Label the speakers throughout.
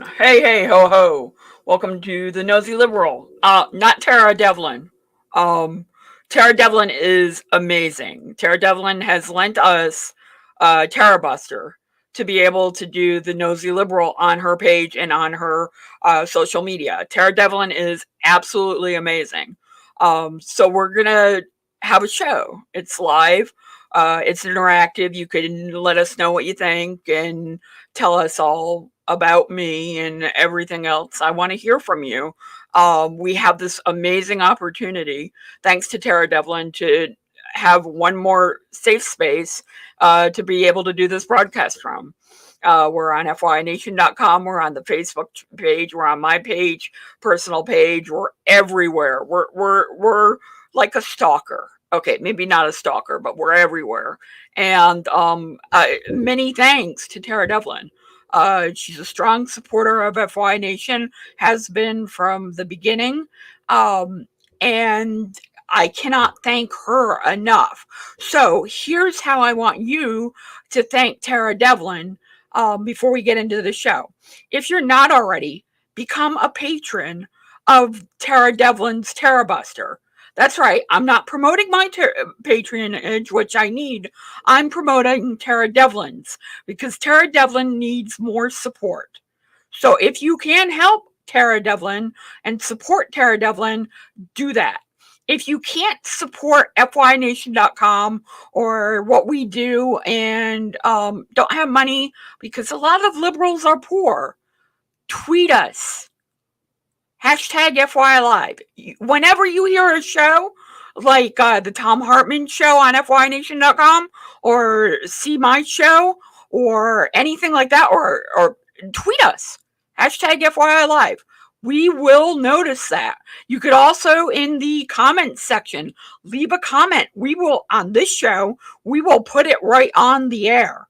Speaker 1: Hey, hey, ho, ho. Welcome to the Nosy Liberal. Not Tara Devlin. Um, Tara Devlin is amazing. Tara Devlin has lent us Tara Buster to be able to do the Nosy Liberal on her page and on her social media. Tara Devlin is absolutely amazing. So we're gonna have a show. It's live. It's interactive. You can let us know what you think and tell us all about me and everything else. I want to hear from you. We have this amazing opportunity, thanks to Tara Devlin, to have one more safe space to be able to do this broadcast from. We're on FYNation.com. We're on the Facebook page. We're on my page, personal page. We're everywhere. We're like a stalker. Okay, maybe not a stalker, but we're everywhere. And many thanks to Tara Devlin. She's a strong supporter of FY Nation, has been from the beginning. Um, and I cannot thank her enough. So here's how I want you to thank Tara Devlin before we get into the show. If you're not already, become a patron of Tara Devlin's Tara Buster. That's right. I'm not promoting my patronage, which I need. I'm promoting Tara Devlin's because Tara Devlin needs more support. So if you can help Tara Devlin and support Tara Devlin, do that. If you can't support FYNation.com or what we do and don't have money, because a lot of liberals are poor, tweet us. Hashtag FY Live. Whenever you hear a show like the Tom Hartman show on FYNation.com or see my show or anything like that, or tweet us. Hashtag FYI Live. We will notice that. You could also, in the comments section, leave a comment. We will, on this show, we will put it right on the air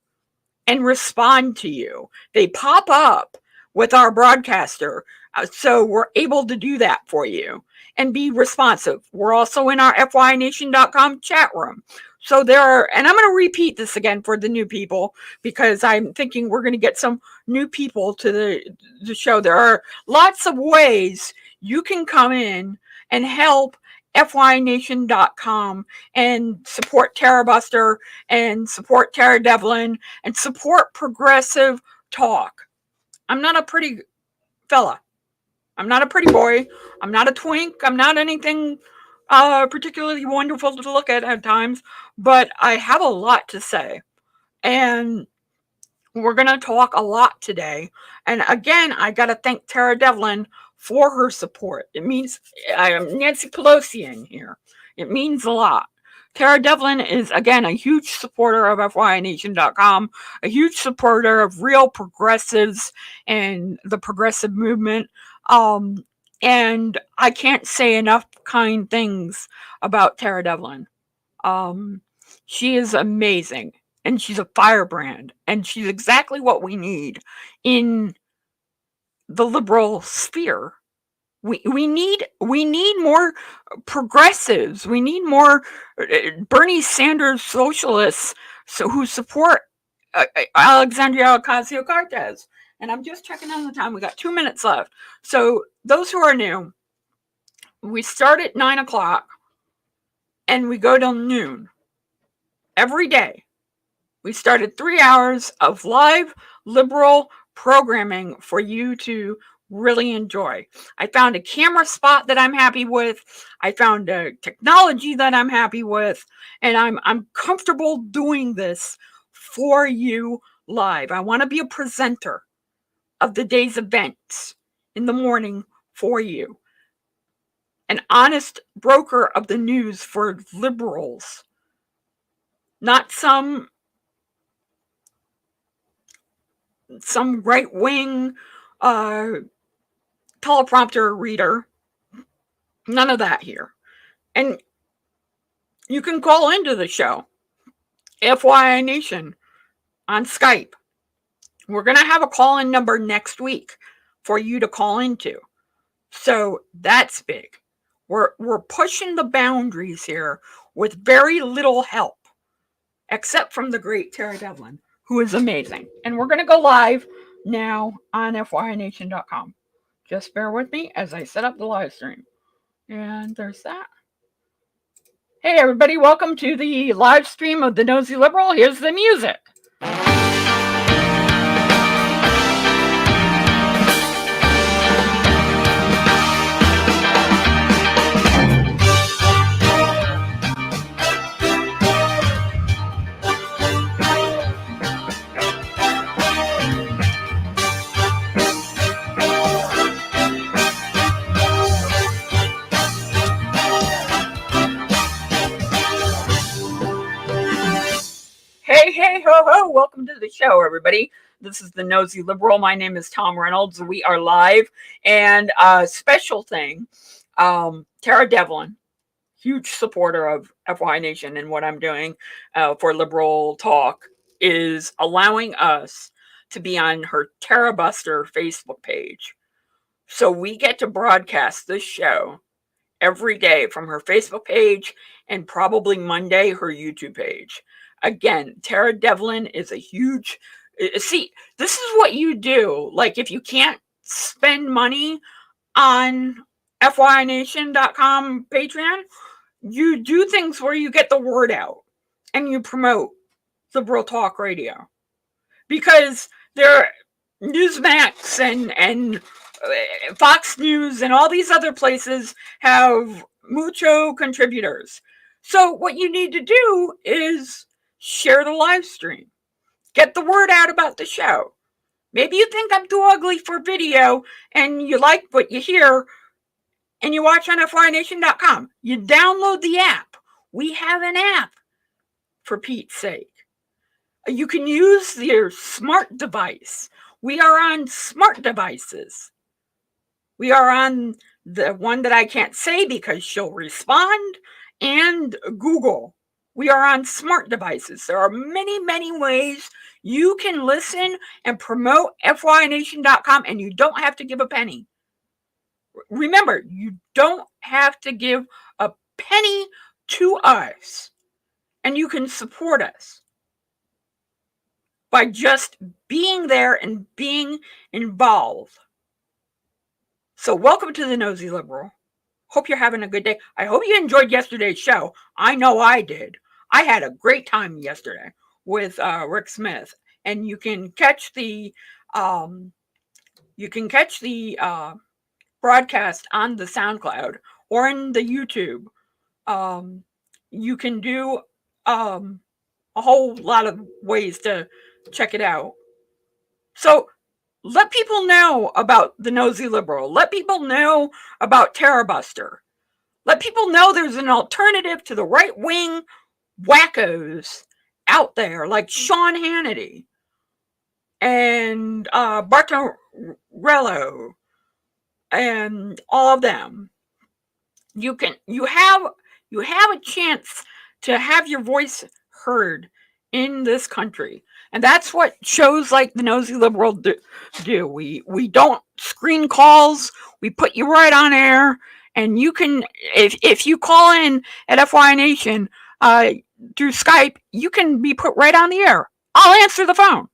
Speaker 1: and respond to you. They pop up with our broadcaster. So we're able to do that for you and be responsive. We're also in our FYNation.com chat room. So there are, and I'm going to repeat this again for the new people because I'm thinking we're going to get some new people to the show. There are lots of ways you can come in and help FYNation.com and support Tara Buster and support Tara Devlin and support progressive talk. I'm not a pretty fella. I'm not a pretty boy. I'm not a twink. I'm not anything particularly wonderful to look at times, but I have a lot to say. And we're going to talk a lot today. And again, I got to thank Tara Devlin for her support. It means I'm Nancy Pelosi in here. It means a lot. Tara Devlin is, again, a huge supporter of FYNation.com, a huge supporter of real progressives and the progressive movement. And I can't say enough kind things about Tara Devlin. Um, she is amazing and she's a firebrand and she's exactly what we need in the liberal sphere. We need more progressives. We need more Bernie Sanders socialists who support Alexandria Ocasio Cortez. And I'm just checking on the time. We got 2 minutes left. So those who are new, we start at 9 o'clock and we go till noon every day. We started 3 hours of live liberal programming for you to really enjoy. I found a camera spot that I'm happy with. I found a technology that I'm happy with, and I'm comfortable doing this for you live. I want to be a presenter of the day's events in the morning for you. An honest broker of the news for liberals. Not some right-wing teleprompter reader. None of that here. And you can call into the show, FYI Nation, on Skype. We're going to have a call-in number next week for you to call into. So that's big. We're pushing the boundaries here with very little help, except from the great Tara Devlin, who is amazing. And we're going to go live now on FYNation.com. Just bear with me as I set up the live stream. And there's that. Hey, everybody, welcome to the live stream of the Nosy Liberal. Here's the music. Hey, ho, welcome to the show, everybody. This is the Nosy Liberal. My name is Tom Reynolds. We are live. And a special thing, Tara Devlin, huge supporter of FY Nation and what I'm doing for Liberal Talk, is allowing us to be on her Tara Buster Facebook page. So we get to broadcast this show every day from her Facebook page and probably Monday her YouTube page. Again, Tara Devlin is a huge... See, this is what you do. Like, if you can't spend money on FYNation.com Patreon, you do things where you get the word out and you promote Liberal Talk Radio. Because there are Newsmax and Fox News and all these other places have mucho contributors. So what you need to do is share the live stream. Get the word out about the show. Maybe you think I'm too ugly for video and you like what you hear and you watch on FYNation.com. You download the app. We have an app, for Pete's sake. You can use your smart device. We are on smart devices. We are on the one that I can't say because she'll respond, and Google. We are on smart devices. There are many, many ways you can listen and promote FYNation.com, and you don't have to give a penny. Remember, you don't have to give a penny to us, and you can support us by just being there and being involved. So welcome to the Nosy Liberal. Hope you're having a good day. I hope you enjoyed yesterday's show. I know I did. I had a great time yesterday with Rick Smith, and you can catch the broadcast on the SoundCloud or in the YouTube. You can do a whole lot of ways to check it out. So let people know about the Nosy Liberal. Let people know about Tara Buster. Let people know there's an alternative to the right-wing wackos out there like Sean Hannity and Bartarello and all of them. You have a chance to have your voice heard in this country. And that's what shows like the Nosy Liberal do. We don't screen calls. We put you right on air. And you can, if you call in at FY Nation through Skype, you can be put right on the air. I'll answer the phone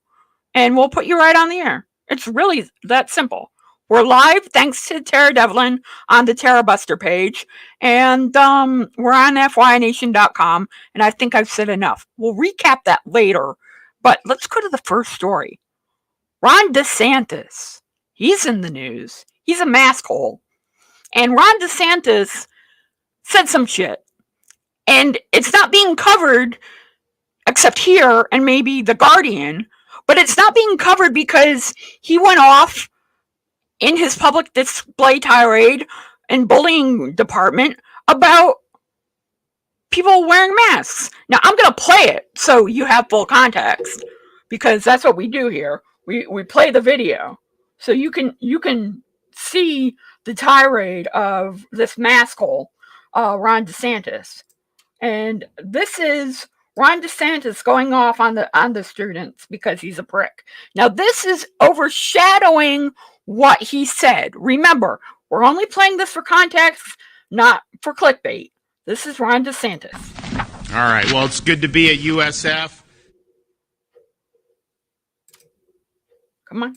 Speaker 1: and we'll put you right on the air. It's really that simple. We're live thanks to Tara Devlin on the Tara Buster page. And we're on FYNation.com. And I think I've said enough. We'll recap that later. But let's go to the first story. Ron DeSantis. He's in the news. He's a mask hole. And Ron DeSantis said some shit. And it's not being covered, except here and maybe The Guardian. But it's not being covered because he went off in his public display tirade and bullying department about people wearing masks. Now, I'm going to play it so you have full context, because that's what we do here. We play the video so you can see the tirade of this maskhole, Ron DeSantis. And this is Ron DeSantis going off on the students because he's a prick. Now, this is overshadowing what he said. Remember, we're only playing this for context, not for clickbait. This is Ron DeSantis.
Speaker 2: All right. Well, it's good to be at USF.
Speaker 1: Come on.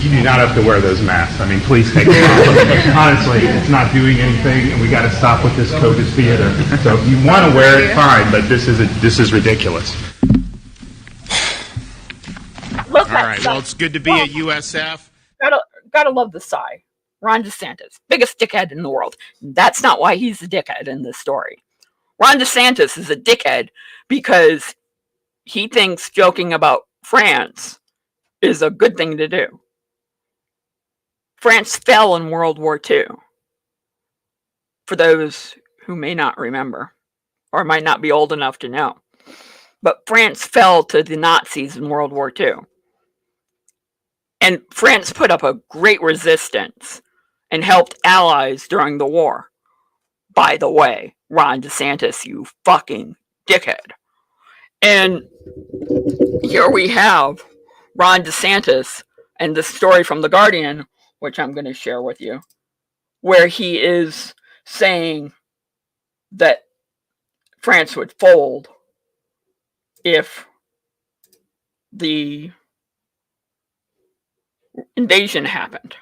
Speaker 3: You do not have to wear those masks. I mean, please take them off. Honestly, it's not doing anything, and we got to stop with this COVID theater. So if you want to wear it, fine, but this is ridiculous.
Speaker 1: Look,
Speaker 2: All right. Well, it's good to be at USF.
Speaker 1: Gotta love the sigh. Ron DeSantis, biggest dickhead in the world. That's not why he's a dickhead in this story. Ron DeSantis is a dickhead because he thinks joking about France is a good thing to do. France fell in World War II. For those who may not remember, or might not be old enough to know. But France fell to the Nazis in World War II. And France put up a great resistance and helped allies during the war. By the way, Ron DeSantis, you fucking dickhead. And here we have Ron DeSantis and the story from The Guardian, which I'm going to share with you, where he is saying that France would fold if the invasion happened.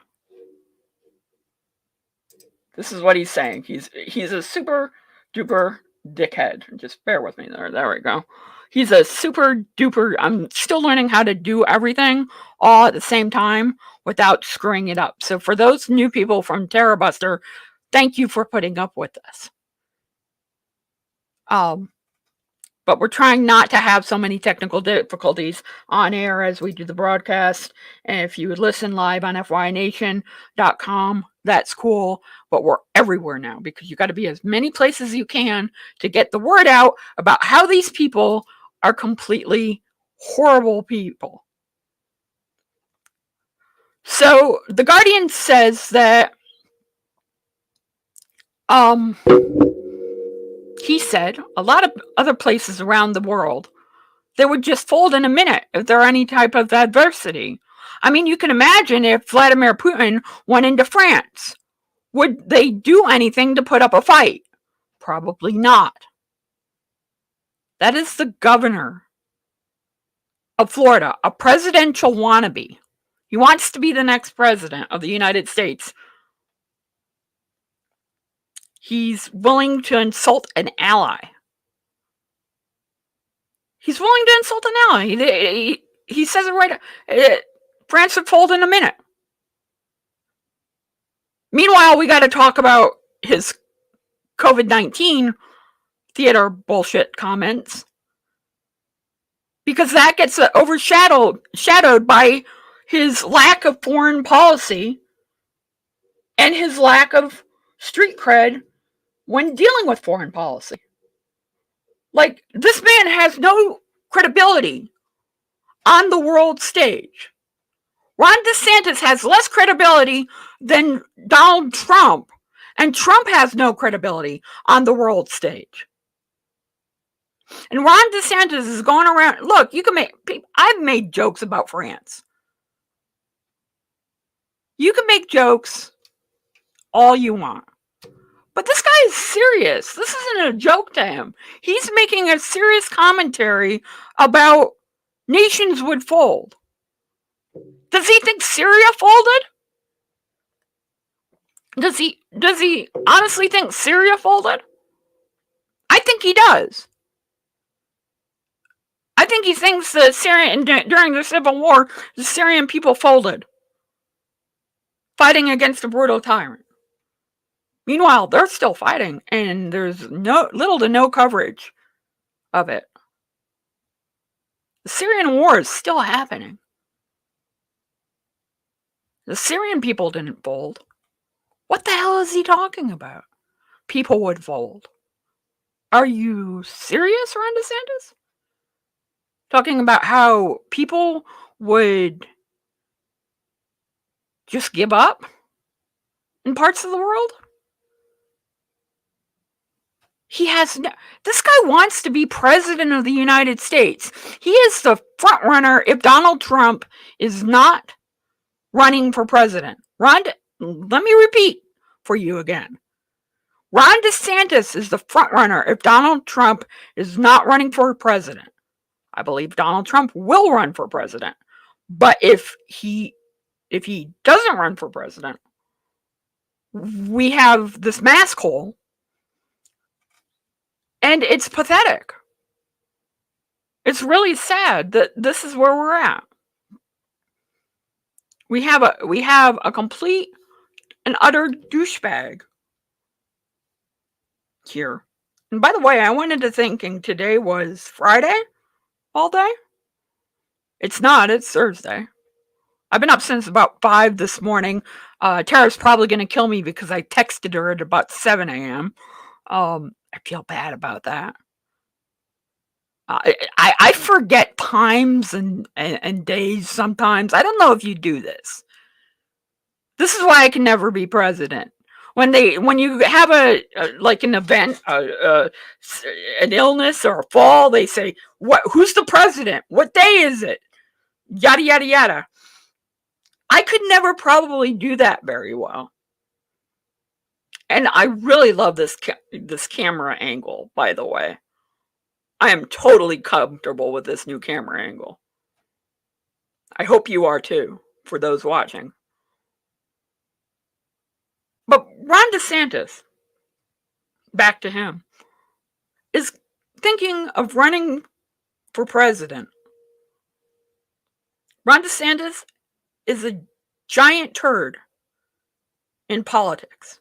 Speaker 1: This is what he's saying. He's a super duper dickhead. Just bear with me there. There we go. He's a super duper. I'm still learning how to do everything all at the same time without screwing it up. So for those new people from Terror Buster, thank you for putting up with this. But we're trying not to have so many technical difficulties on air as we do the broadcast. And if you would listen live on FYNation.com, that's cool. But we're everywhere now because you got to be as many places as you can to get the word out about how these people are completely horrible people. So The Guardian says that he said a lot of other places around the world, they would just fold in a minute if there are any type of adversity. I mean, you can imagine if Vladimir Putin went into France. Would they do anything to put up a fight? Probably not. That is the governor of Florida, a presidential wannabe. He wants to be the next president of the United States. He's willing to insult an ally. He's willing to insult an ally. He says it right. France would fold in a minute. Meanwhile, we got to talk about his COVID-19 theater bullshit comments. Because that gets overshadowed by his lack of foreign policy and his lack of street cred when dealing with foreign policy. Like, this man has no credibility on the world stage. Ron DeSantis has less credibility than Donald Trump, and Trump has no credibility on the world stage. And Ron DeSantis is going around. Look, you can make. I've made jokes about France. You can make jokes all you want. But this guy is serious. This isn't a joke to him. He's making a serious commentary about nations would fold. Does he think Syria folded? Does he honestly think Syria folded? I think he does. I think he thinks that during the Civil War, the Syrian people folded, fighting against a brutal tyrant. Meanwhile, they're still fighting, and there's little to no coverage of it. The Syrian war is still happening. The Syrian people didn't fold. What the hell is he talking about? People would fold. Are you serious, Ron DeSantis? Talking about how people would just give up in parts of the world? This guy wants to be president of the United States. He is the front runner if Donald Trump is not running for president. Let me repeat for you again. Ron DeSantis is the front runner if Donald Trump is not running for president. I believe Donald Trump will run for president. But if he if he doesn't run for president, we have this mask hole, and it's pathetic. It's really sad that this is where we're at. We have a complete and utter douchebag here. And by the way, I went into thinking today was Friday all day. It's not, it's Thursday. I've been up since about 5 this morning. Tara's probably going to kill me because I texted her at about 7 a.m. I feel bad about that. I forget times and days sometimes. I don't know if you do this. This is why I can never be president. When you have an event, an illness or a fall, they say, who's the president? What day is it? Yada, yada, yada. I could never probably do that very well. And I really love this camera angle, by the way. I am totally comfortable with this new camera angle. I hope you are too, for those watching. But Ron DeSantis, back to him, is thinking of running for president. Ron DeSantis is a giant turd in politics.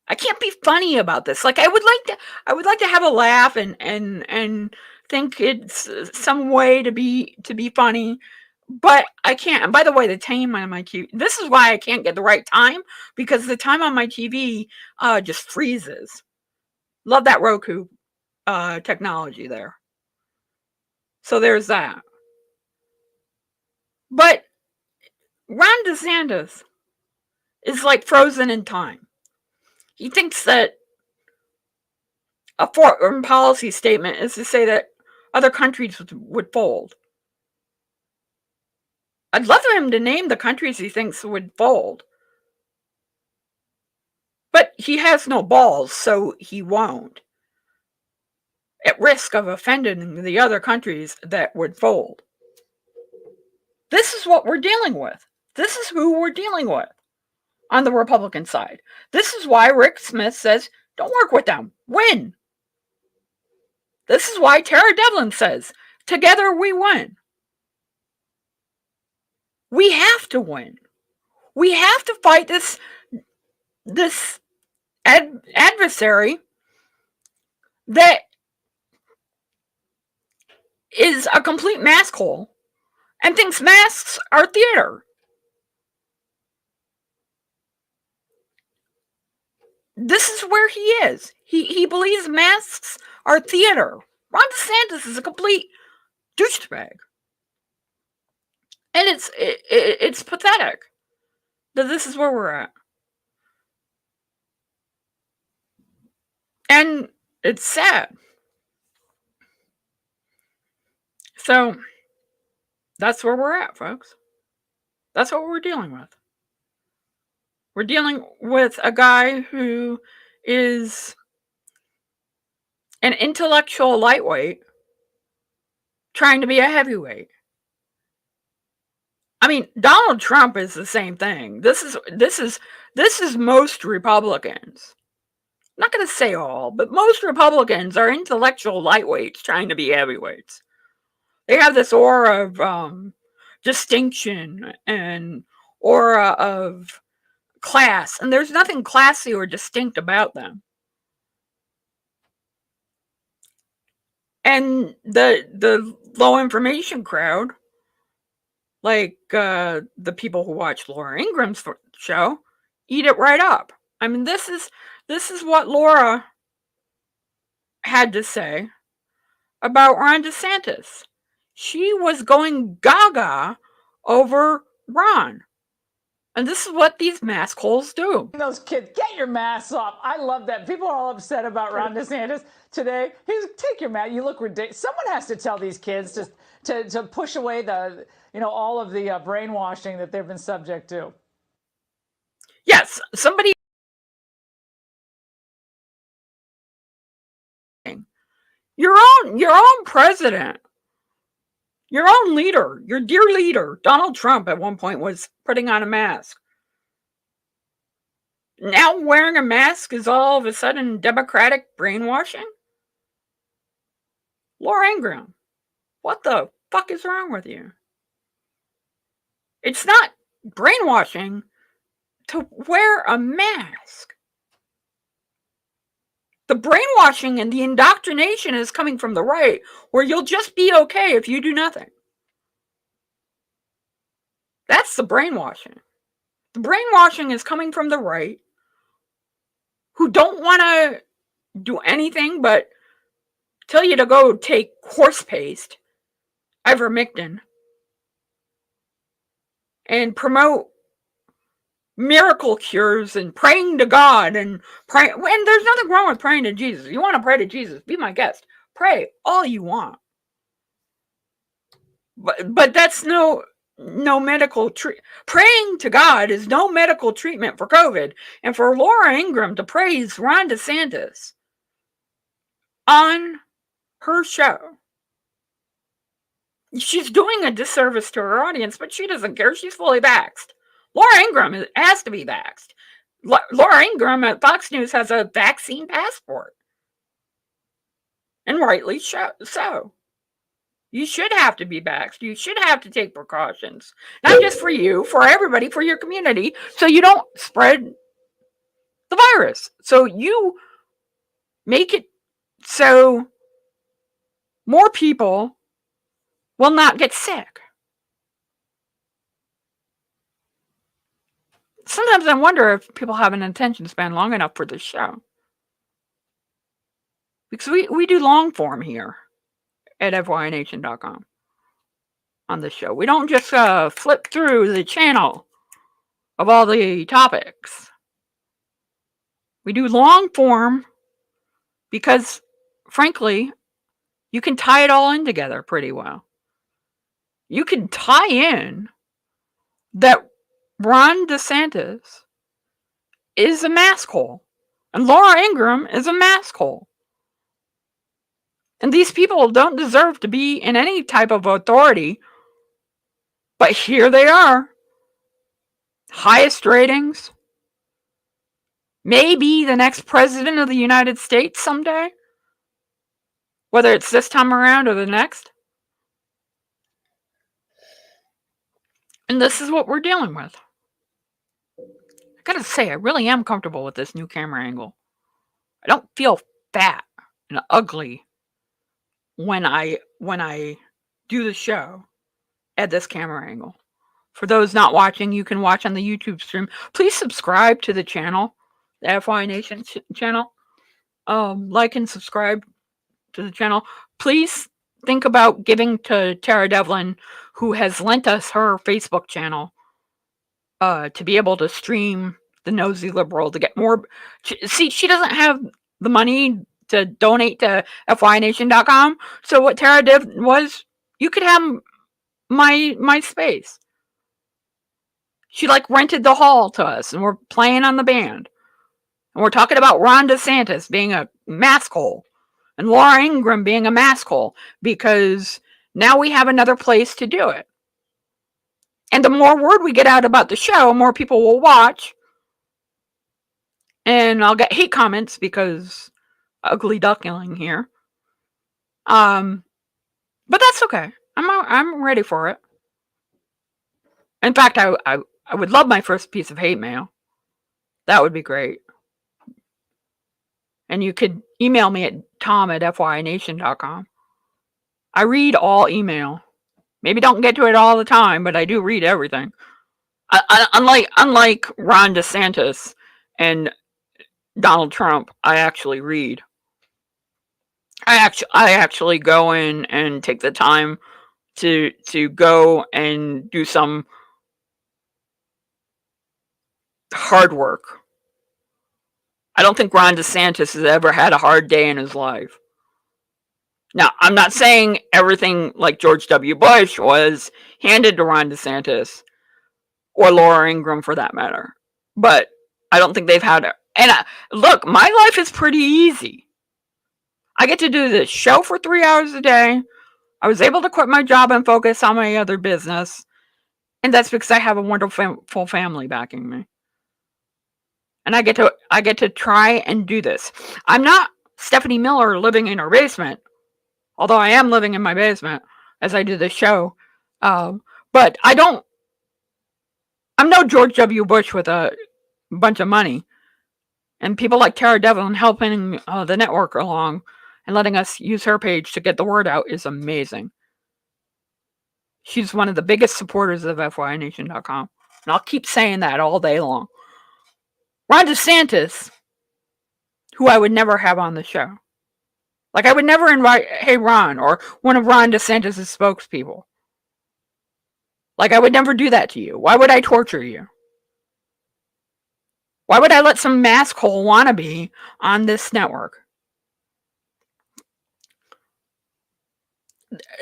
Speaker 1: I can't be funny about this. Like I would like to have a laugh and think it's some way to be funny, but I can't. And by the way, the time on my TV, this is why I can't get the right time, because the time on my TV just freezes. Love that Roku technology there. So there's that. But Ron DeSantis is like frozen in time. He thinks that a foreign policy statement is to say that other countries would fold. I'd love for him to name the countries he thinks would fold. But he has no balls, so he won't. At risk of offending the other countries that would fold. This is what we're dealing with. This is who we're dealing with on the Republican side. This is why Rick Smith says, don't work with them. Win. This is why Tara Devlin says, together we win. We have to win. We have to fight this adversary that is a complete mask hole and thinks masks are theater. This is where he is. He believes masks are theater. Ron DeSantis is a complete douchebag. And it's pathetic that this is where we're at. And it's sad. So that's where we're at, folks. That's what we're dealing with. We're dealing with a guy who is an intellectual lightweight trying to be a heavyweight. I mean, Donald Trump is the same thing. This is most Republicans. I'm not going to say all, but most Republicans are intellectual lightweights trying to be heavyweights. They have this aura of distinction and aura of class, and there's nothing classy or distinct about them. And the low information crowd, like the people who watch Laura Ingram's show, eat it right up. I mean, this is what Laura had to say about Ron DeSantis. She was going gaga over Ron. And this is what these mask holes do.
Speaker 4: Those kids, get your masks off. I love that. People are all upset about Ron DeSantis today. He's take your mask. You look ridiculous. Someone has to tell these kids to push away the, all of the brainwashing that they've been subject to.
Speaker 1: Yes, somebody. Your own president. Your own leader, your dear leader, Donald Trump, at one point was putting on a mask. Now wearing a mask is all of a sudden Democratic brainwashing? Laura Ingraham, what the fuck is wrong with you? It's not brainwashing to wear a mask. The brainwashing and the indoctrination is coming from the right, where you'll just be okay if you do nothing. That's the brainwashing. The brainwashing is coming from the right, who don't want to do anything but tell you to go take horse paste, ivermectin, and promote miracle cures and praying to God and pray. And there's nothing wrong with praying to Jesus. You want to pray to Jesus, be my guest. Pray all you want. But that's no medical treatment. Praying to God is no medical treatment for COVID. And for Laura Ingraham to praise Ron DeSantis on her show, she's doing a disservice to her audience, but she doesn't care. She's fully vaxxed. Laura Ingraham has to be vaxxed. Laura Ingraham at Fox News has a vaccine passport. And rightly so. You should have to be vaxxed. You should have to take precautions. Not just for you, for everybody, for your community, so you don't spread the virus. So you make it so more people will not get sick. Sometimes I wonder if people have an attention span long enough for this show. Because we do long form here at FYNation.com on this show. We don't just flip through the channel of all the topics. We do long form because, frankly, you can tie it all in together pretty well. You can tie in that Ron DeSantis is a mask hole, and Laura Ingraham is a mask hole. And these people don't deserve to be in any type of authority, but here they are. Highest ratings. Maybe the next president of the United States someday, whether it's this time around or the next. And this is what we're dealing with. I gotta say, I really am comfortable with this new camera angle. I don't feel fat and ugly when I do the show at this camera angle. For those not watching, you can watch on the YouTube stream. Please subscribe to the channel, the FY Nation channel. Like and subscribe to the channel. Please think about giving to Tara Devlin, who has lent us her Facebook channel to be able to stream the Nosy Liberal to get more. See, she doesn't have the money to donate to FYNation.com. So what Tara did was, you could have my space. She rented the hall to us, and we're playing on the band. And we're talking about Ron DeSantis being a mask hole and Laura Ingraham being a mask hole, because now we have another place to do it. And the more word we get out about the show, more people will watch. And I'll get hate comments because ugly duckling here. But that's okay. I'm ready for it. In fact, I would love my first piece of hate mail. That would be great. And you could email me at tom@fynation.com. I read all email. Maybe don't get to it all the time, but I do read everything. Unlike Ron DeSantis and Donald Trump, I actually read. I actually go in and take the time to go and do some hard work. I don't think Ron DeSantis has ever had a hard day in his life. Now, I'm not saying everything like George W. Bush was handed to Ron DeSantis, or Laura Ingraham for that matter. But I don't think they've had it. And look, my life is pretty easy. I get to do this show for 3 hours a day. I was able to quit my job and focus on my other business. And that's because I have a wonderful family backing me. And I get to try and do this. I'm not Stephanie Miller living in her basement, although I am living in my basement as I do this show. But I'm no George W. Bush with a bunch of money. And people like Tara Devlin helping the network along and letting us use her page to get the word out is amazing. She's one of the biggest supporters of FYNation.com. And I'll keep saying that all day long. Ron DeSantis, who I would never have on the show. Like, I would never invite, hey, Ron, or one of Ron DeSantis' spokespeople. Like, I would never do that to you. Why would I torture you? Why would I let some masshole wannabe on this network?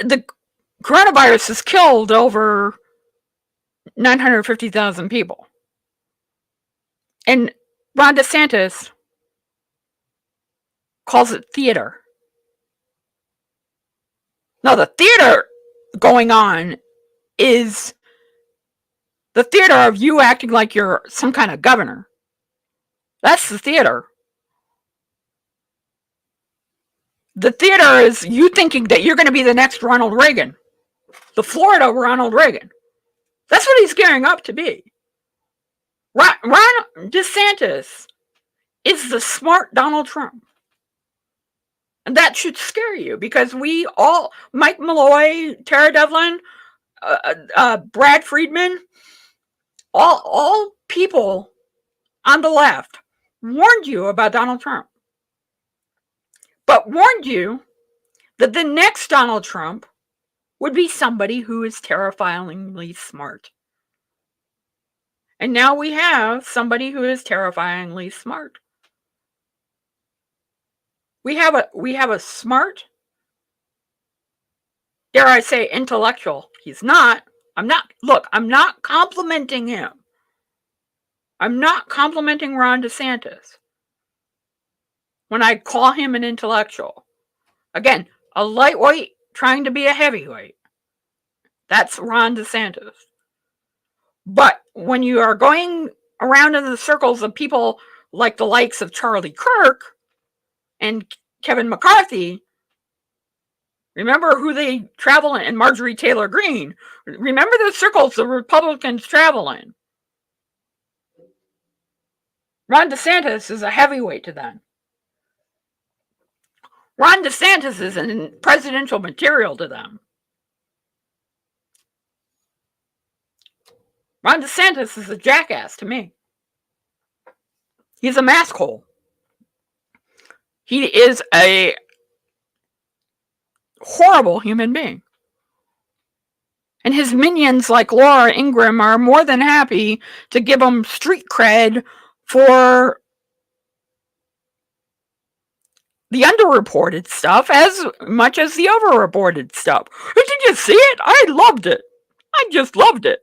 Speaker 1: The coronavirus has killed over 950,000 people. And Ron DeSantis calls it theater. No, the theater going on is the theater of you acting like you're some kind of governor. That's the theater. The theater is you thinking that you're going to be the next Ronald Reagan. The Florida Ronald Reagan. That's what he's gearing up to be. Ron DeSantis is the smart Donald Trump. And that should scare you because we all, Mike Malloy, Tara Devlin, Brad Friedman, all people on the left warned you about Donald Trump. But warned you that the next Donald Trump would be somebody who is terrifyingly smart. And now we have somebody who is terrifyingly smart. We have a smart, dare I say, intellectual. He's not. I'm not complimenting him. I'm not complimenting Ron DeSantis when I call him an intellectual. Again, a lightweight trying to be a heavyweight. That's Ron DeSantis. But when you are going around in the circles of people like the likes of Charlie Kirk and Kevin McCarthy, remember who they travel in, and Marjorie Taylor Greene. Remember the circles the Republicans travel in. Ron DeSantis is a heavyweight to them. Ron DeSantis is in presidential material to them. Ron DeSantis is a jackass to me. He's a masshole. He is a horrible human being. And his minions like Laura Ingraham are more than happy to give him street cred for the underreported stuff as much as the overreported stuff. Did you see it? I loved it. I just loved it.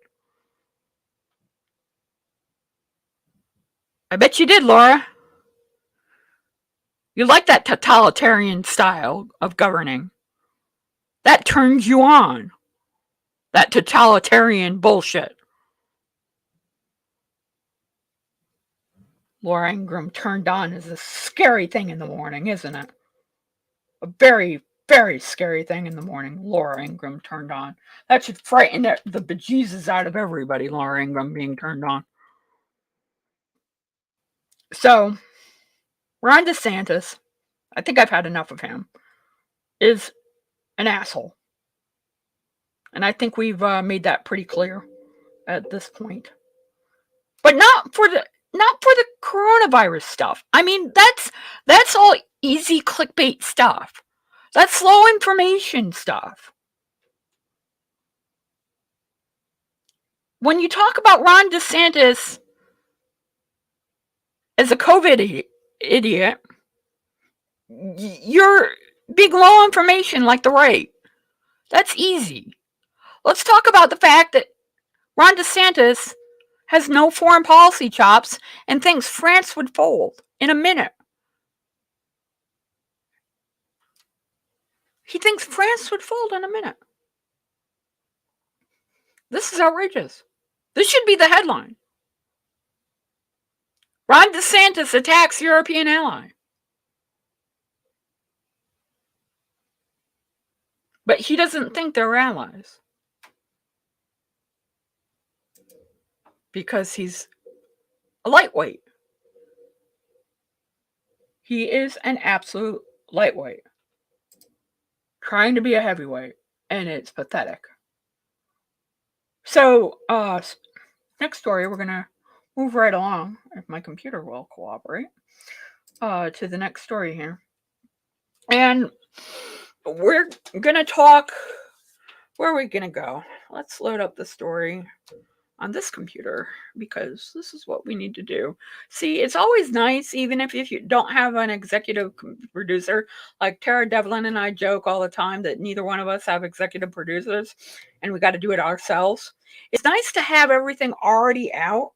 Speaker 1: I bet you did, Laura. You like that totalitarian style of governing. That turns you on. That totalitarian bullshit. Laura Ingraham turned on is a scary thing in the morning, isn't it? A very, very scary thing in the morning. Laura Ingraham turned on. That should frighten the bejesus out of everybody, Laura Ingraham being turned on. So, Ron DeSantis, I think I've had enough of him, is an asshole. And I think we've made that pretty clear at this point. But not for the coronavirus stuff. I mean, that's all easy clickbait stuff. That's slow information stuff. When you talk about Ron DeSantis as a COVID idiot, you're big low information like the right. That's easy. Let's talk about the fact that Ron DeSantis has no foreign policy chops and thinks France would fold in a minute. He thinks France would fold in a minute. This is outrageous. This should be the headline. Ron DeSantis attacks European ally. But he doesn't think they're allies. Because he's a lightweight. He is an absolute lightweight. Trying to be a heavyweight. And it's pathetic. So, next story, we're going to move right along, if my computer will cooperate, to the next story here. And we're going to talk, where are we going to go? Let's load up the story on this computer, because this is what we need to do. See, it's always nice, even if you don't have an executive producer. Like Tara Devlin and I joke all the time that neither one of us have executive producers, and we got to do it ourselves. It's nice to have everything already out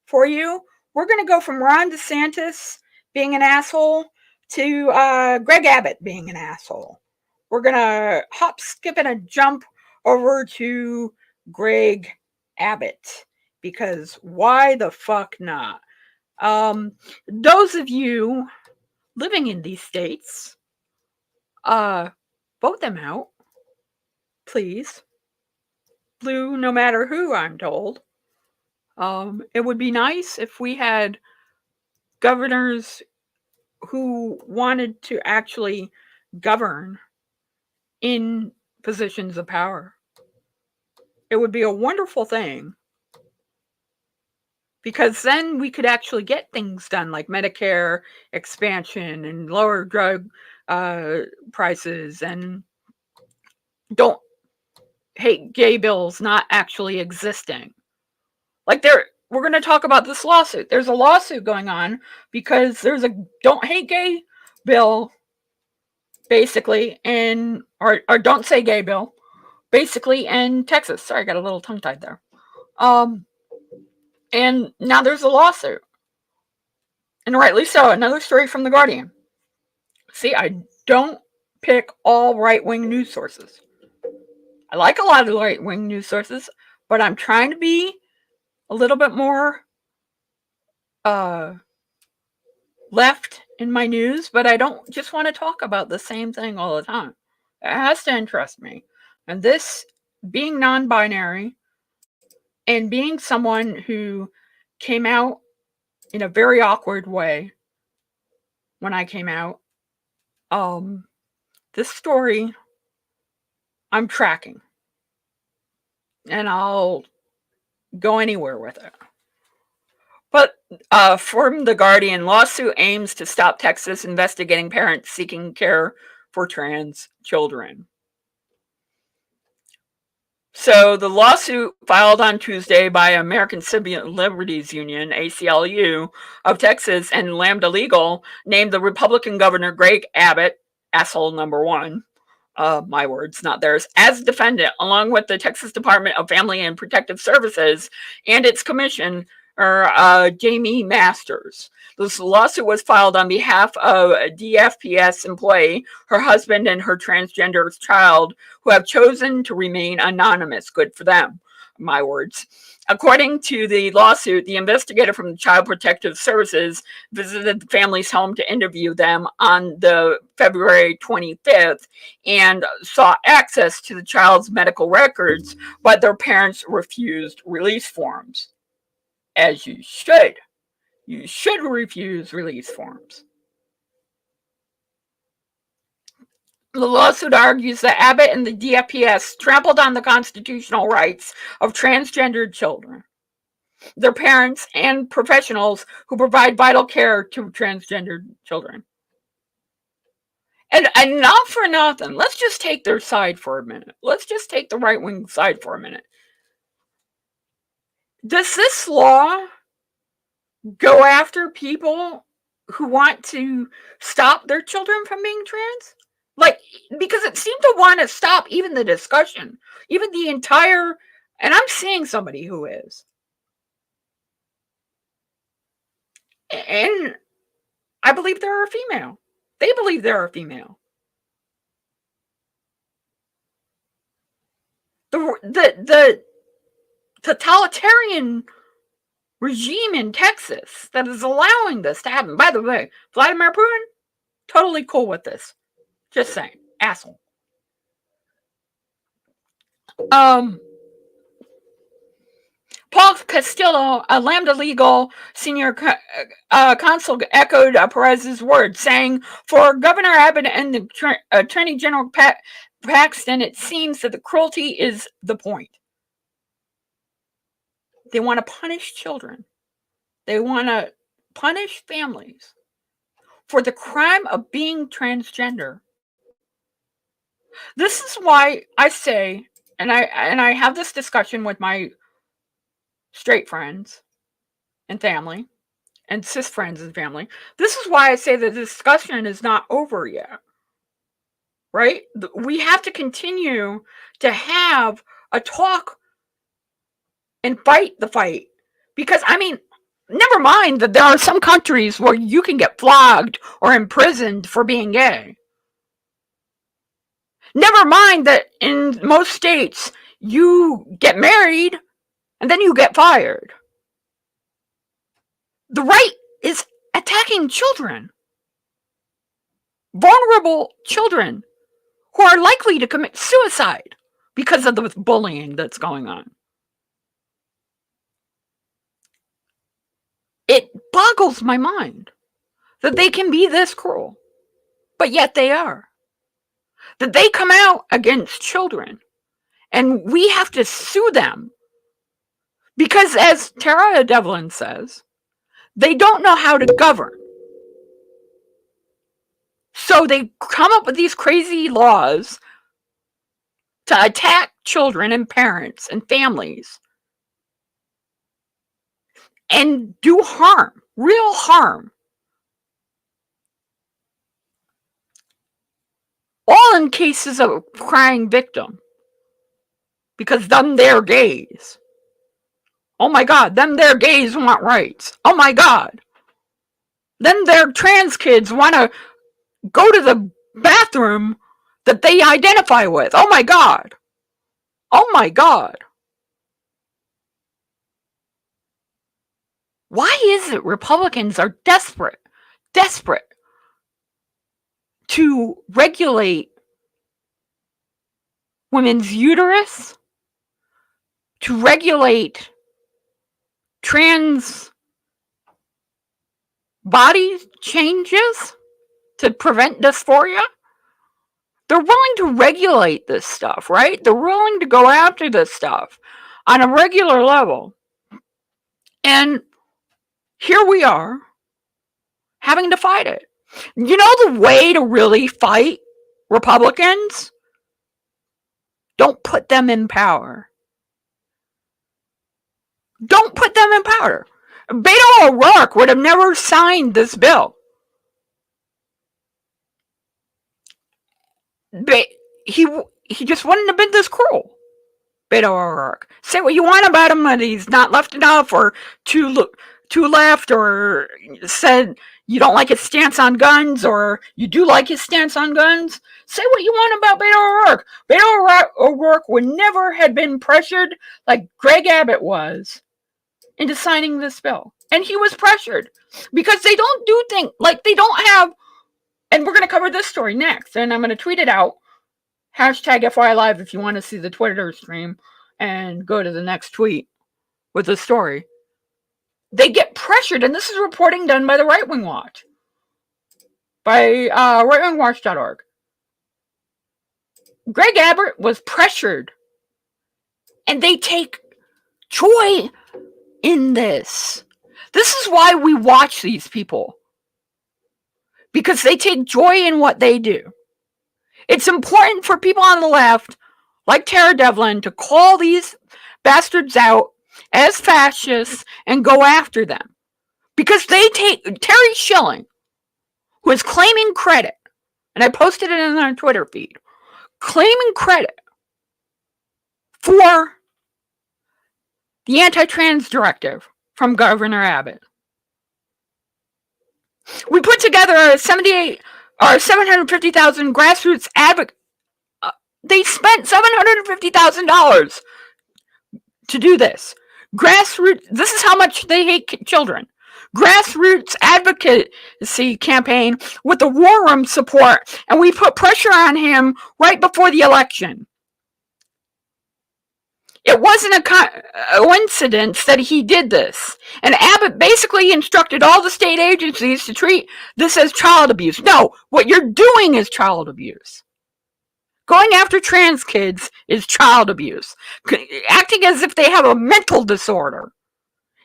Speaker 1: for you. We're going to go from Ron DeSantis being an asshole to Greg Abbott being an asshole. We're going to hop, skip, and a jump over to Greg Abbott, because why the fuck not? Those of you living in these states, vote them out, please. Blue, no matter who, I'm told. It would be nice if we had governors who wanted to actually govern in positions of power. It would be a wonderful thing, because then we could actually get things done like Medicare expansion and lower drug prices, and don't hate gay bills not actually existing. Like we're going to talk about this lawsuit. There's a lawsuit going on because there's a don't hate gay bill, basically, or don't say gay bill, basically, in Texas. Sorry, I got a little tongue-tied there. And now there's a lawsuit. And rightly so. Another story from The Guardian. See, I don't pick all right-wing news sources. I like a lot of right-wing news sources, but I'm trying to be a little bit more left in my news, but I don't just want to talk about the same thing all the time. It has to interest me. And this, being non-binary and being someone who came out in a very awkward way when I came out, this story I'm tracking. And I'll go anywhere with it. But from The Guardian, lawsuit aims to stop Texas investigating parents seeking care for trans children. So the lawsuit filed on Tuesday by American Civil Liberties Union, ACLU, of Texas and Lambda Legal named the Republican Governor Greg Abbott, asshole number one, my words, not theirs, as defendant, along with the Texas Department of Family and Protective Services and its commissioner, Jamie Masters. This lawsuit was filed on behalf of a DFPS employee, her husband, and her transgender child, who have chosen to remain anonymous. Good for them, my words. According to the lawsuit, the investigator from the Child Protective Services visited the family's home to interview them on the February 25th and sought access to the child's medical records, but their parents refused release forms. As you should. You should refuse release forms. The lawsuit argues that Abbott and the DFPS trampled on the constitutional rights of transgendered children, their parents, and professionals who provide vital care to transgendered children. And not for nothing, let's just take their side for a minute. Let's just take the right-wing side for a minute. Does this law go after people who want to stop their children from being trans? Like, because it seemed to want to stop even the discussion, even the entire, and I'm seeing somebody who is. And I believe they're a female. They believe they're a female. the totalitarian regime in Texas that is allowing this to happen. By the way, Vladimir Putin, totally cool with this. Just saying. Asshole. Paul Castillo, a Lambda Legal senior counsel, echoed Perez's words, saying, for Governor Abbott and the Attorney General Paxton, it seems that the cruelty is the point. They want to punish children. They want to punish families for the crime of being transgender. This is why I say, and I have this discussion with my straight friends and family and cis friends and family. This is why I say the discussion is not over yet. Right? We have to continue to have a talk and fight the fight. Because, I mean, never mind that there are some countries where you can get flogged or imprisoned for being gay. Never mind that in most states you get married and then you get fired. The right is attacking children. Vulnerable children who are likely to commit suicide because of the bullying that's going on. It boggles my mind that they can be this cruel, but yet they are. That they come out against children, and we have to sue them. Because as Tara Devlin says, they don't know how to govern. So they come up with these crazy laws to attack children and parents and families and do harm, real harm. All in cases of a crying victim. Because them they're gays. Oh my God, them their gays want rights. Oh my God. Them their trans kids want to go to the bathroom that they identify with. Oh my God. Oh my God. Why is it Republicans are desperate to regulate women's uterus, to regulate trans body changes to prevent dysphoria? They're willing to regulate this stuff, right? They're willing to go after this stuff on a regular level. And here we are having to fight it. You know the way to really fight Republicans? Don't put them in power. Don't put them in power. Beto O'Rourke would have never signed this bill. He just wouldn't have been this cruel. Beto O'Rourke. Say what you want about him, that he's not left enough or too left, or said you don't like his stance on guns or you do like his stance on guns. Say what you want about Beto O'Rourke. Beto O'Rourke would never have been pressured like Greg Abbott was into signing this bill. And he was pressured because they don't do things like they don't have. And we're going to cover this story next, and I'm going to tweet it out. Hashtag FYI Live if you want to see the Twitter stream and go to the next tweet with the story. They get pressured, and this is reporting done by the Right Wing Watch, by rightwingwatch.org. Greg Abbott was pressured, and they take joy in this. This is why we watch these people, because they take joy in what they do. It's important for people on the left, like Tara Devlin, to call these bastards out as fascists and go after them. Because they take Terry Schilling, who is claiming credit, and I posted it in our Twitter feed, claiming credit for the anti-trans directive from Governor Abbott. We put together a 750,000 grassroots They spent $750,000 to do this. Grassroots, this is how much they hate children. Grassroots advocacy campaign with the war room support, and we put pressure on him right before the election. It wasn't a coincidence that he did this. And Abbott basically instructed all the state agencies to treat this as child abuse. No, what you're doing is child abuse. Going after trans kids is child abuse. Acting as if they have a mental disorder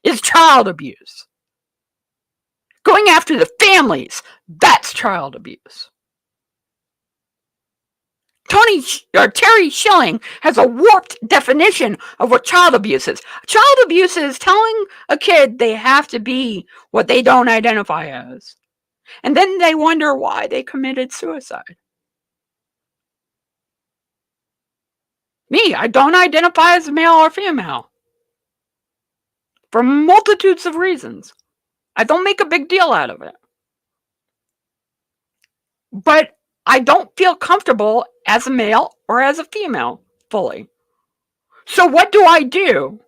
Speaker 1: is child abuse. Going after the families, that's child abuse. Terry Schilling has a warped definition of what child abuse is. Child abuse is telling a kid they have to be what they don't identify as. And then they wonder why they committed suicide. Me, I don't identify as male or female. For multitudes of reasons. I don't make a big deal out of it. But I don't feel comfortable as a male or as a female fully. So what do I do?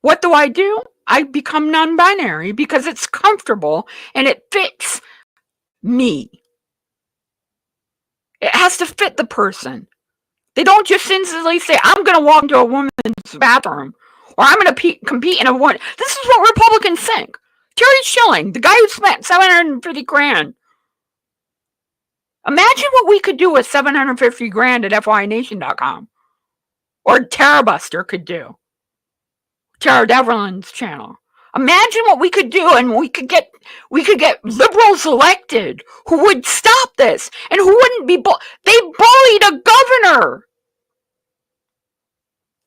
Speaker 1: What do? I become non-binary because it's comfortable and it fits me. It has to fit the person. They don't just instantly say, I'm going to walk into a woman's bathroom or I'm going to compete in a one. This is what Republicans think. Terry Schilling, the guy who spent $750,000. Imagine what we could do with $750,000 at FYNation.com. Or Terrorbuster could do. Tara Devlin's channel. Imagine what we could do, and we could get liberals elected who would stop this and who wouldn't be they bullied a governor.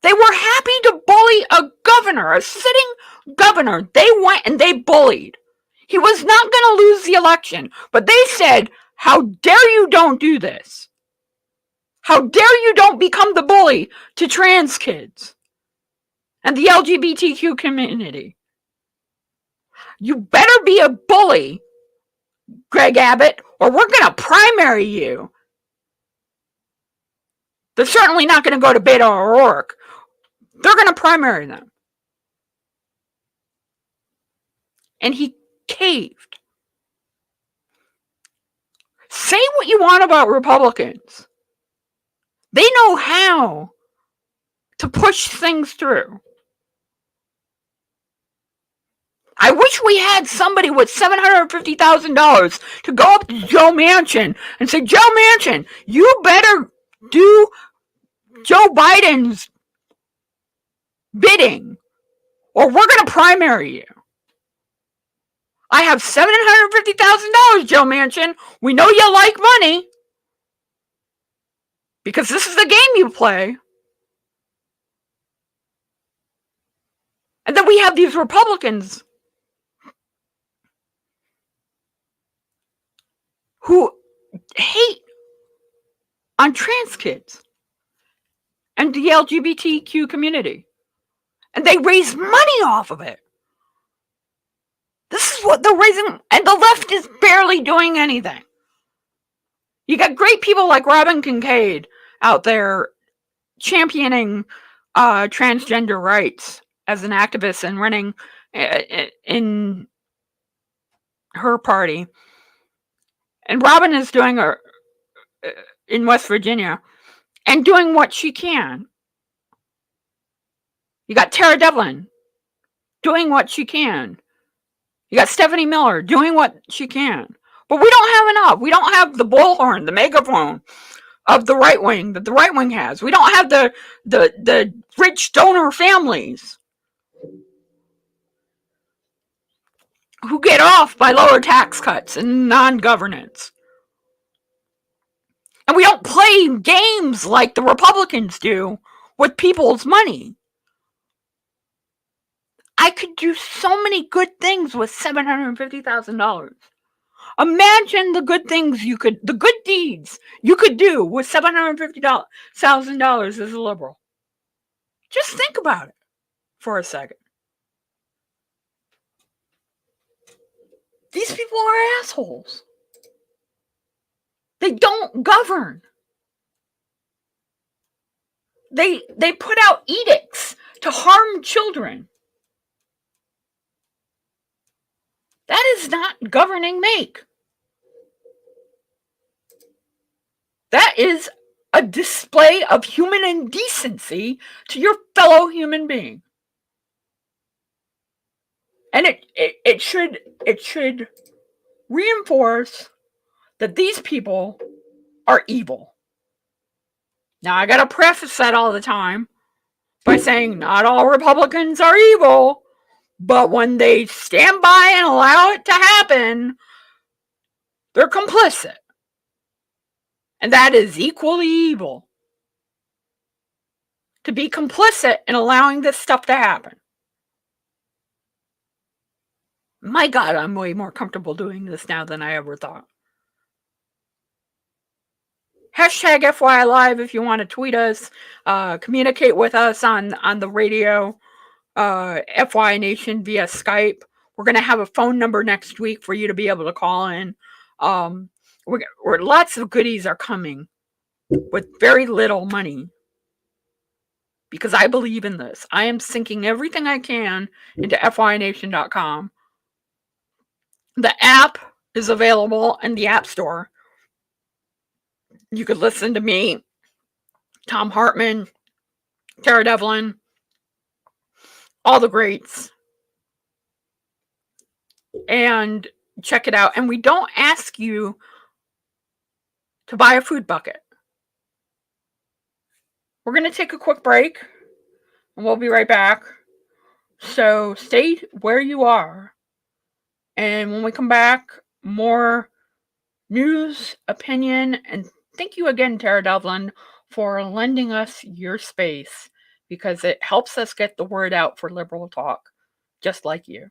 Speaker 1: They were happy to bully a governor, a sitting governor. They went and they bullied. He was not going to lose the election, but they said, how dare you don't do this? How dare you don't become the bully to trans kids and the LGBTQ community? You better be a bully, Greg Abbott, or we're going to primary you. They're certainly not going to go to Beto O'Rourke. They're going to primary them. And he caved. Say what you want about Republicans. They know how to push things through. I wish we had somebody with $750,000 to go up to Joe Manchin and say, Joe Manchin, you better do Joe Biden's bidding or we're going to primary you. I have $750,000, Joe Manchin. We know you like money because this is the game you play. And then we have these Republicans who hate on trans kids and the LGBTQ community. And they raise money off of it. This is what they're raising, and the left is barely doing anything. You got great people like Robin Kincaid out there championing transgender rights as an activist and running in her party. And Robin is doing in West Virginia and doing what she can. You got Tara Devlin doing what she can. You got Stephanie Miller doing what she can. But we don't have enough. We don't have the bullhorn, the megaphone of the right wing that the right wing has. We don't have the rich donor families who get off by lower tax cuts and non-governance. And we don't play games like the Republicans do with people's money. I could do so many good things with $750,000. Imagine the good deeds you could do with $750,000 as a liberal. Just think about it for a second. These people are assholes. They don't govern. They put out edicts to harm children. That is not governing make. That is a display of human indecency to your fellow human being. And it should reinforce that these people are evil. Now, I gotta preface that all the time by saying not all Republicans are evil, but when they stand by and allow it to happen, they're complicit. And that is equally evil. To be complicit in allowing this stuff to happen. My God, I'm way more comfortable doing this now than I ever thought. Hashtag FYI Live if you want to tweet us, communicate with us on the radio, FY Nation via Skype. We're going to have a phone number next week for you to be able to call in. Lots of goodies are coming with very little money. Because I believe in this. I am sinking everything I can into FYNation.com. The app is available in the App Store. You could listen to me, Tom Hartman, Tara Devlin, all the greats, and check it out. And we don't ask you to buy a food bucket. We're going to take a quick break, and we'll be right back. So stay where you are. And when we come back, more news, opinion, and thank you again, Tara Devlin, for lending us your space because it helps us get the word out for liberal talk, just like you.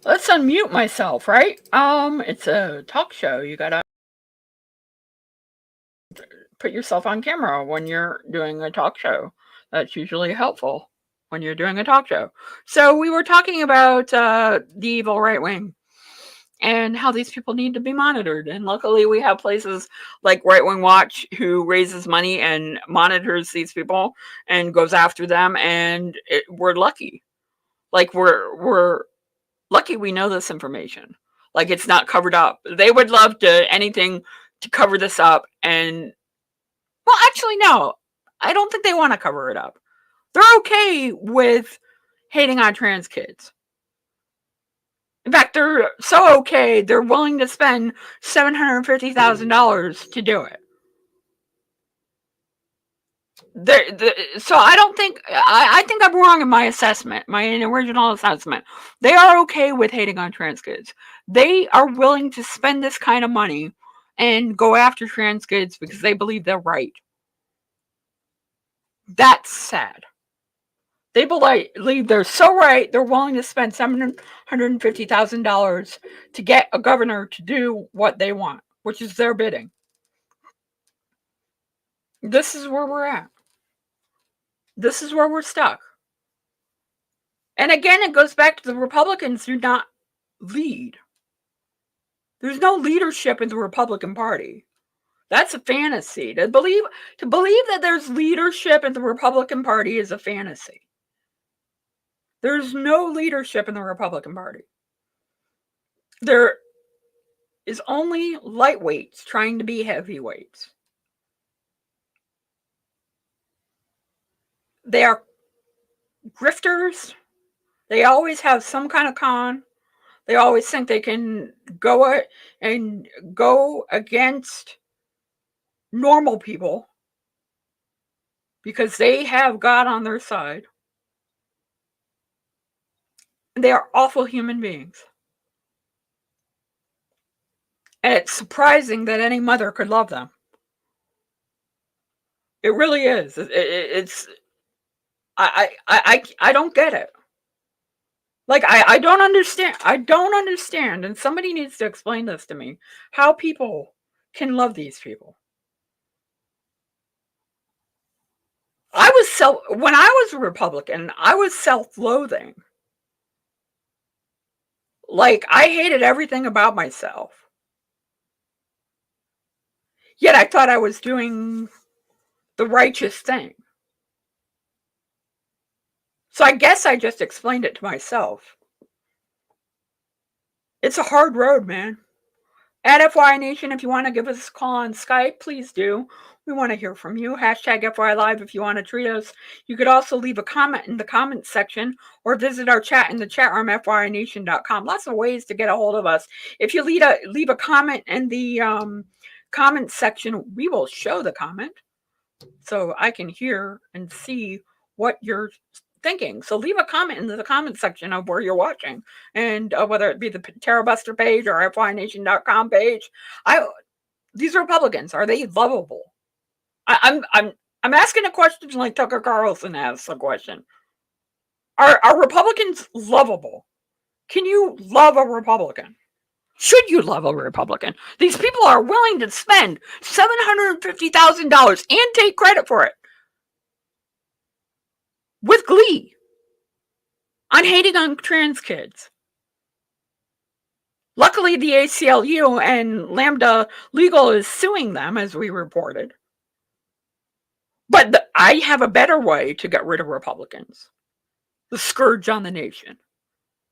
Speaker 1: Let's unmute myself, right? It's a talk show. You gotta put yourself on camera when you're doing a talk show. That's usually helpful when you're doing a talk show. So we were talking about the evil right wing and how these people need to be monitored. And luckily we have places like Right Wing Watch who raises money and monitors these people and goes after them. And we're lucky. Like we're lucky we know this information. Like it's not covered up. They would love to anything to cover this up. And well, actually, no. I don't think they want to cover it up. They're okay with hating on trans kids. In fact, they're so okay, they're willing to spend $750,000 to do it. So I don't think, I think I'm wrong in my assessment, my original assessment. They are okay with hating on trans kids. They are willing to spend this kind of money and go after trans kids because they believe they're right. That's sad. They believe they're so right, they're willing to spend $750,000 to get a governor to do what they want, which is their bidding. This is where we're at. This is where we're stuck. And again, it goes back to the Republicans do not lead. There's no leadership in the Republican Party. That's a fantasy. To believe that there's leadership in the Republican Party is a fantasy. There's no leadership in the Republican Party. There is only lightweights trying to be heavyweights. They are grifters. They always have some kind of con. They always think they can go against normal people because they have God on their side. And they are awful human beings. And it's surprising that any mother could love them. It really is. I don't get it. Like, I don't understand. I don't understand. And somebody needs to explain this to me. How people can love these people. When I was a Republican, I was self-loathing. Like, I hated everything about myself. Yet I thought I was doing the righteous thing. So I guess I just explained it to myself. It's a hard road, man. At FY Nation, if you want to give us a call on Skype, please do. We want to hear from you. Hashtag FY Live if you want to treat us. You could also leave a comment in the comments section or visit our chat in the chat room, FYNation.com. Lots of ways to get a hold of us. If you leave a comment in the comments section, we will show the comment so I can hear and see what you're thinking. So leave a comment in the comment section of where you're watching, and whether it be the TerraBuster page or FYNation.com page. These Republicans, are they lovable? I'm asking a question like Tucker Carlson asks a question. Are Republicans lovable? Can you love a Republican? Should you love a Republican? These people are willing to spend $750,000 and take credit for it with glee on hating on trans kids. Luckily, the ACLU and Lambda Legal is suing them, as we reported. But I have a better way to get rid of Republicans. The scourge on the nation.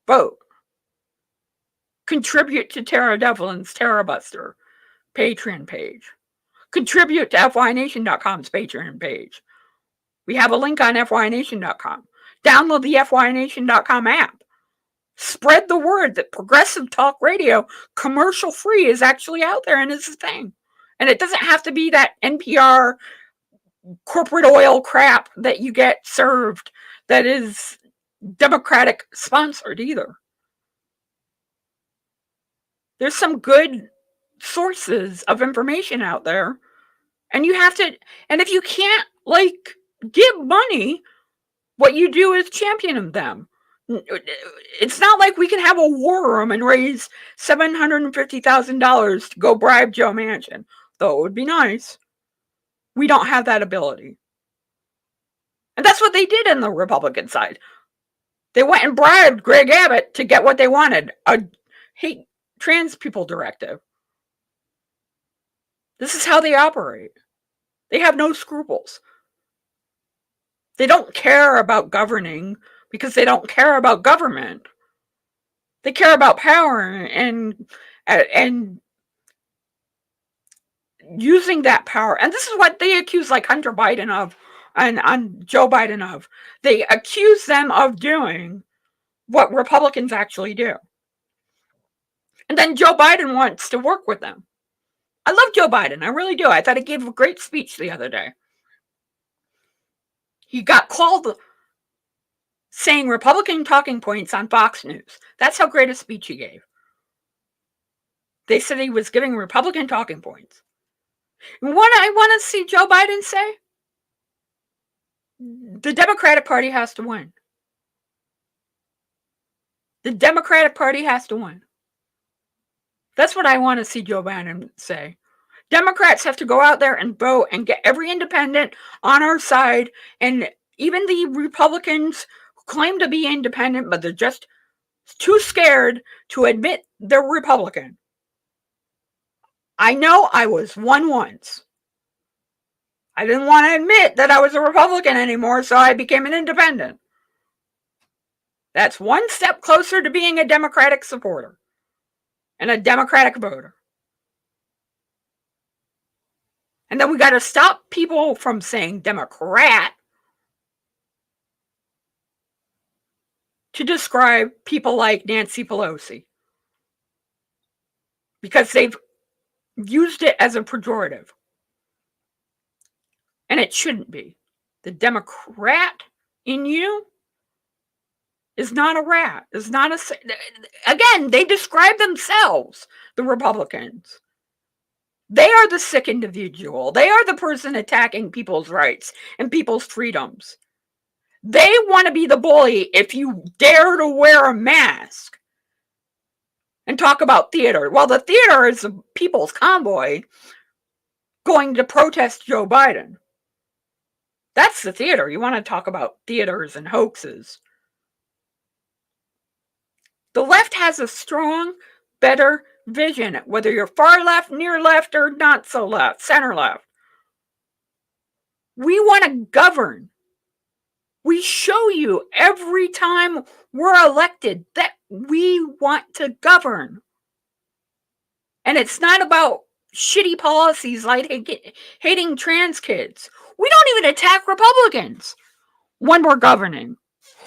Speaker 1: Vote. Contribute to Tara Devlin's TerraBuster Patreon page. Contribute to FYNation.com's Patreon page. We have a link on FYNation.com. Download the FYNation.com app. Spread the word that Progressive Talk Radio, commercial free, is actually out there and is a thing. And it doesn't have to be that NPR corporate oil crap that you get served that is Democratic sponsored either. There's some good sources of information out there, and you have to, and if you can't give money, what you do is champion them. It's not like we can have a war room and raise $750,000 to go bribe Joe Manchin, though it would be nice. We don't have that ability. And that's what they did on the Republican side. They went and bribed Greg Abbott to get what they wanted, a hate trans people directive. This is how they operate. They have no scruples. They don't care about governing because they don't care about government. They care about power and using that power. And this is what they accuse like Hunter Biden of and Joe Biden of. They accuse them of doing what Republicans actually do. And then Joe Biden wants to work with them. I love Joe Biden. I really do. I thought he gave a great speech the other day. He got called saying Republican talking points on Fox News. That's how great a speech he gave. They said he was giving Republican talking points. And what I want to see Joe Biden say, the Democratic Party has to win. The Democratic Party has to win. That's what I want to see Joe Biden say. Democrats have to go out there and vote and get every independent on our side, and even the Republicans who claim to be independent, but they're just too scared to admit they're Republican. I know I was one once. I didn't want to admit that I was a Republican anymore, so I became an independent. That's one step closer to being a Democratic supporter and a Democratic voter. And then we got to stop people from saying Democrat to describe people like Nancy Pelosi, because they've used it as a pejorative. And it shouldn't be. The Democrat in you is not a rat. Is not a. Again, they describe themselves, the Republicans. They are the sick individual. They are the person attacking people's rights and people's freedoms. They want to be the bully if you dare to wear a mask and talk about theater. Well, the theater is the people's convoy going to protest Joe Biden. That's the theater. You want to talk about theaters and hoaxes. The left has a strong, better vision, whether you're far left, near left, or not so left, center left. We want to govern. We show you every time we're elected that we want to govern. And it's not about shitty policies like hating trans kids. We don't even attack Republicans when we're governing.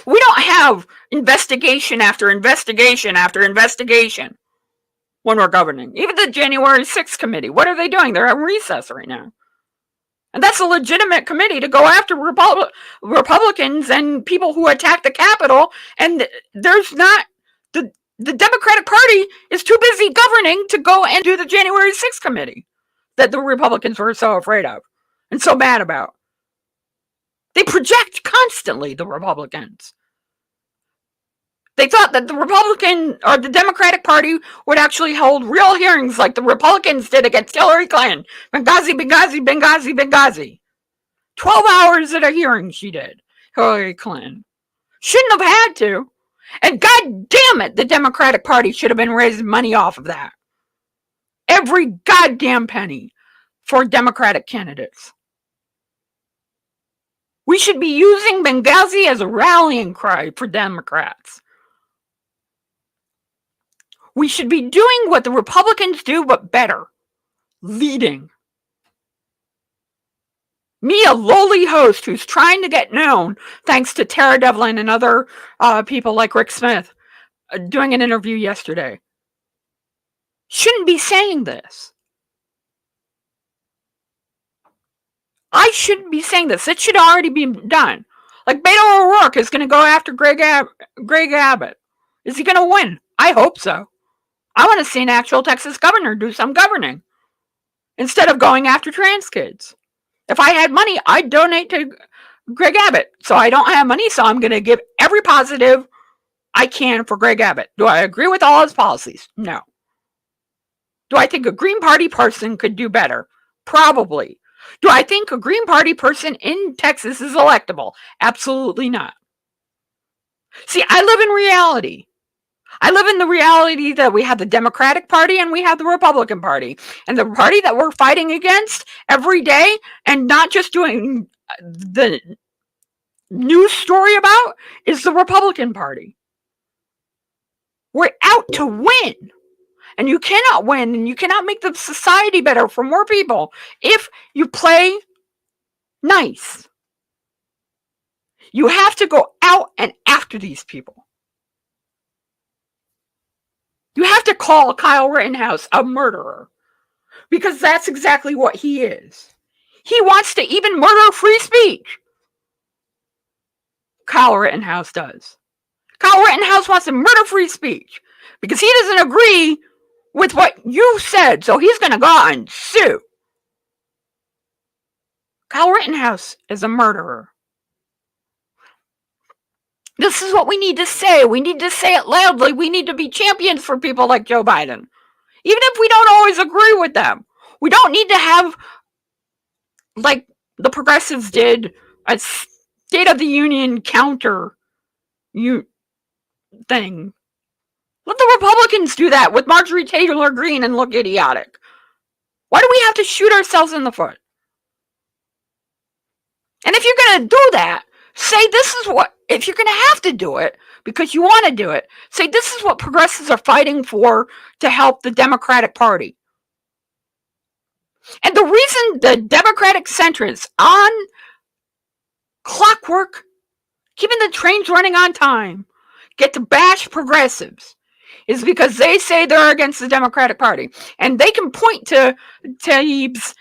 Speaker 1: We don't have investigation after investigation after investigation when we're governing. Even the January 6th committee, what are they doing? They're on recess right now. And that's a legitimate committee to go after Republicans and people who attack the Capitol. And there's not, the Democratic Party is too busy governing to go and do the January 6th committee that the Republicans were so afraid of and so mad about. They project constantly, the Republicans. They thought that the Republican or the Democratic Party would actually hold real hearings like the Republicans did against Hillary Clinton. Benghazi, Benghazi, Benghazi, Benghazi. 12 hours at a hearing she did, Hillary Clinton. Shouldn't have had to. And God damn it, the Democratic Party should have been raising money off of that. Every goddamn penny for Democratic candidates. We should be using Benghazi as a rallying cry for Democrats. We should be doing what the Republicans do, but better. Leading. Me, a lowly host who's trying to get known, thanks to Tara Devlin and other people like Rick Smith, doing an interview yesterday, shouldn't be saying this. I shouldn't be saying this. It should already be done. Like Beto O'Rourke is going to go after Greg Abbott. Is he going to win? I hope so. I want to see an actual Texas governor do some governing instead of going after trans kids. If I had money, I'd donate to Greg Abbott. So I don't have money, so I'm going to give every positive I can for Greg Abbott. Do I agree with all his policies? No. Do I think a Green Party person could do better? Probably. Do I think a Green Party person in Texas is electable? Absolutely not. See, I live in reality. I live in the reality that we have the Democratic Party and we have the Republican Party. And the party that we're fighting against every day and not just doing the news story about is the Republican Party. We're out to win. And you cannot win and you cannot make the society better for more people if you play nice. You have to go out and after these people. You have to call Kyle Rittenhouse a murderer because that's exactly what he is. He wants to even murder free speech. Kyle Rittenhouse does. Kyle Rittenhouse wants to murder free speech because he doesn't agree with what you said, so he's going to go out and sue. Kyle Rittenhouse is a murderer. This is what we need to say. We need to say it loudly. We need to be champions for people like Joe Biden. Even if we don't always agree with them. We don't need to have, like the progressives did, a State of the Union counter thing. Let the Republicans do that with Marjorie Taylor Greene and look idiotic. Why do we have to shoot ourselves in the foot? And if you're going to do that, say this is what, if you're going to have to do it because you want to do it, say this is what progressives are fighting for to help the Democratic Party. And the reason the Democratic centrists on clockwork, keeping the trains running on time, get to bash progressives is because they say they're against the Democratic Party. And they can point to Tayyip's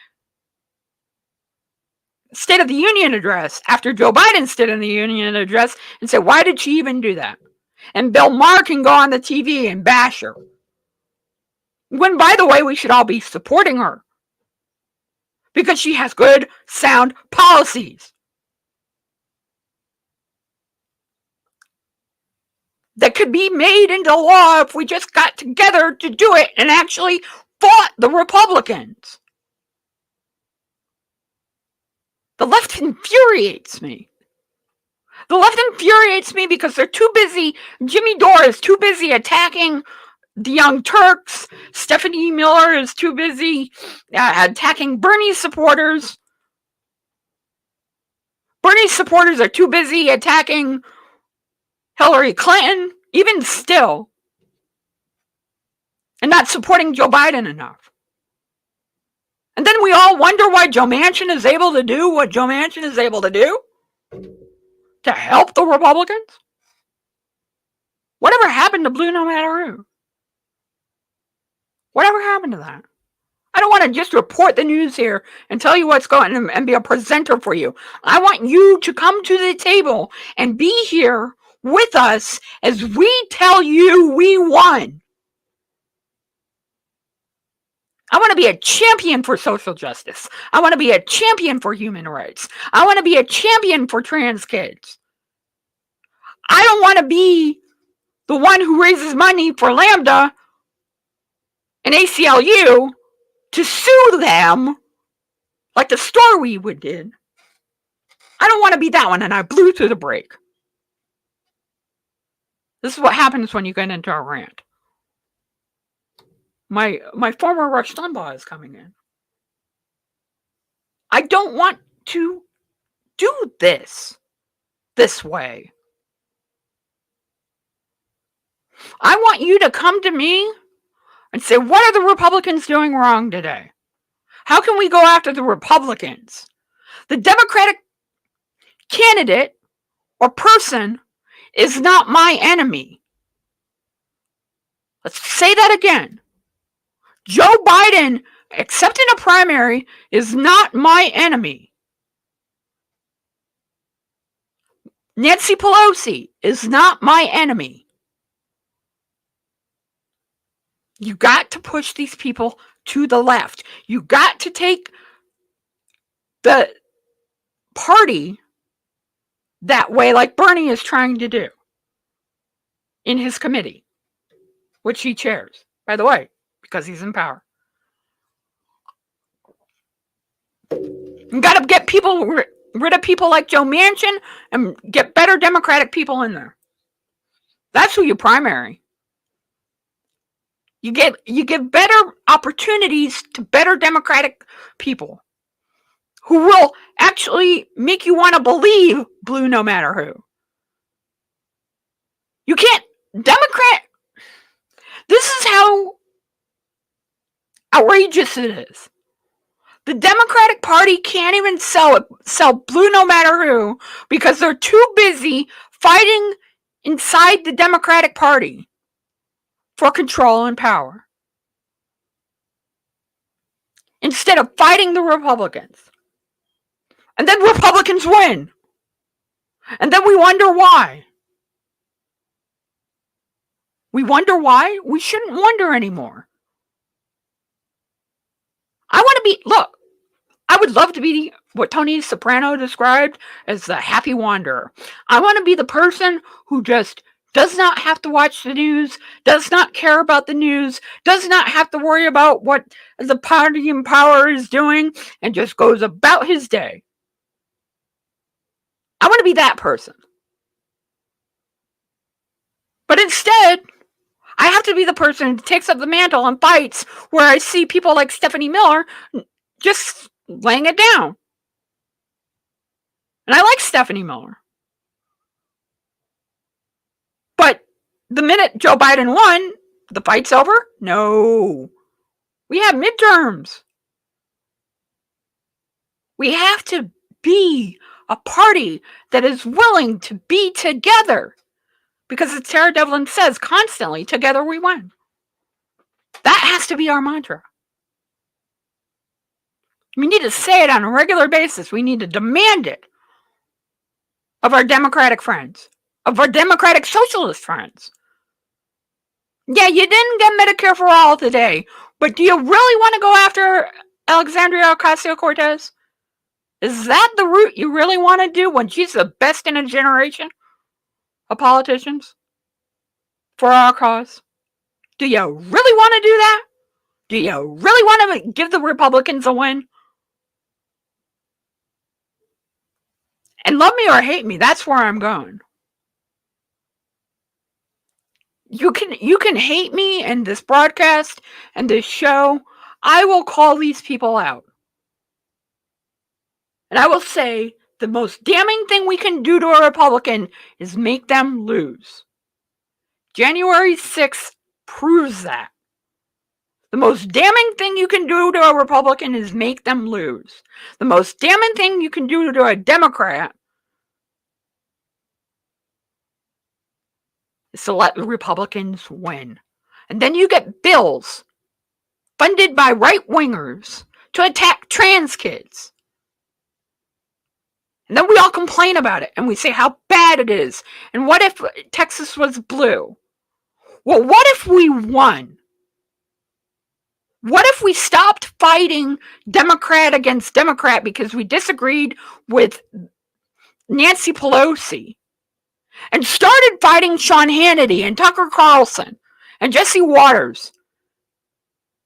Speaker 1: State of the Union address after Joe Biden's State of the Union address and say, why did she even do that? And Bill Maher can go on the TV and bash her. When, by the way, we should all be supporting her. Because she has good, sound policies. That could be made into law if we just got together to do it and actually fought the Republicans. The left infuriates me. The left infuriates me because they're too busy. Jimmy Dore is too busy attacking the Young Turks. Stephanie Miller is too busy attacking Bernie's supporters. Bernie's supporters are too busy attacking Hillary Clinton, even still, and not supporting Joe Biden enough. And then we all wonder why Joe Manchin is able to do what Joe Manchin is able to do to help the Republicans. Whatever happened to Blue No Matter Who? Whatever happened to that? I don't want to just report the news here and tell you what's going on and be a presenter for you. I want you to come to the table and be here with us as we tell you we won. I want to be a champion for social justice. I want to be a champion for human rights. I want to be a champion for trans kids. I don't want to be the one who raises money for Lambda and ACLU to sue them like the store we did. I don't want to be that one, and I blew through the break. This is what happens when you get into a rant. My former Rush Limbaugh is coming in. I don't want to do this way. I want you to come to me and say, what are the Republicans doing wrong today? How can we go after the Republicans? The Democratic candidate or person is not my enemy. Let's say that again. Joe Biden, except in a primary, is not my enemy. Nancy Pelosi is not my enemy. You got to push these people to the left. You got to take the party that way like Bernie is trying to do. in his committee, which he chairs, by the way, because he's in power. You got to get rid of people like Joe Manchin and get better Democratic people in there. That's who you primary. You give better opportunities to better Democratic people who will actually make you want to believe blue no matter who. You can't, Democrat, this is how outrageous it is. The Democratic Party can't even sell blue no matter who because they're too busy fighting inside the Democratic Party for control and power instead of fighting the Republicans. And then Republicans win. And then we wonder why. We wonder why? We shouldn't wonder anymore. I would love to be what Tony Soprano described as the happy wanderer. I want to be the person who just does not have to watch the news, does not care about the news, does not have to worry about what the party in power is doing, and just goes about his day. I want to be that person. But instead, I have to be the person who takes up the mantle and fights where I see people like Stephanie Miller just laying it down. And I like Stephanie Miller. But the minute Joe Biden won, the fight's over? No. We have midterms. We have to be a party that is willing to be together. Because as Tara Devlin says constantly, together we win. That has to be our mantra. We need to say it on a regular basis. We need to demand it of our Democratic friends, of our Democratic Socialist friends. Yeah, you didn't get Medicare for all today, but do you really want to go after Alexandria Ocasio-Cortez? Is that the route you really want to do when she's the best in a generation of politicians for our cause? Do you really want to do that? Do you really want to give the Republicans a win? And love me or hate me, that's where I'm going. You can hate me and this broadcast and this show. I will call these people out. And I will say the most damning thing we can do to a Republican is make them lose. January 6th proves that. The most damning thing you can do to a Republican is make them lose. The most damning thing you can do to a Democrat is to let the Republicans win. And then you get bills funded by right-wingers to attack trans kids. And then we all complain about it and we say how bad it is. And what if Texas was blue? Well, what if we won? What if we stopped fighting Democrat against Democrat because we disagreed with Nancy Pelosi and started fighting Sean Hannity and Tucker Carlson and Jesse Waters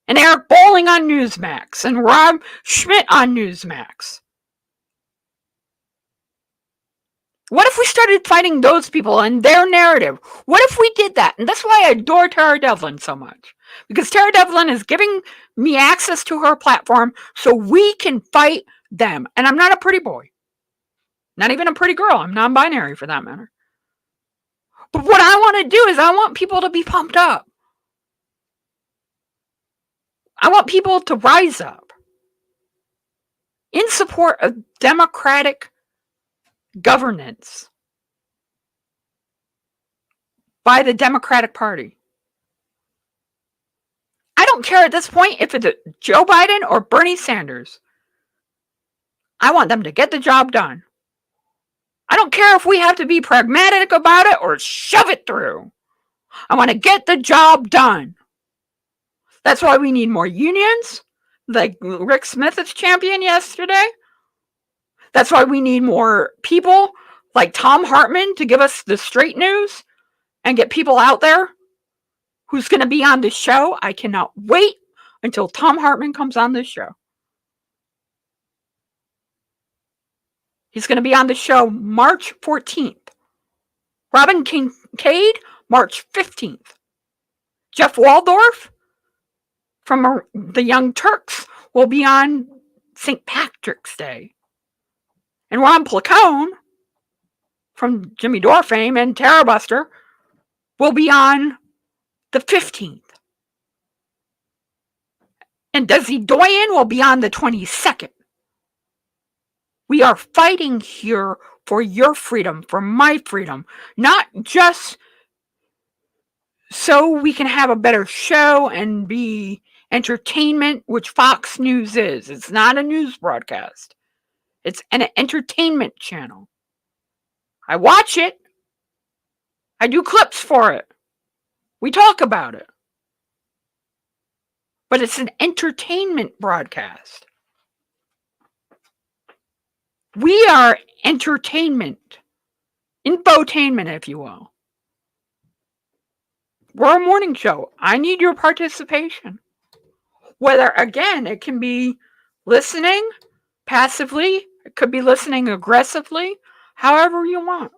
Speaker 1: and Eric Bolling on Newsmax and Rob Schmidt on Newsmax? What if we started fighting those people and their narrative? What if we did that? And that's why I adore Tara Devlin so much. Because Tara Devlin is giving me access to her platform so we can fight them. And I'm not a pretty boy. Not even a pretty girl. I'm non-binary for that matter. But what I want to do is I want people to be pumped up. I want people to rise up in support of democratic governance by the Democratic Party. I don't care at this point if it's Joe Biden or Bernie Sanders. I want them to get the job done. I don't care if we have to be pragmatic about it or shove it through. I want to get the job done. That's why we need more unions, like Rick Smith has championed yesterday. That's why we need more people like Tom Hartman to give us the straight news and get people out there who's going to be on the show. I cannot wait until Tom Hartman comes on this show. He's going to be on the show March 14th. Robin Kincaid, March 15th. Jeff Waldorf from the Young Turks will be on St. Patrick's Day. And Ron Placone from Jimmy Dore fame and Terror Buster will be on the 15th. And Desi Doyen will be on the 22nd. We are fighting here for your freedom, for my freedom, not just so we can have a better show and be entertainment, which Fox News is. It's not a news broadcast. It's an entertainment channel. I watch it. I do clips for it. We talk about it. But it's an entertainment broadcast. We are entertainment. Infotainment, if you will. We're a morning show. I need your participation. Whether, again, it can be listening passively, it could be listening aggressively, however you want.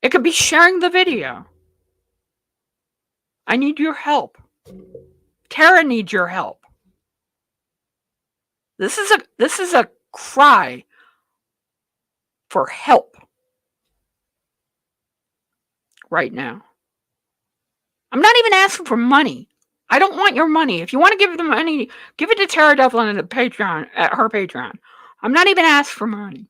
Speaker 1: It could be sharing the video. I need your help. Tara needs your help. This is a cry for help right now. I'm not even asking for money. I don't want your money. If you want to give the money, give it to Tara Devlin at her Patreon. I'm not even asking for money.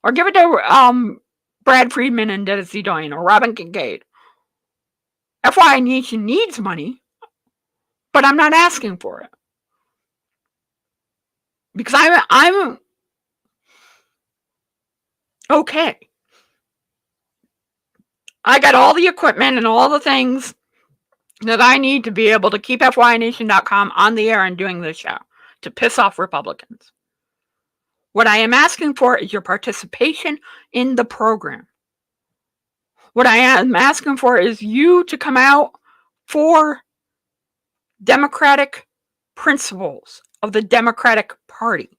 Speaker 1: Or give it to Brad Friedman and Desi Doyen or Robin Kincaid. FYI Nation needs money, but I'm not asking for it. Because I'm okay. I got all the equipment and all the things that I need to be able to keep FYNation.com on the air and doing this show to piss off Republicans. What I am asking for is your participation in the program. What I am asking for is you to come out for democratic principles of the Democratic Party.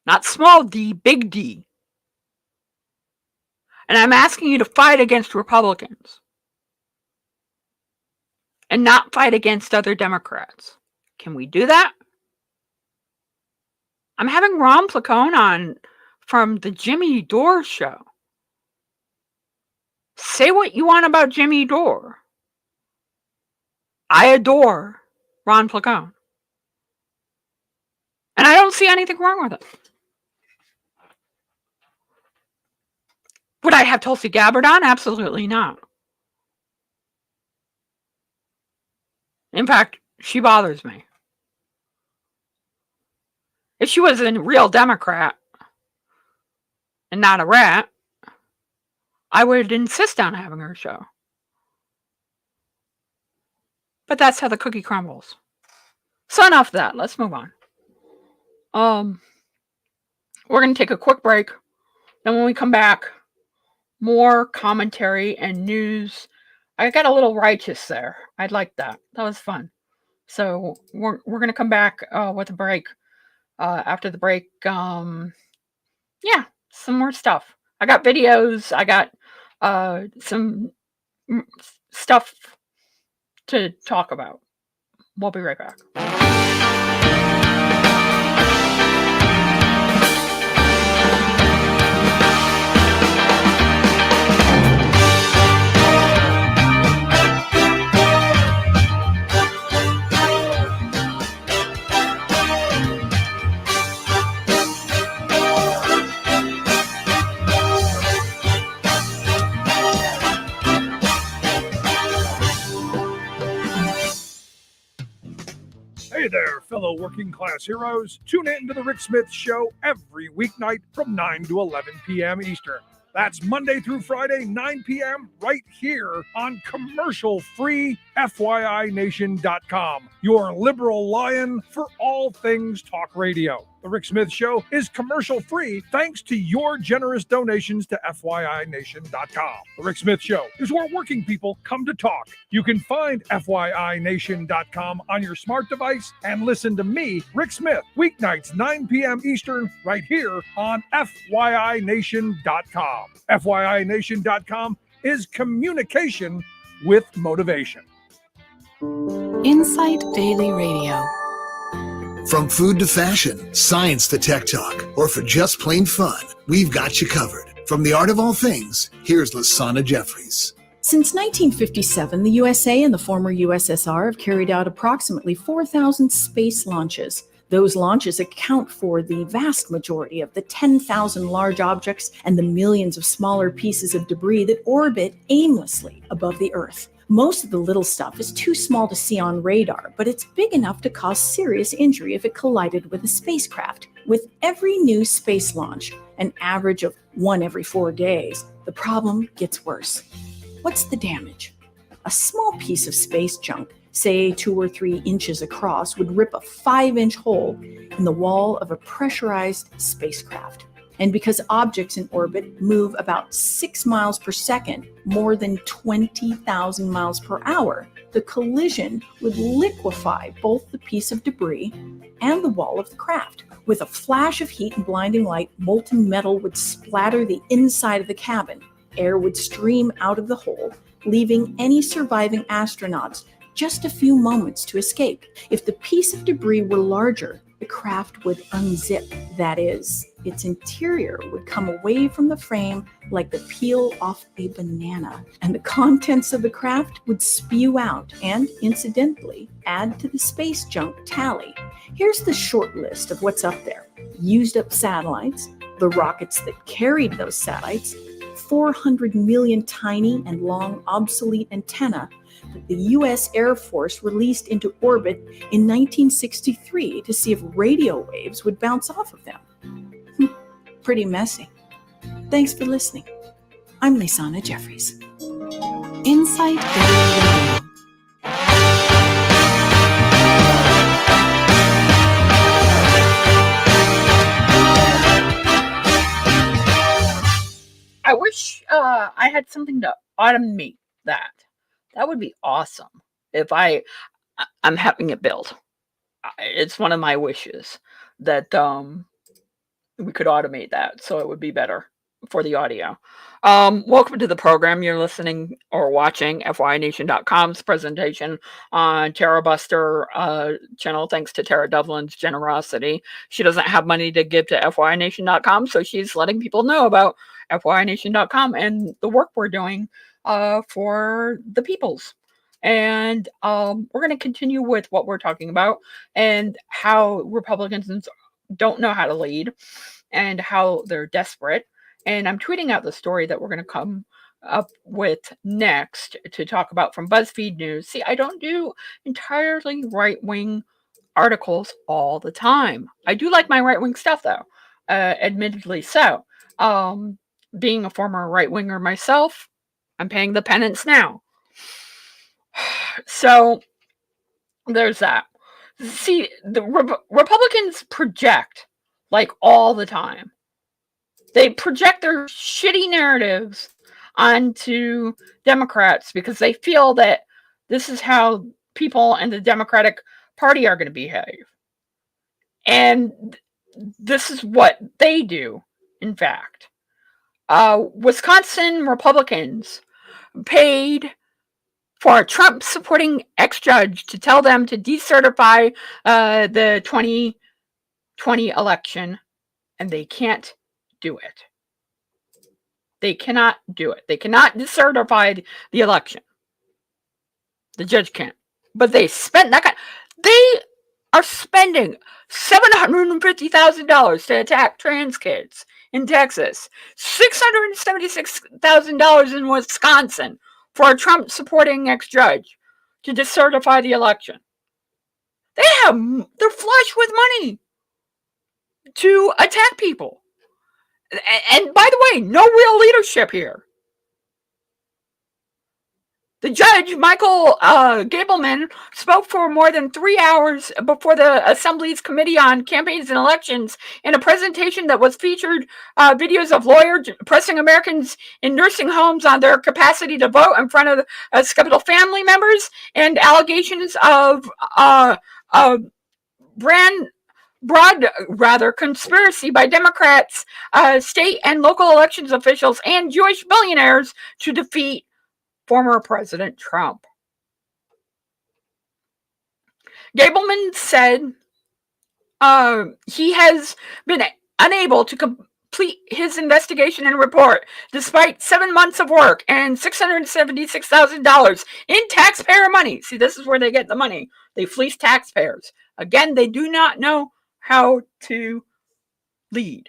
Speaker 1: Not small d, big D. And I'm asking you to fight against Republicans. And not fight against other Democrats. Can we do that? I'm having Ron Placone on from the Jimmy Dore show. Say what you want about Jimmy Dore. I adore Ron Placone. And I don't see anything wrong with it. Would I have Tulsi Gabbard on? Absolutely not. In fact, she bothers me. If she was a real Democrat and not a rat, I would insist on having her show. But that's how the cookie crumbles. So enough of that. Let's move on. We're going to take a quick break. Then when we come back, more commentary and news. I got a little righteous there. I'd like that. That was fun. So we're going to come back with a break. After the break, some more stuff. I got videos. I got some stuff to talk about. We'll be right back.
Speaker 5: Hey there, fellow working class heroes. Tune in to The Rick Smith Show every weeknight from 9 to 11 p.m. Eastern. That's Monday through Friday, 9 p.m. right here on commercial-free FYINation.com, your liberal lion for all things talk radio. The Rick Smith Show is commercial-free thanks to your generous donations to FYINation.com. The Rick Smith Show is where working people come to talk. You can find FYINation.com on your smart device and listen to me, Rick Smith, weeknights 9 p.m. Eastern, right here on FYINation.com. FYINation.com is communication with motivation.
Speaker 6: Insight Daily Radio.
Speaker 7: From food to fashion, science to tech talk, or for just plain fun, we've got you covered. From the art of all things, here's Lasana Jeffries.
Speaker 6: Since 1957, the USA and the former USSR have carried out approximately 4,000 space launches. Those launches account for the vast majority of the 10,000 large objects and the millions of smaller pieces of debris that orbit aimlessly above the Earth. Most of the little stuff is too small to see on radar, but it's big enough to cause serious injury if it collided with a spacecraft. With every new space launch, an average of one every 4 days, the problem gets worse. What's the damage? A small piece of space junk, say 2 or 3 inches across, would rip a 5-inch hole in the wall of a pressurized spacecraft. And because objects in orbit move about 6 miles per second, more than 20,000 miles per hour, the collision would liquefy both the piece of debris and the wall of the craft. With a flash of heat and blinding light, molten metal would splatter the inside of the cabin. Air would stream out of the hole, leaving any surviving astronauts just a few moments to escape. If the piece of debris were larger, the craft would unzip. That is, its interior would come away from the frame like the peel off a banana, and the contents of the craft would spew out and, incidentally, add to the space junk tally. Here's the short list of what's up there. Used up satellites, the rockets that carried those satellites, 400 million tiny and long obsolete antennae that the U.S. Air Force released into orbit in 1963 to see if radio waves would bounce off of them. Pretty messy. Thanks for listening. I'm Lasana Jeffries.
Speaker 8: Insight Daily Radio.
Speaker 1: I wish I had something to automate that. That would be awesome. If I'm having it built. It's one of my wishes that we could automate that, so it would be better for the audio. Welcome to the program. You're listening or watching FYNation.com's presentation on Tara Buster channel, thanks to Tara Devlin's generosity. She doesn't have money to give to FYNation.com, so she's letting people know about FYNation.com and the work we're doing for the peoples. And we're going to continue with what we're talking about and how Republicans don't know how to lead and how they're desperate. And I'm tweeting out the story that we're going to come up with next to talk about from BuzzFeed News. See, I don't do entirely right-wing articles all the time. I do like my right-wing stuff, though, admittedly so. Being a former right-winger myself, I'm paying the penance now. So there's that. See, the Republicans project like all the time. They project their shitty narratives onto Democrats because they feel that this is how people in the Democratic Party are going to behave. And this is what they do, in fact. Wisconsin Republicans paid for a Trump-supporting ex-judge to tell them to decertify the 2020 election, and they can't do it. They cannot do it. They cannot decertify the election. The judge can't. But they spent that kind. They are spending $750,000 to attack trans kids in Texas, $676,000 in Wisconsin for a Trump-supporting ex-judge to decertify the election. They're flush with money to attack people. And by the way, no real leadership here. The judge, Michael Gableman, spoke for more than 3 hours before the Assembly's Committee on Campaigns and Elections in a presentation that was featured videos of lawyers pressing Americans in nursing homes on their capacity to vote in front of skeptical family members and allegations of broad conspiracy by Democrats, state and local elections officials, and Jewish billionaires to defeat former President Trump. Gableman said he has been unable to complete his investigation and report despite 7 months of work and $676,000 in taxpayer money. See, this is where they get the money. They fleece taxpayers. Again, they do not know how to lead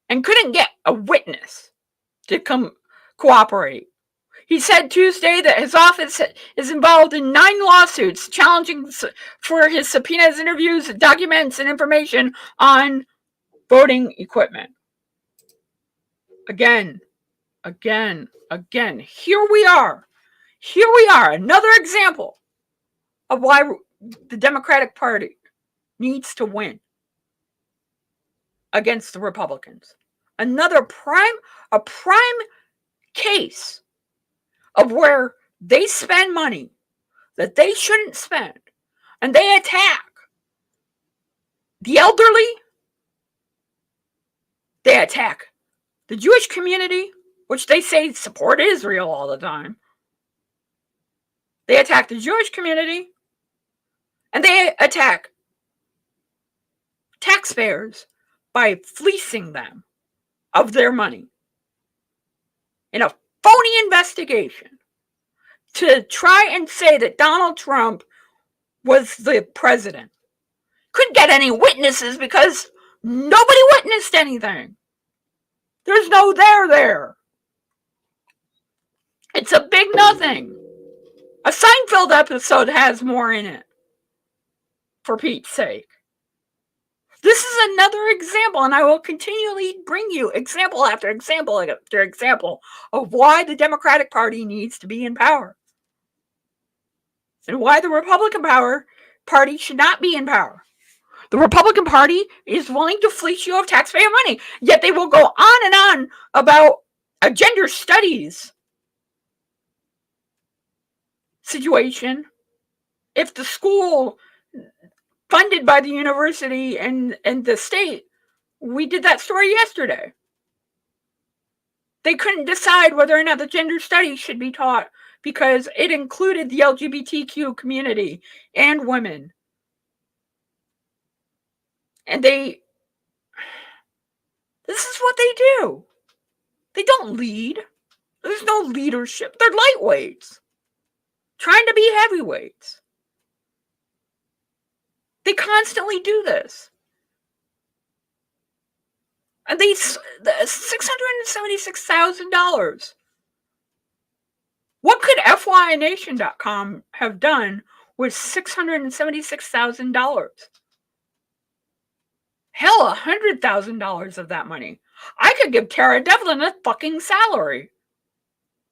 Speaker 1: and couldn't get a witness to come cooperate. He said Tuesday that his office is involved in 9 lawsuits challenging for his subpoenas, interviews, documents, and information on voting equipment. Again. Here we are. Another example of why the Democratic Party needs to win against the Republicans. A prime case of where they spend money that they shouldn't spend, and they attack the elderly, they attack the Jewish community, which they say support Israel all the time. They attack the Jewish community, and they attack taxpayers by fleecing them of their money in a phony investigation to try and say that Donald Trump was the president. Couldn't get any witnesses because nobody witnessed anything. There's no there. It's a big nothing. A Seinfeld episode has more in it, for Pete's sake. This is another example, and I will continually bring you example after example after example of why the Democratic Party needs to be in power. And why the Republican Party should not be in power. The Republican Party is willing to fleece you of taxpayer money, yet they will go on and on about a gender studies situation if the school funded by the university and the state, we did that story yesterday. They couldn't decide whether or not the gender studies should be taught because it included the LGBTQ community and women. And this is what they do. They don't lead. There's no leadership. They're lightweights, trying to be heavyweights. They constantly do this. And they $676,000. What could FYNation.com have done with $676,000? Hell, $100,000 of that money. I could give Tara Devlin a fucking salary.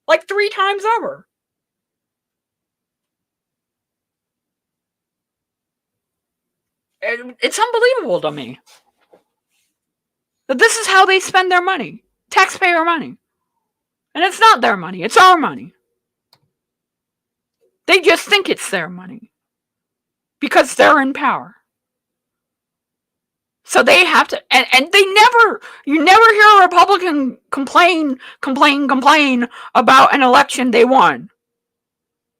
Speaker 1: Like 3 times over. It's unbelievable to me that this is how they spend their money. Taxpayer money. And it's not their money. It's our money. They just think it's their money. Because they're in power. So they have to, and you never hear a Republican complain about an election they won.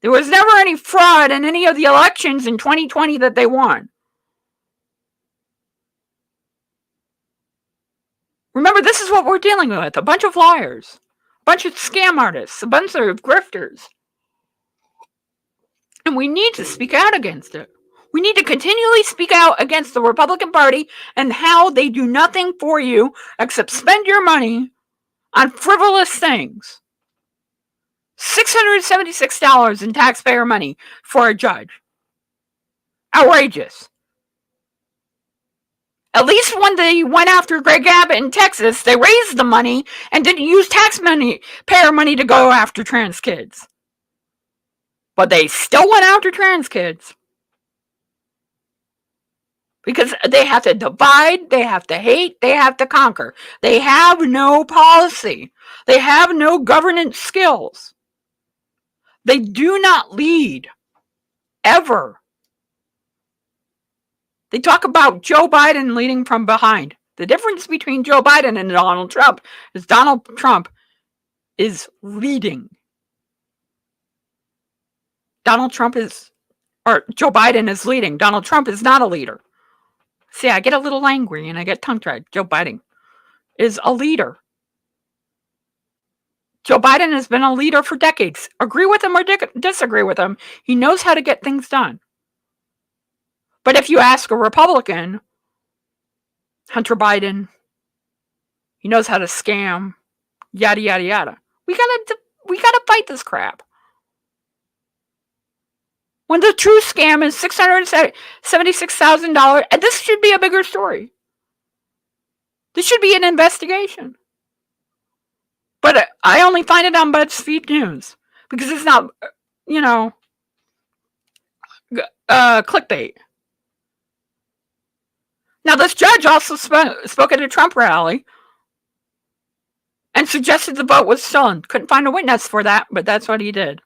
Speaker 1: There was never any fraud in any of the elections in 2020 that they won. Remember, this is what we're dealing with. A bunch of liars. A bunch of scam artists. A bunch of grifters. And we need to speak out against it. We need to continually speak out against the Republican Party and how they do nothing for you except spend your money on frivolous things. $676 in taxpayer money for a judge. Outrageous. At least when they went after Greg Abbott in Texas, they raised the money and didn't use taxpayer money to go after trans kids. But they still went after trans kids. Because they have to divide, they have to hate, they have to conquer. They have no policy. They have no governance skills. They do not lead, ever. They talk about Joe Biden leading from behind. The difference between Joe Biden and Donald Trump is Donald Trump is leading. Joe Biden is leading. Donald Trump is not a leader. See, I get a little angry and I get tongue-tied. Joe Biden is a leader. Joe Biden has been a leader for decades. Agree with him or disagree with him, he knows how to get things done. But if you ask a Republican, Hunter Biden, he knows how to scam, yada, yada, yada. We gotta fight this crap. When the true scam is $676,000, and this should be a bigger story. This should be an investigation. But I only find it on BuzzFeed News because it's not, clickbait. Now, this judge also spoke at a Trump rally and suggested the vote was stolen. Couldn't find a witness for that, but that's what he did.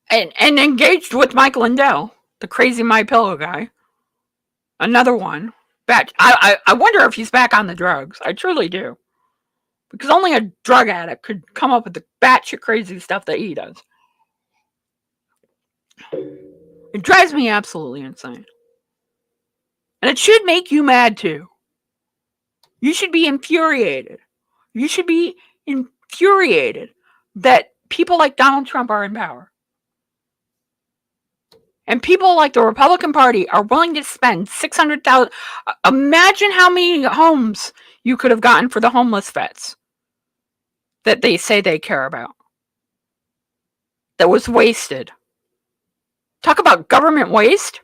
Speaker 1: And engaged with Mike Lindell, the crazy My Pillow guy. Another one. I wonder if he's back on the drugs. I truly do. Because only a drug addict could come up with the batshit crazy stuff that he does. It drives me absolutely insane. And it should make you mad too. You should be infuriated. You should be infuriated that people like Donald Trump are in power. And people like the Republican Party are willing to spend $600,000. Imagine how many homes you could have gotten for the homeless vets that they say they care about. That was wasted. Talk about government waste.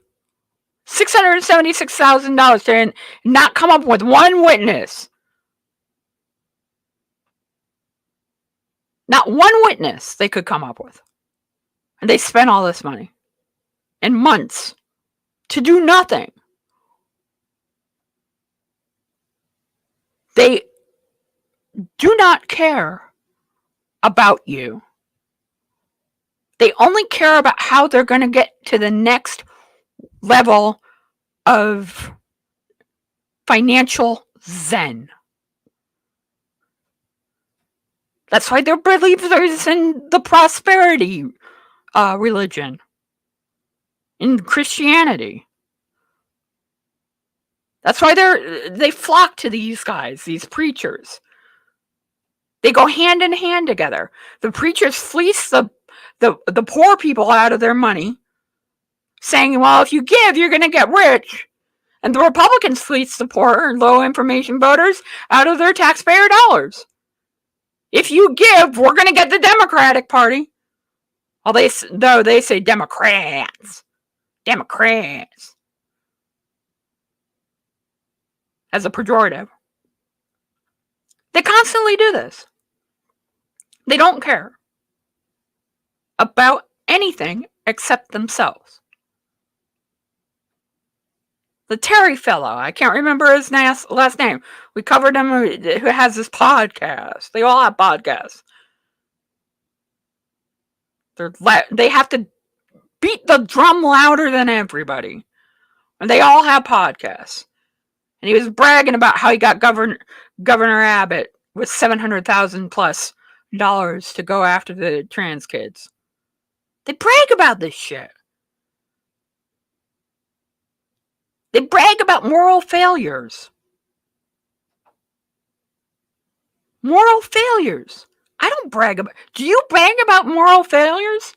Speaker 1: $676,000 to not come up with one witness. Not one witness they could come up with. And they spent all this money. And months to do nothing. They do not care about you. They only care about how they're going to get to the next level of financial zen. That's why they're believers in the prosperity religion. In Christianity. That's why they flock to these guys, these preachers. They go hand in hand together. The preachers fleece the poor people out of their money, saying, well, if you give, you're going to get rich. And the Republicans fleece the poor, low information voters out of their taxpayer dollars. If you give, we're going to get the Democratic Party. Though they say Democrats. Democrats. As a pejorative. They constantly do this. They don't care about anything except themselves. The Terry fellow, I can't remember his last name. We covered him, who has this podcast. They all have podcasts. They have to beat the drum louder than everybody. And they all have podcasts. And he was bragging about how he got Governor Abbott with $700,000 plus to go after the trans kids. They brag about this shit. They brag about moral failures. Moral failures. I don't brag about... Do you brag about moral failures?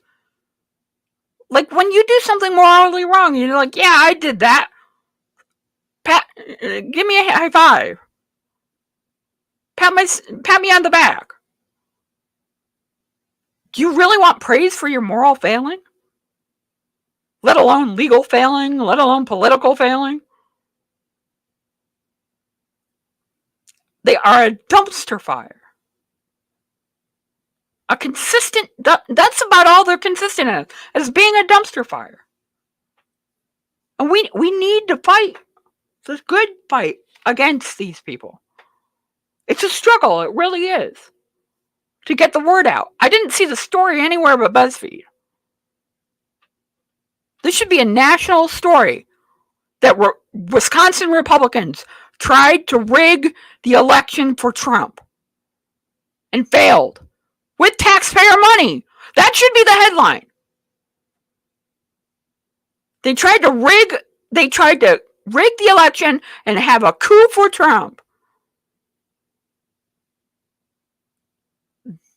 Speaker 1: Like, when you do something morally wrong, you're like, yeah, I did that. Give me a high five. Pat me on the back. Do you really want praise for your moral failing? Let alone legal failing, let alone political failing? They are a dumpster fire. A consistent, that's about all they're consistent as being a dumpster fire. And we need to fight. It's a good fight against these people. It's a struggle, it really is, to get the word out. I didn't see the story anywhere but BuzzFeed. This should be a national story that Wisconsin Republicans tried to rig the election for Trump and failed with taxpayer money. That should be the headline. They tried to rig the election and have a coup for Trump.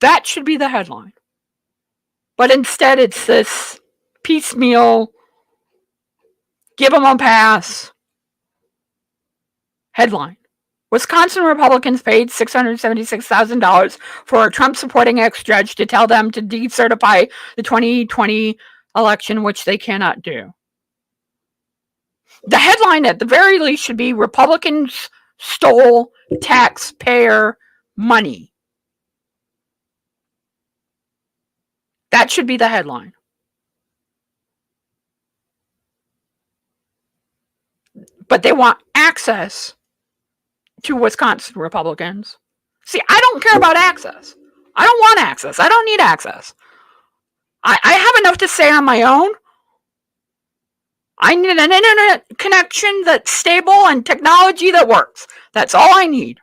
Speaker 1: That should be the headline. But instead it's this piecemeal, give them a pass headline. Wisconsin Republicans paid $676,000 for a Trump-supporting ex-judge to tell them to decertify the 2020 election, which they cannot do. The headline, at the very least, should be Republicans stole taxpayer money. That should be the headline. But they want access to Wisconsin Republicans. See, I don't care about access. I don't want access. I don't need access. I have enough to say on my own. I need an internet connection that's stable and technology that works. That's all I need.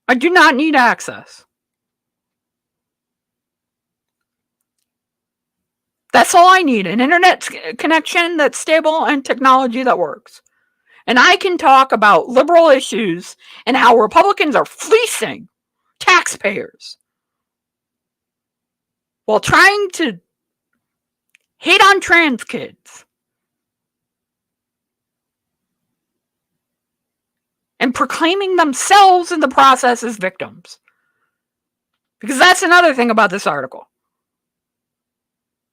Speaker 1: I do not need access. That's all I need, an internet connection that's stable and technology that works. And I can talk about liberal issues and how Republicans are fleecing taxpayers while trying to hate on trans kids and proclaiming themselves in the process as victims. Because that's another thing about this article.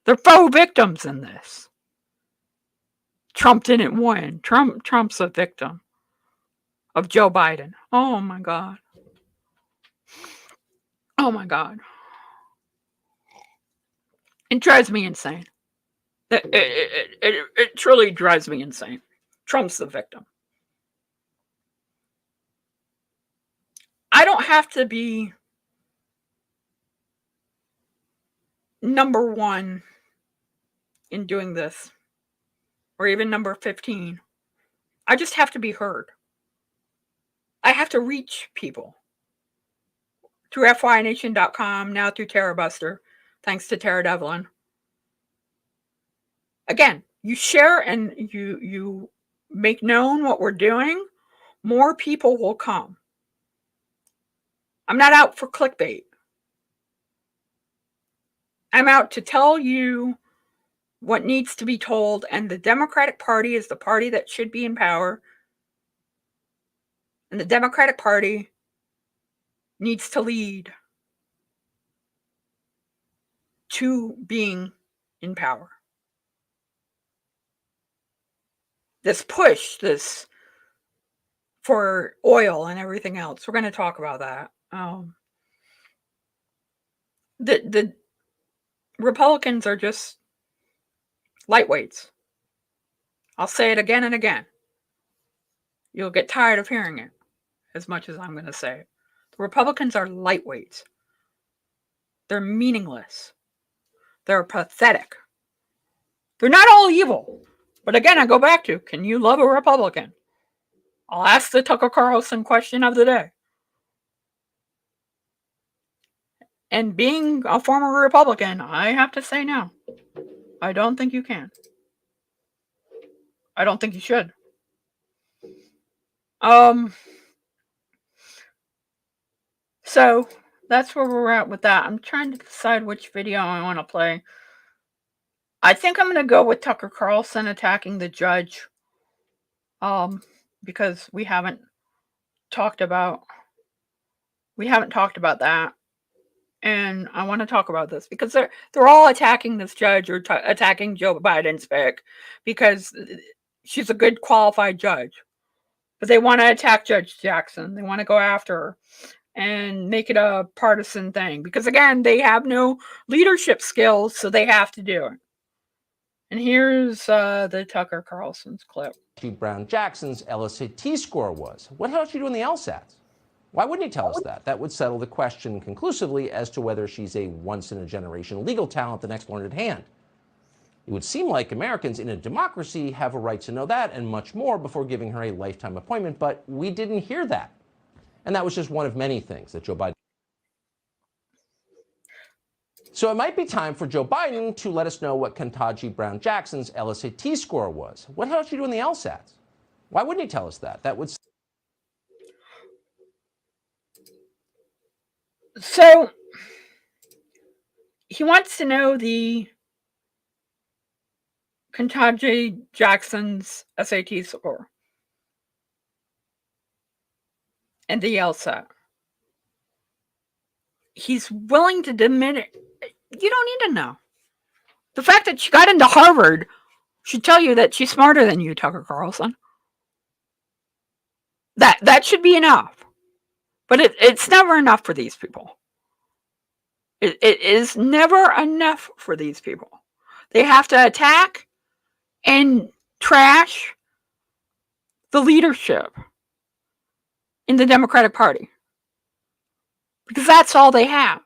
Speaker 1: They're faux victims in this. Trump didn't win. Trump's a victim of Joe Biden. Oh my God. Oh my God. It drives me insane. It truly drives me insane. Trump's the victim. I don't have to be number one in doing this, or even number 15. I just have to be heard. I have to reach people through FYNation.com, now through TerraBuster, thanks to Tara Devlin. Again, you share and you make known what we're doing, more people will come. I'm not out for clickbait. I'm out to tell you what needs to be told, and the Democratic Party is the party that should be in power. And the Democratic Party needs to lead to being in power. This push, this for oil and everything else, we're going to talk about that. The Republicans are just lightweights. I'll say it again and again. You'll get tired of hearing it as much as I'm going to say it. The Republicans are lightweights. They're meaningless. They're pathetic. They're not all evil. But again, I go back to, can you love a Republican? I'll ask the Tucker Carlson question of the day. And being a former Republican, I have to say no. I don't think you can. I don't think you should. So that's where we're at with that. I'm trying to decide which video I want to play. I think I'm going to go with Tucker Carlson attacking the judge. Because we haven't talked about that. And I want to talk about this because they're all attacking this judge or attacking Joe Biden's pick because she's a good qualified judge. But they want to attack Judge Jackson. They want to go after her. and make it a partisan thing. Because again, they have no leadership skills, so they have to do it. And here's the Tucker Carlson's clip.
Speaker 9: Brown Jackson's LSAT score was. What the hell did she do in the LSATs? Why wouldn't he tell us that? That would settle the question conclusively as to whether she's a once-in-a-generation legal talent, the next learned at hand. It would seem like Americans in a democracy have a right to know that and much more before giving her a lifetime appointment, but we didn't hear that. And that was just one of many things that Joe Biden. So it might be time for Joe Biden to let us know what Ketanji Brown Jackson's LSAT score was. What the hell did she do in the LSATs? Why wouldn't he tell us that? That would.
Speaker 1: So he wants to know the Ketanji Jackson's SAT score and the LSAT. He's willing to diminish. You don't need to know. The fact that she got into Harvard should tell you that she's smarter than you, Tucker Carlson. That should be enough. But it's never enough for these people. It is never enough for these people. They have to attack and trash the leadership in the Democratic Party. Because that's all they have.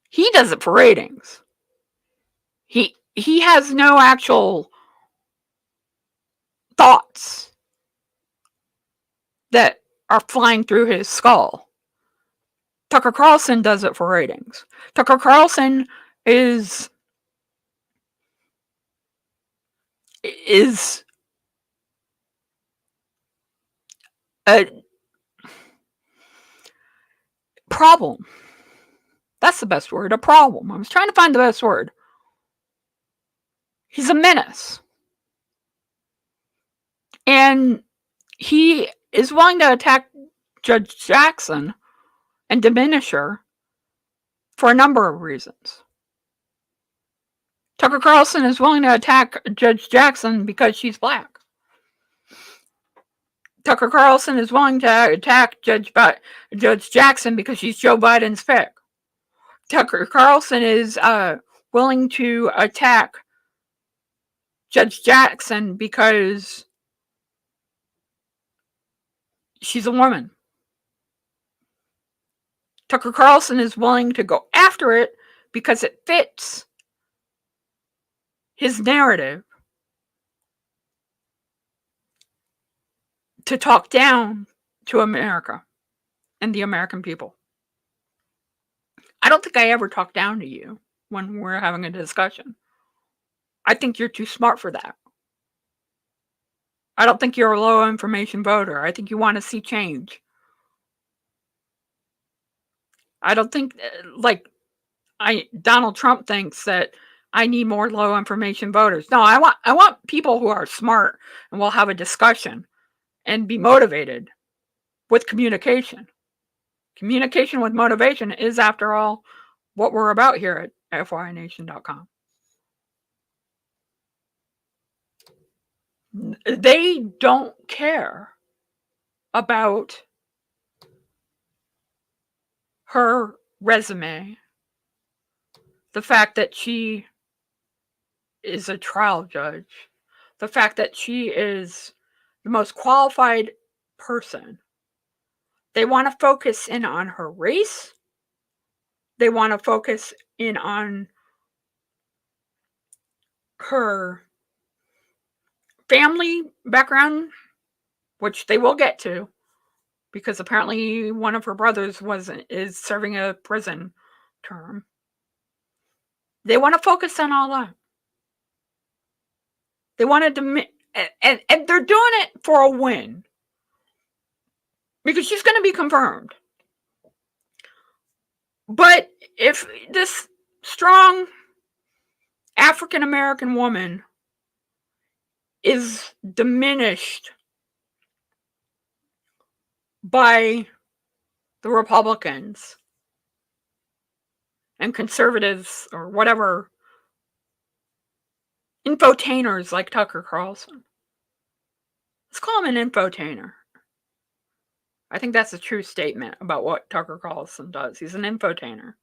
Speaker 1: He does it for ratings. He has no actual thoughts that are flying through his skull. Tucker Carlson does it for ratings. Tucker Carlson is a problem. That's the best word, a problem. I was trying to find the best word. He's a menace. And he is willing to attack Judge Jackson and diminish her for a number of reasons. Tucker Carlson is willing to attack Judge Jackson because she's black. Tucker Carlson is willing to attack Judge Jackson because she's Joe Biden's pick. Tucker Carlson is willing to attack Judge Jackson because she's a woman. Tucker Carlson is willing to go after it because it fits his narrative to talk down to America and the American people. I don't think I ever talk down to you when we're having a discussion. I think you're too smart for that. I don't think you're a low information voter. I think you want to see change. I don't think Donald Trump thinks that I need more low information voters. No, I want people who are smart and will have a discussion and be motivated with communication. Communication with motivation is, after all, what we're about here at FYNation.com. They don't care about her resume, the fact that she is a trial judge, the fact that she is the most qualified person. They want to focus in on her race. They want to focus in on her family background, which they will get to, because apparently one of her brothers is serving a prison term. They want to focus on all that. They want to, and they're doing it for a win, because she's going to be confirmed. But if this strong African American woman is diminished by the Republicans and conservatives or whatever, infotainers like Tucker Carlson. Let's call him an infotainer. I think that's a true statement about what Tucker Carlson does. He's an infotainer.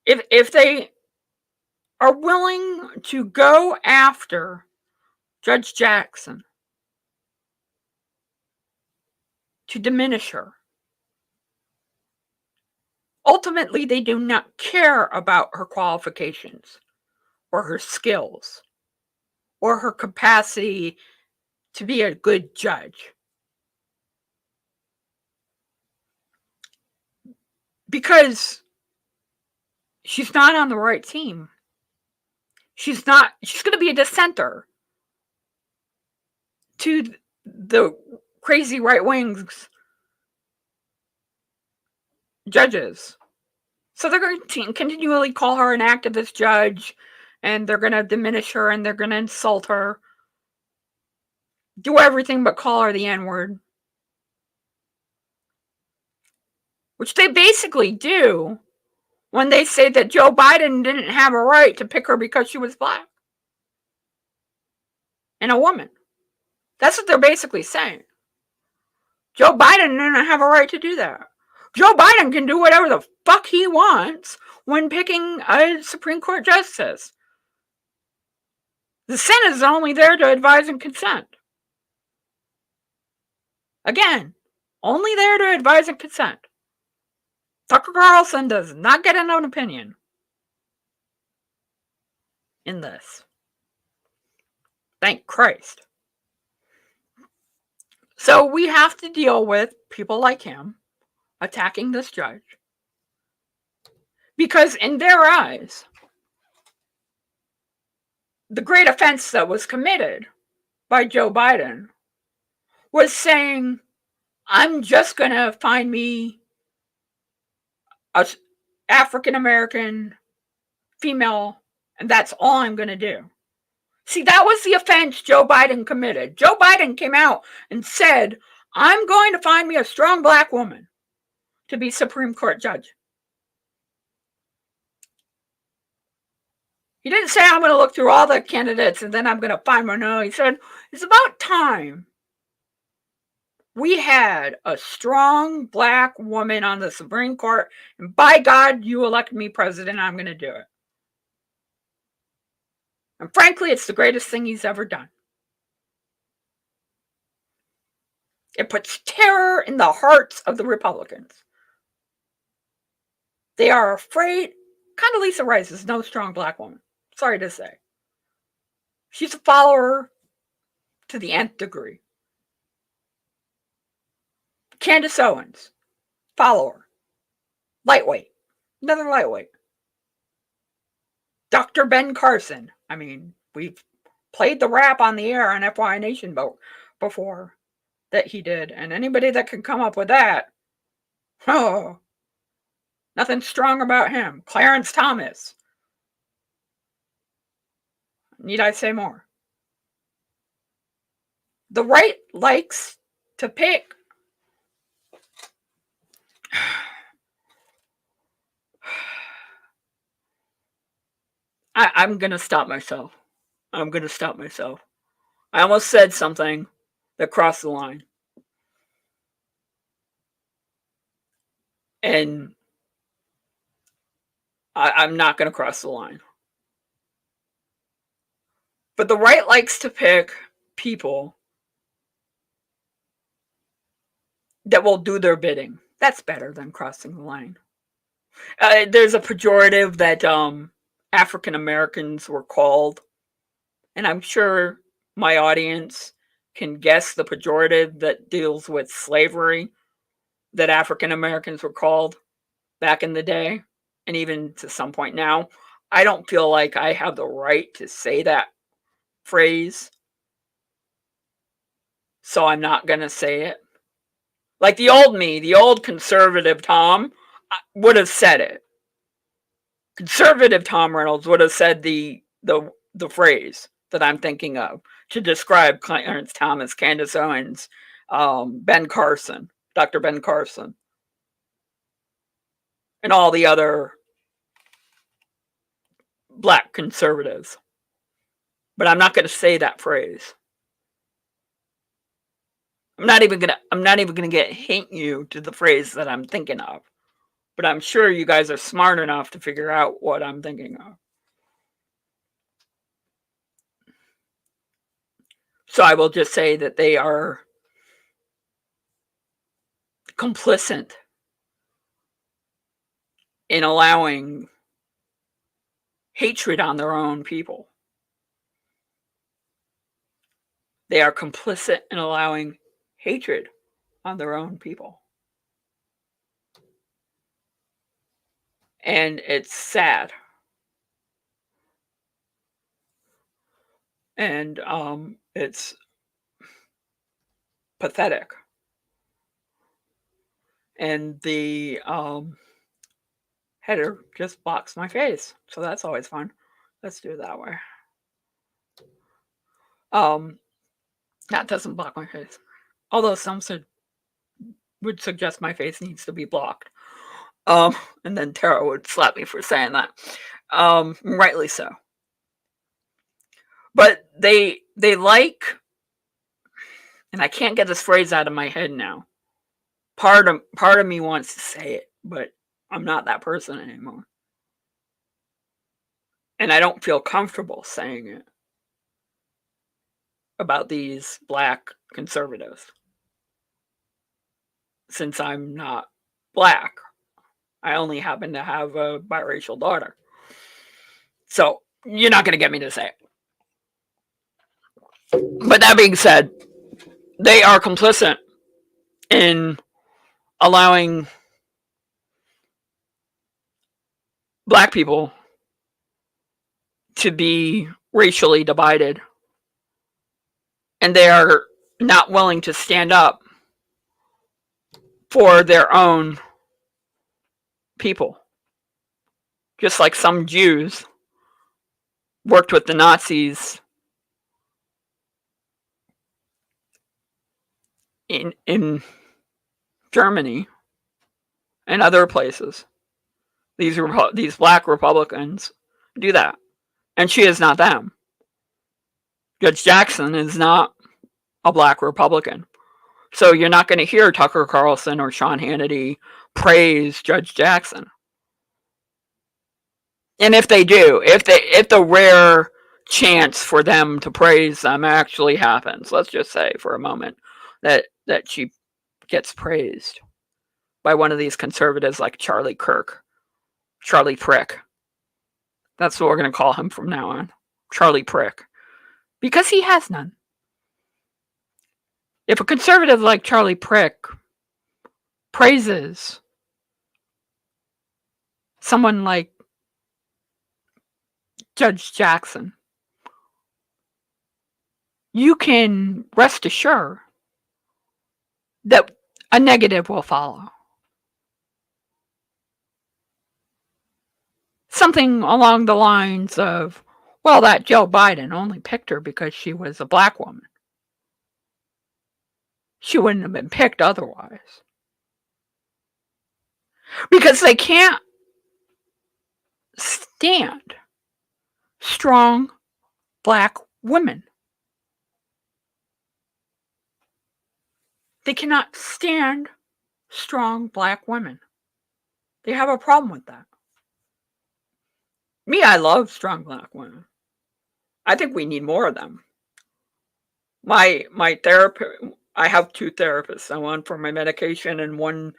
Speaker 1: If they are willing to go after Judge Jackson to diminish her, ultimately they do not care about her qualifications or her skills or her capacity to be a good judge. Because she's not on the right team. She's going to be a dissenter to the crazy right wings judges. So they're going to continually call her an activist judge, and they're going to diminish her, and they're going to insult her, do everything but call her the N-word. Which they basically do when they say that Joe Biden didn't have a right to pick her because she was black and a woman. That's what they're basically saying. Joe Biden didn't have a right to do that. Joe Biden can do whatever the fuck he wants when picking a Supreme Court justice. The Senate is only there to advise and consent. Again, only there to advise and consent. Tucker Carlson does not get an own opinion in this. Thank Christ. So we have to deal with people like him attacking this judge. Because in their eyes, the great offense that was committed by Joe Biden was saying, I'm just going to find me an African-American female, and that's all I'm going to do. See, that was the offense Joe Biden committed. Joe Biden came out and said, I'm going to find me a strong black woman to be Supreme Court judge. He didn't say, I'm going to look through all the candidates and then I'm going to find one. No, he said, it's about time we had a strong black woman on the Supreme Court, and by God, you elect me president, I'm going to do it. And frankly, it's the greatest thing he's ever done. It puts terror in the hearts of the Republicans. They are afraid. Condoleezza Rice is no strong black woman. Sorry to say. She's a follower to the nth degree. Candace Owens, follower. Lightweight. Another lightweight. Dr. Ben Carson. I mean, we've played the rap on the air on FY Nation before that he did. And anybody that can come up with that, oh, nothing strong about him. Clarence Thomas. Need I say more? The right likes to pick I'm going to stop myself. I'm going to stop myself. I almost said something that crossed the line. And I'm not going to cross the line. But the right likes to pick people that will do their bidding. That's better than crossing the line. There's a pejorative that African Americans were called, and I'm sure my audience can guess the pejorative that deals with slavery that African Americans were called back in the day, and even to some point now. I don't feel like I have the right to say that phrase, so I'm not going to say it. Like the old me, the old conservative Tom, would have said it. Conservative Tom Reynolds would have said the phrase that I'm thinking of to describe Clarence Thomas, Candace Owens, Ben Carson, Dr. Ben Carson, and all the other black conservatives. But I'm not going to say that phrase. I'm not even gonna hint you to the phrase that I'm thinking of, but I'm sure you guys are smart enough to figure out what I'm thinking of. So I will just say that they are complicit in allowing hatred on their own people. They are complicit in allowing hatred on their own people. And it's sad. And it's pathetic. And the header just blocks my face. So that's always fun. Let's do it that way. That doesn't block my face. Although some would suggest my face needs to be blocked. And then Tara would slap me for saying that. Rightly so. But they like, and I can't get this phrase out of my head now. Part of me wants to say it, but I'm not that person anymore. And I don't feel comfortable saying it about these black conservatives. Since I'm not black, I only happen to have a biracial daughter. So you're not going to get me to say it. But that being said, they are complicit in allowing black people to be racially divided. And they are not willing to stand up for their own people. Just like some Jews worked with the Nazis in Germany and other places. These black Republicans do that. And she is not them. Judge Jackson is not a black Republican. So you're not going to hear Tucker Carlson or Sean Hannity praise Judge Jackson. And if they do, if the rare chance for them to praise them actually happens, let's just say for a moment that she gets praised by one of these conservatives like Charlie Prick. That's what we're going to call him from now on. Charlie Prick. Because he has none. If a conservative like Charlie Prick praises someone like Judge Jackson, you can rest assured that a negative will follow. Something along the lines of, well, that Joe Biden only picked her because she was a black woman. She wouldn't have been picked otherwise. Because they can't stand strong black women. They cannot stand strong black women. They have a problem with that. Me, I love strong black women. I think we need more of them. My therapist, I have two therapists. One for my medication and one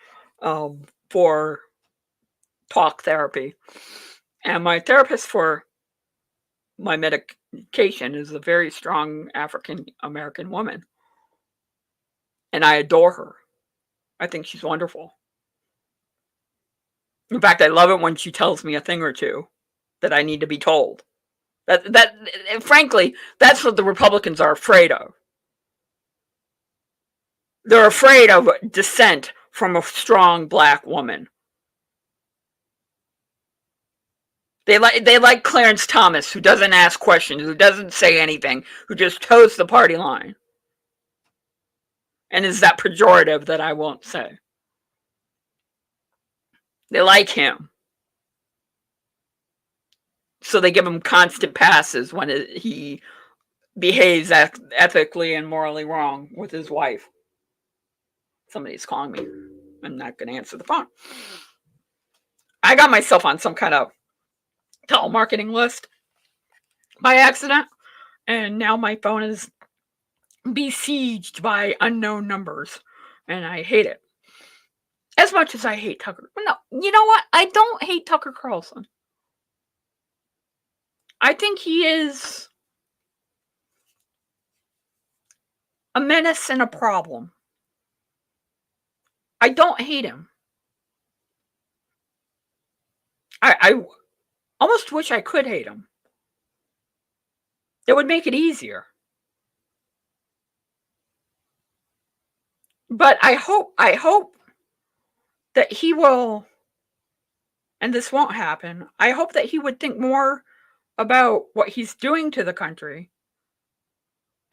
Speaker 1: for talk therapy. And my therapist for my medication is a very strong African American woman. And I adore her. I think she's wonderful. In fact, I love it when she tells me a thing or two that I need to be told. That frankly, that's what the Republicans are afraid of. They're afraid of dissent from a strong black woman. They like Clarence Thomas, who doesn't ask questions, who doesn't say anything, who just toes the party line. And is that pejorative that I won't say. They like him. So they give him constant passes when he behaves ethically and morally wrong with his wife. Somebody's calling me. I'm not going to answer the phone. I got myself on some kind of telemarketing list by accident, and now my phone is besieged by unknown numbers, and I hate it. As much as I hate Tucker. No, you know what? I don't hate Tucker Carlson. I think he is a menace and a problem. I don't hate him. I almost wish I could hate him. It would make it easier. But I hope that he will, and this won't happen, I hope that he would think more about what he's doing to the country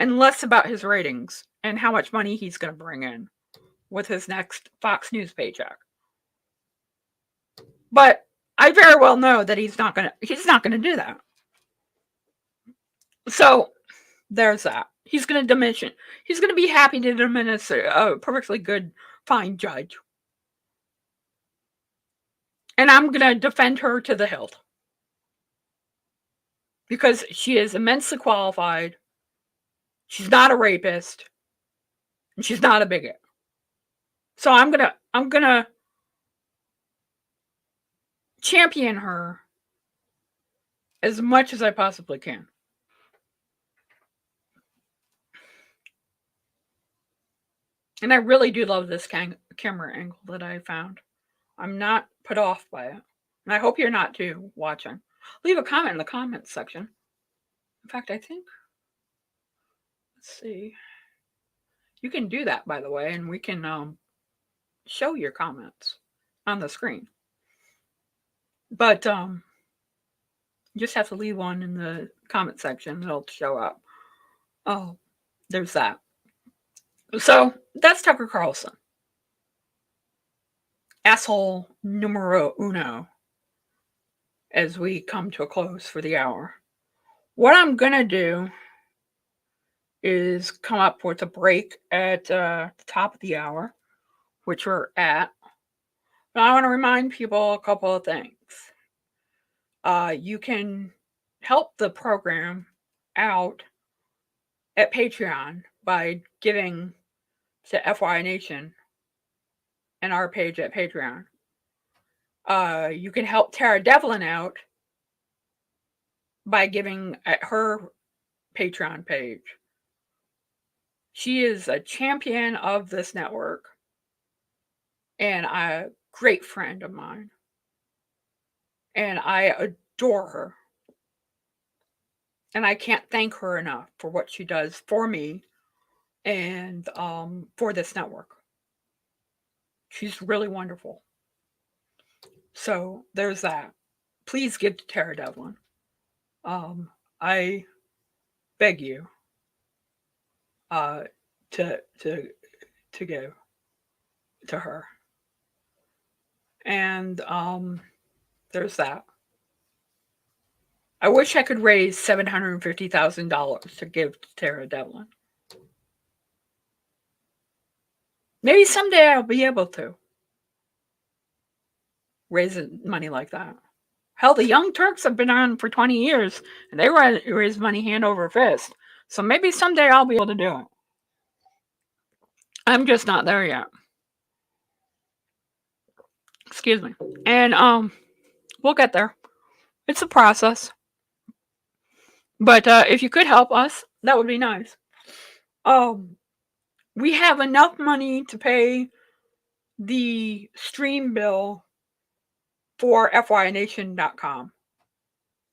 Speaker 1: and less about his ratings and how much money he's going to bring in with his next Fox News paycheck. But I very well know that he's not going to do that. So there's that. He's going to diminish it. He's going to be happy to diminish a perfectly good, fine judge. And I'm going to defend her to the hilt. Because she is immensely qualified. She's not a rapist. And she's not a bigot. So I'm gonna champion her as much as I possibly can. And I really do love this camera angle that I found. I'm not put off by it. And I hope you're not too, watching. Leave a comment in the comments section. In fact, I think, let's see. You can do that, by the way, and we can show your comments on the screen. But you just have to leave one in the comment section. It'll show up. Oh, there's that. So that's Tucker Carlson. Asshole numero uno. As we come to a close for the hour. What I'm going to do is come up with a break at the top of the hour, which we're at. But I want to remind people a couple of things. You can help the program out at Patreon by giving to FYI Nation and our page at Patreon. You can help Tara Devlin out by giving at her Patreon page. She is a champion of this network and a great friend of mine. And I adore her. And I can't thank her enough for what she does for me and for this network. She's really wonderful. So there's that. Please give to Tara Devlin. I beg you to give to her. And there's that. I wish I could raise $750,000 to give to Tara Devlin. Maybe someday I'll be able to raise money like that. Hell, the Young Turks have been on for 20 years, and they raise money hand over fist. So maybe someday I'll be able to do it. I'm just not there yet. Excuse me. And we'll get there. It's a process. But if you could help us, that would be nice. We have enough money to pay the stream bill for FYNation.com.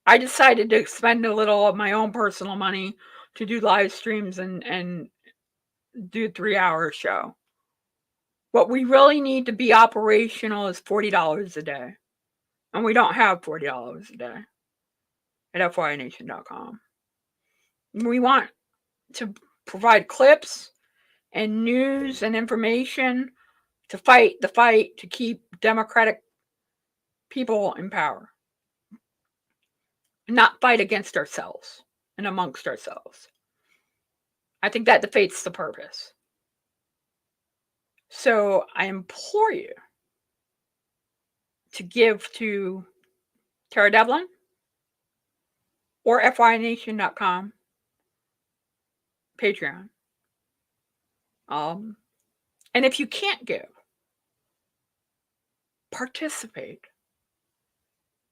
Speaker 1: I decided to spend a little of my own personal money to do live streams and do a 3-hour show. What we really need to be operational is $40 a day. And we don't have $40 a day at FYNation.com. We want to provide clips and news and information to fight the fight to keep Democratic people in power. Not fight against ourselves and amongst ourselves. I think that defeats the purpose. So I implore you to give to Tara Devlin or FYNation.com Patreon. And if you can't give, participate.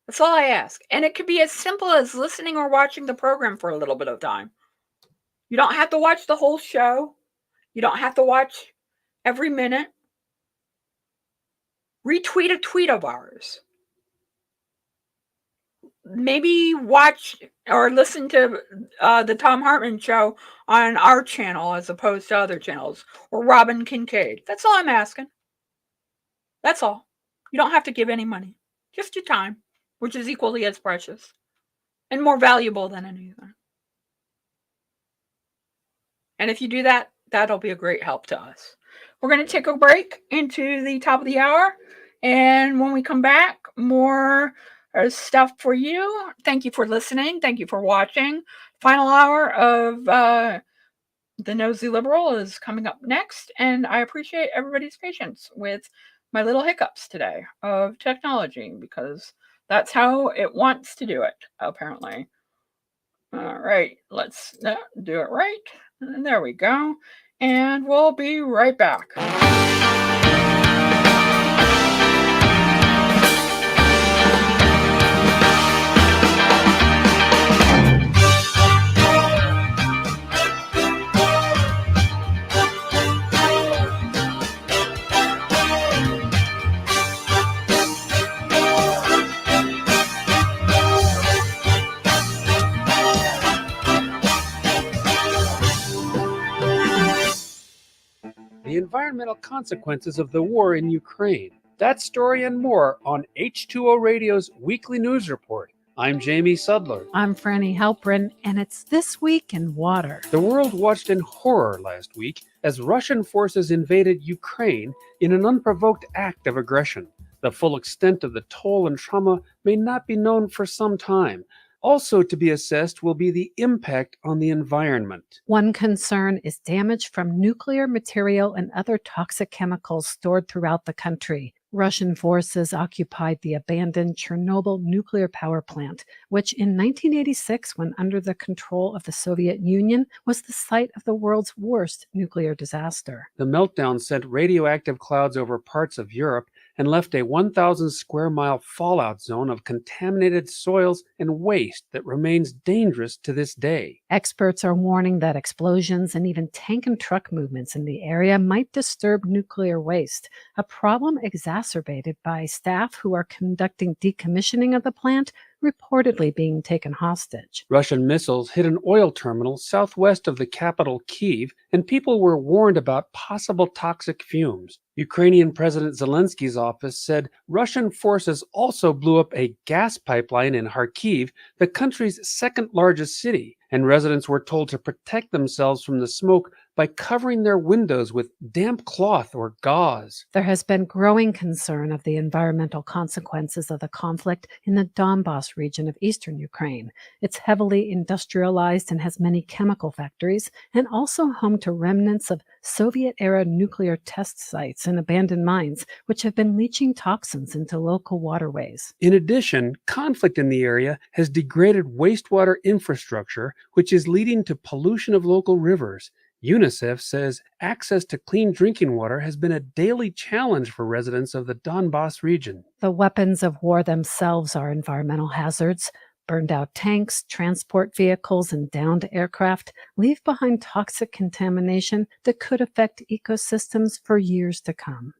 Speaker 1: That's all I ask. And it could be as simple as listening or watching the program for a little bit of time. You don't have to watch the whole show. You don't have to watch every minute. Retweet a tweet of ours. Maybe watch or listen to the Tom Hartman show on our channel as opposed to other channels, or Robin Kincaid. That's all I'm asking. That's all. You don't have to give any money. Just your time, which is equally as precious and more valuable than anything. And if you do that, that'll be a great help to us. We're going to take a break into the top of the hour. And when we come back, more stuff for you. Thank you for listening. Thank you for watching. Final hour of The Nosy Liberal is coming up next. And I appreciate everybody's patience with my little hiccups today of technology, because that's how it wants to do it, apparently. All right, let's do it right. And there we go. And we'll be right back.
Speaker 10: The environmental consequences of the war in Ukraine. That story and more on H2O Radio's weekly news report. I'm Jamie Sudler.
Speaker 8: I'm Franny Halprin, and it's This Week in Water.
Speaker 10: The world watched in horror last week as Russian forces invaded Ukraine in an unprovoked act of aggression. The full extent of the toll and trauma may not be known for some time. Also to be assessed will be the impact on the environment.
Speaker 8: One concern is damage from nuclear material and other toxic chemicals stored throughout the country. Russian forces occupied the abandoned Chernobyl nuclear power plant, which in 1986, when under the control of the Soviet Union, was the site of the world's worst nuclear disaster.
Speaker 10: The meltdown sent radioactive clouds over parts of Europe and left a 1,000 square mile fallout zone of contaminated soils and waste that remains dangerous to this day.
Speaker 8: Experts are warning that explosions and even tank and truck movements in the area might disturb nuclear waste, a problem exacerbated by staff who are conducting decommissioning of the plant, reportedly being taken hostage.
Speaker 10: Russian missiles hit an oil terminal southwest of the capital, Kyiv, and people were warned about possible toxic fumes. Ukrainian President Zelensky's office said Russian forces also blew up a gas pipeline in Kharkiv, the country's second largest city, and residents were told to protect themselves from the smoke by covering their windows with damp cloth or gauze.
Speaker 8: There has been growing concern of the environmental consequences of the conflict in the Donbas region of eastern Ukraine. It's heavily industrialized and has many chemical factories, and also home to remnants of Soviet-era nuclear test sites and abandoned mines, which have been leaching toxins into local waterways.
Speaker 10: In addition, conflict in the area has degraded wastewater infrastructure, which is leading to pollution of local rivers. UNICEF says access to clean drinking water has been a daily challenge for residents of the Donbas region.
Speaker 8: The weapons of war themselves are environmental hazards. Burned out tanks, transport vehicles, and downed aircraft leave behind toxic contamination that could affect ecosystems for years to come.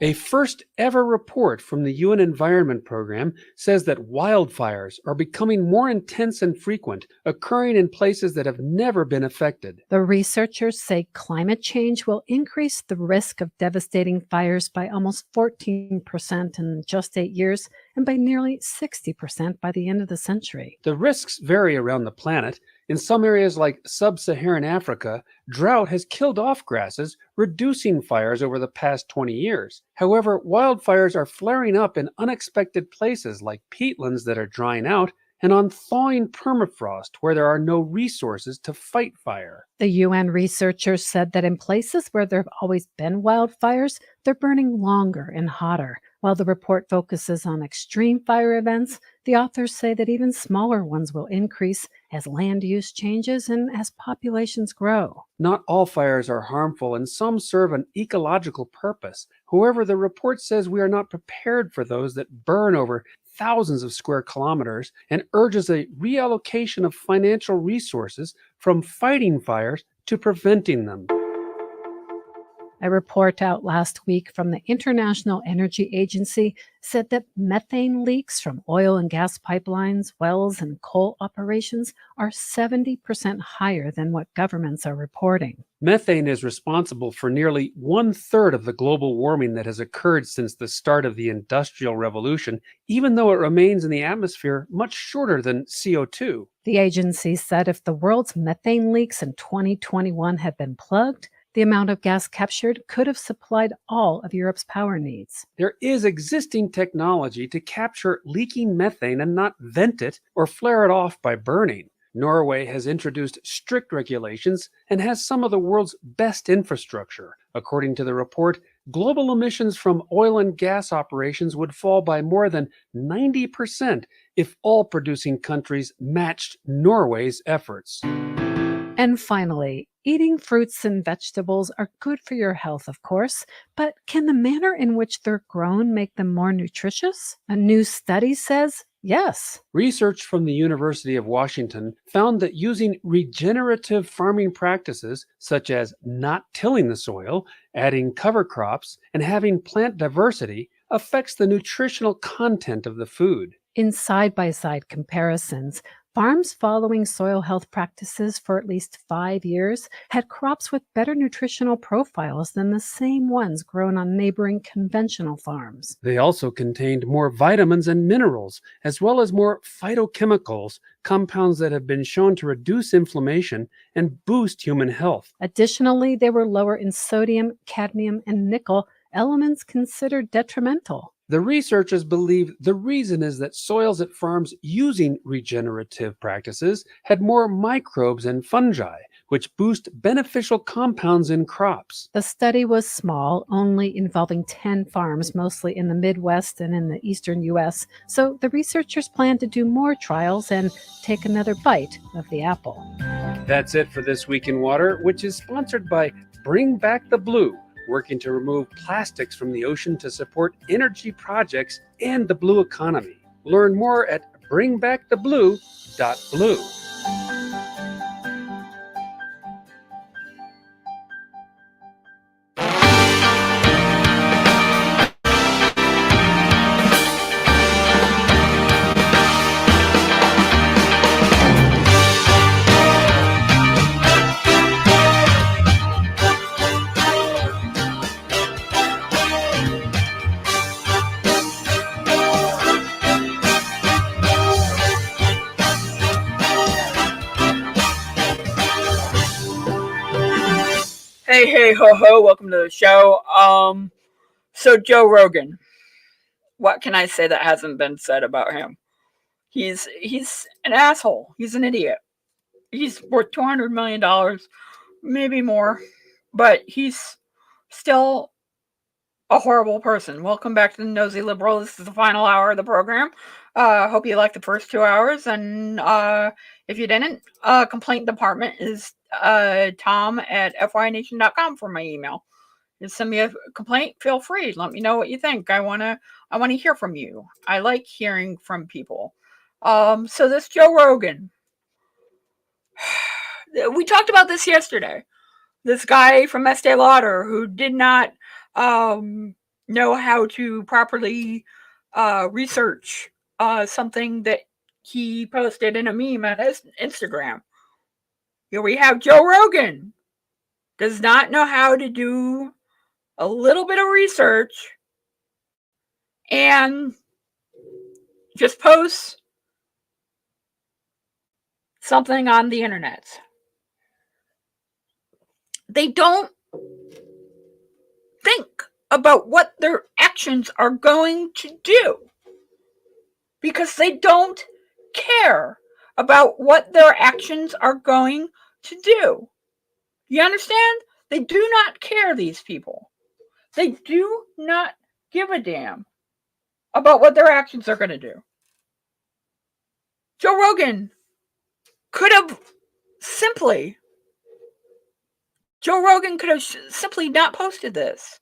Speaker 10: A first-ever report from the UN Environment Program says that wildfires are becoming more intense and frequent, occurring in places that have never been affected.
Speaker 8: The researchers say climate change will increase the risk of devastating fires by almost 14% in just 8 years, and by nearly 60% by the end of the century.
Speaker 10: The risks vary around the planet. In some areas like sub-Saharan Africa, drought has killed off grasses, reducing fires over the past 20 years. However, wildfires are flaring up in unexpected places like peatlands that are drying out and on thawing permafrost where there are no resources to fight fire.
Speaker 8: The UN researchers said that in places where there have always been wildfires, they're burning longer and hotter. While the report focuses on extreme fire events, the authors say that even smaller ones will increase as land use changes and as populations grow.
Speaker 10: Not all fires are harmful, and some serve an ecological purpose. However, the report says we are not prepared for those that burn over thousands of square kilometers and urges a reallocation of financial resources from fighting fires to preventing them.
Speaker 8: A report out last week from the International Energy Agency said that methane leaks from oil and gas pipelines, wells, and coal operations are 70% higher than what governments are reporting.
Speaker 10: Methane is responsible for nearly 1/3 of the global warming that has occurred since the start of the Industrial Revolution, even though it remains in the atmosphere much shorter than CO2.
Speaker 8: The agency said if the world's methane leaks in 2021 had been plugged, the amount of gas captured could have supplied all of Europe's power needs.
Speaker 10: There is existing technology to capture leaking methane and not vent it or flare it off by burning. Norway has introduced strict regulations and has some of the world's best infrastructure. According to the report, global emissions from oil and gas operations would fall by more than 90% if all producing countries matched Norway's efforts.
Speaker 8: And finally, eating fruits and vegetables are good for your health, of course, but can the manner in which they're grown make them more nutritious? A new study says yes.
Speaker 10: Research from the University of Washington found that using regenerative farming practices, such as not tilling the soil, adding cover crops, and having plant diversity, affects the nutritional content of the food.
Speaker 8: In side-by-side comparisons, farms following soil health practices for at least 5 years had crops with better nutritional profiles than the same ones grown on neighboring conventional farms.
Speaker 10: They also contained more vitamins and minerals, as well as more phytochemicals, compounds that have been shown to reduce inflammation and boost human health.
Speaker 8: Additionally, they were lower in sodium, cadmium, and nickel, elements considered detrimental.
Speaker 10: The researchers believe the reason is that soils at farms using regenerative practices had more microbes and fungi, which boost beneficial compounds in crops.
Speaker 8: The study was small, only involving 10 farms, mostly in the Midwest and in the eastern U.S., so the researchers plan to do more trials and take another bite of the apple.
Speaker 10: That's it for This Week in Water, which is sponsored by Bring Back the Blue, working to remove plastics from the ocean to support energy projects and the blue economy. Learn more at bringbacktheblue.blue.
Speaker 1: Hey, ho, ho, welcome to the show. So Joe Rogan, what can I say that hasn't been said about him? He's an asshole. He's an idiot. He's worth $200 million, maybe more, but he's still a horrible person. Welcome back to the Nosy Liberal. This is the final hour of the program. Hope you liked the first 2 hours, and if you didn't, complaint department is tom@fynation.com for my email. Just send me a complaint. Feel free. Let me know what you think. I wanna hear from you. I like hearing from people. So this Joe Rogan, we talked about this yesterday. This guy from Estee Lauder who did not know how to properly research something that he posted in a meme on his Instagram. Here we have Joe Rogan. Does not know how to do a little bit of research and just posts something on the internet. They don't think about what their actions are going to do because they don't care about what their actions are going to do. You understand? They do not care, these people. They do not give a damn about what their actions are going to do. Joe Rogan could have simply not posted this.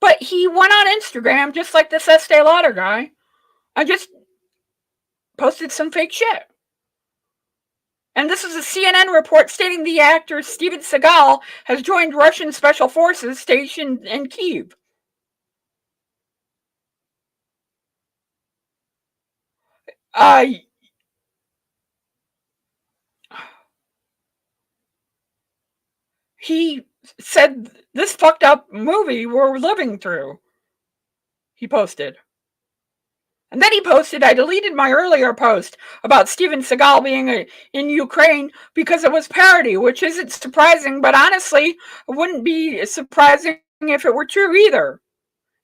Speaker 1: But he went on Instagram, just like this Estee Lauder guy, and just posted some fake shit. And this is a CNN report stating the actor Steven Seagal has joined Russian special forces stationed in Kyiv. He said, "This fucked up movie we're living through," he posted. And then he posted, "I deleted my earlier post about Steven Seagal being in Ukraine because it was parody," which isn't surprising, but honestly, it wouldn't be surprising if it were true either.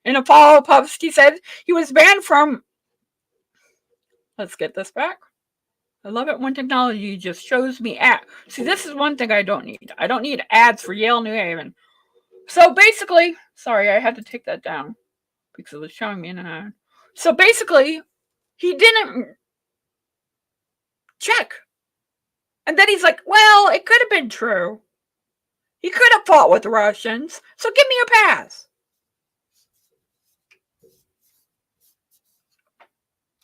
Speaker 1: In a follow-up post, he said he was banned from... Let's get this back. I love it when technology just shows me ads. See, this is one thing I don't need. I don't need ads for Yale New Haven. So basically, sorry, I had to take that down because it was showing me an ad. So basically, he didn't check. And then he's like, well, it could have been true. He could have fought with the Russians, so give me a pass.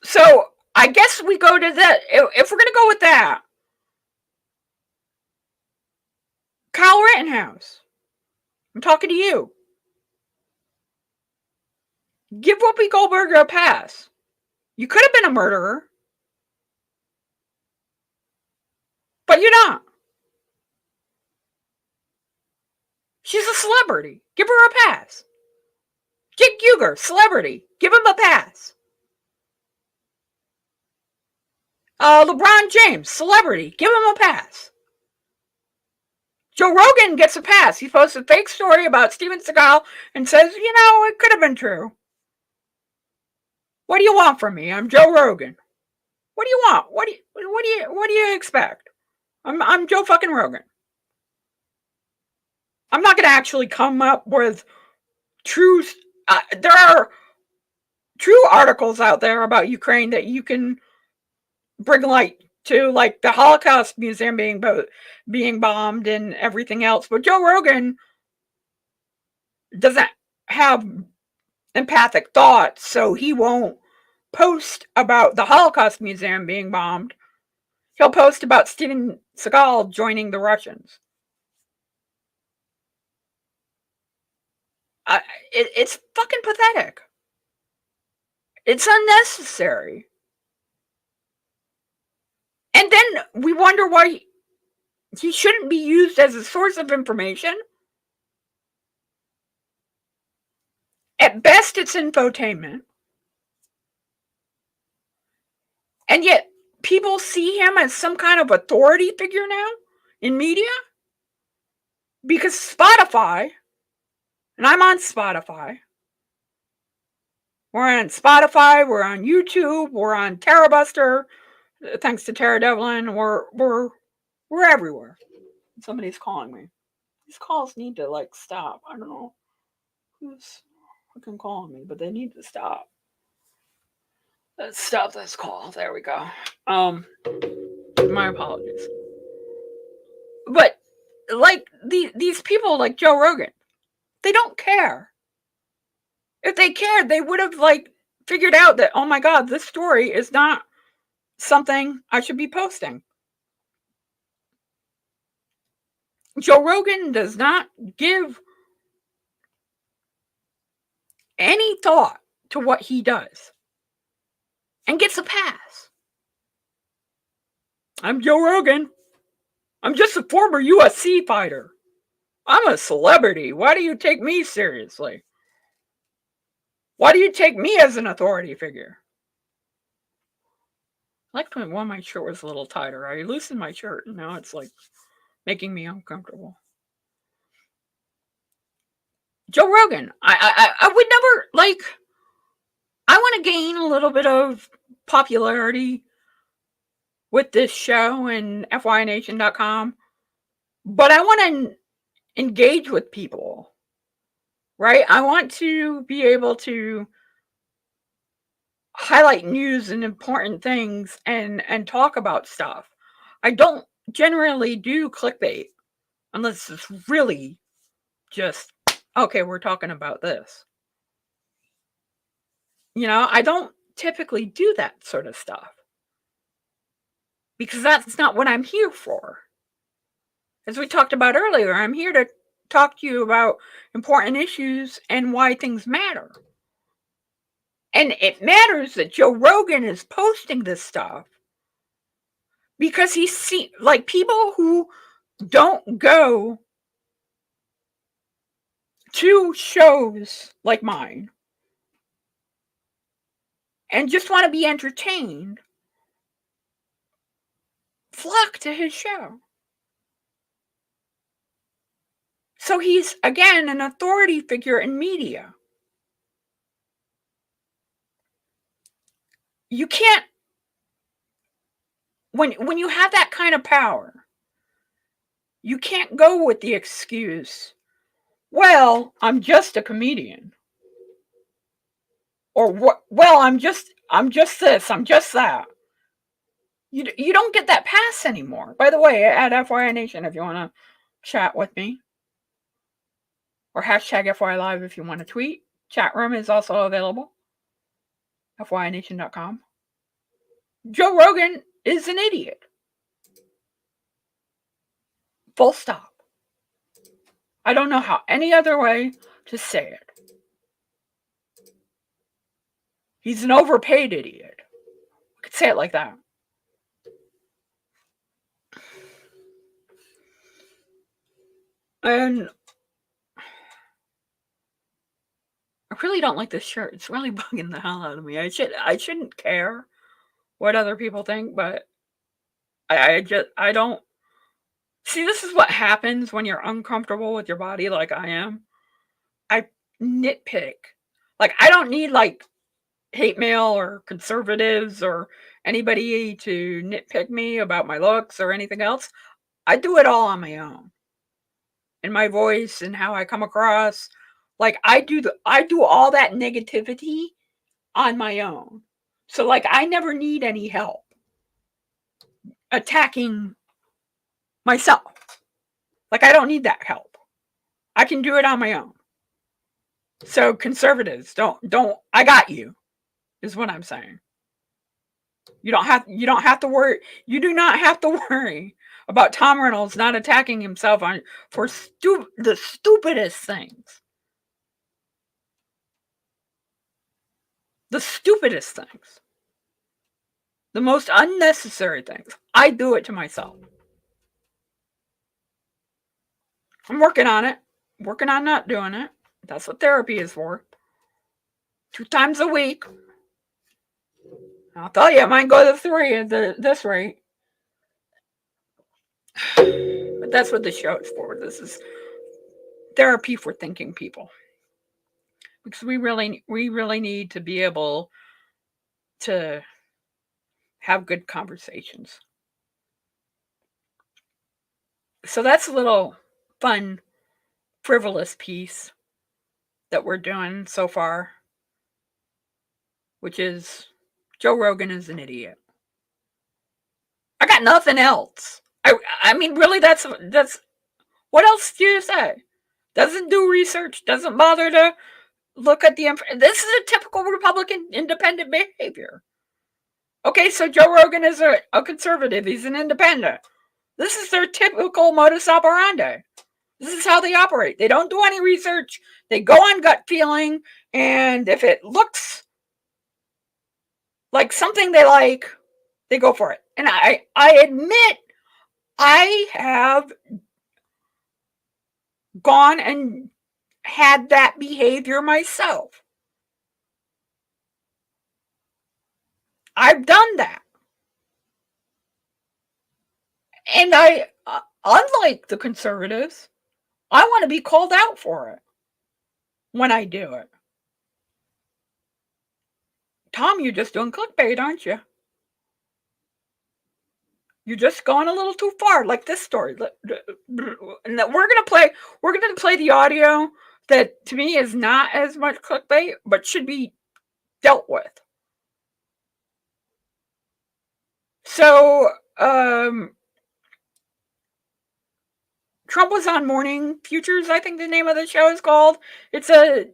Speaker 1: So I guess we go to that. If we're going to go with that, Kyle Rittenhouse, I'm talking to you. Give Whoopi Goldberg a pass. You could have been a murderer, but you're not. She's a celebrity. Give her a pass. Jake Uger, celebrity. Give him a pass. LeBron James, celebrity. Give him a pass. Joe Rogan gets a pass. He posts a fake story about Steven Seagal and says, it could have been true. What do you want from me? I'm Joe Rogan. What do you want? What do you expect? I'm Joe fucking Rogan. I'm not going to actually come up with truth. There are true articles out there about Ukraine that you can bring light to, like the Holocaust Museum being bombed and everything else. But Joe Rogan doesn't have empathic thoughts, so he won't post about the Holocaust Museum being bombed. He'll post about Steven Seagal joining the Russians. It's fucking pathetic. It's unnecessary. And then we wonder why he shouldn't be used as a source of information. At best, it's infotainment. And yet, people see him as some kind of authority figure now in media. Because Spotify, and I'm on Spotify. We're on Spotify, we're on YouTube, we're on Terrabuster. Thanks to Tara Devlin, we're everywhere. Somebody's calling me. These calls need to stop. I don't know who's fucking calling me, but they need to stop. Let's stop this call. There we go. My apologies. But these people like Joe Rogan, they don't care. If they cared, they would have figured out that, oh my God, this story is not something I should be posting. Joe Rogan does not give any thought to what he does and gets a pass. I'm Joe Rogan. I'm just a former UFC fighter. I'm a celebrity. Why do you take me seriously? Why do you take me as an authority figure? I liked when my shirt was a little tighter. I loosened my shirt and now it's making me uncomfortable. Joe Rogan, I would never I want to gain a little bit of popularity with this show and FYNation.com, but I want to engage with people, right? I want to be able to highlight news and important things and talk about stuff. I don't generally do clickbait unless it's really just, okay, we're talking about this. I don't typically do that sort of stuff because that's not what I'm here for. As we talked about earlier, I'm here to talk to you about important issues and why things matter. And it matters that Joe Rogan is posting this stuff because he's seen, like, people who don't go to shows like mine and just want to be entertained flock to his show. So he's, again, an authority figure in media. You can't, when you have that kind of power, you can't go with the excuse, well, I'm just a comedian. Or, well, I'm just this, I'm just that. You don't get that pass anymore. By the way, at FYI Nation, if you want to chat with me, or hashtag FYI Live if you want to tweet. Chat room is also available. FYNation.com. Joe Rogan is an idiot. Full stop. I don't know how any other way to say it. He's an overpaid idiot. I could say it like that. And I really don't like this shirt. It's really bugging the hell out of me. I shouldn't care what other people think, but I don't. See, this is what happens when you're uncomfortable with your body like I am. I nitpick. Like, I don't need, like, hate mail or conservatives or anybody to nitpick me about my looks or anything else. I do it all on my own. And my voice and how I come across. Like, I do all that negativity on my own. So, like, I never need any help attacking myself. Like, I don't need that help. I can do it on my own. So conservatives, don't, I got you, is what I'm saying. You don't have to worry. You do not have to worry about Tom Reynolds not attacking himself for the stupidest things. The stupidest things. The most unnecessary things. I do it to myself. I'm working on it. Working on not doing it. That's what therapy is for. 2 times a week. I'll tell you, it might go to 3 at this rate. But that's what the show is for. This is therapy for thinking people. Because we really need to be able to have good conversations. So that's a little fun, frivolous piece that we're doing so far, which is Joe Rogan is an idiot. I got nothing else. I mean, really, that's what else do you say? Doesn't do research, doesn't bother to look at the information. This is a typical Republican independent behavior. Okay, so Joe Rogan is a conservative. He's an independent. This is their typical modus operandi. This is how they operate. They don't do any research. They go on gut feeling, and if it looks like something they like, they go for it. And I admit I have gone and had that behavior myself. I've done that. And I, unlike the conservatives, I want to be called out for it when I do it. Tom, you're just doing clickbait, aren't you? You're just going a little too far, like this story. And that we're gonna play the audio that to me is not as much clickbait, but should be dealt with. So, Trump was on Morning Futures, I think the name of the show is called. It's a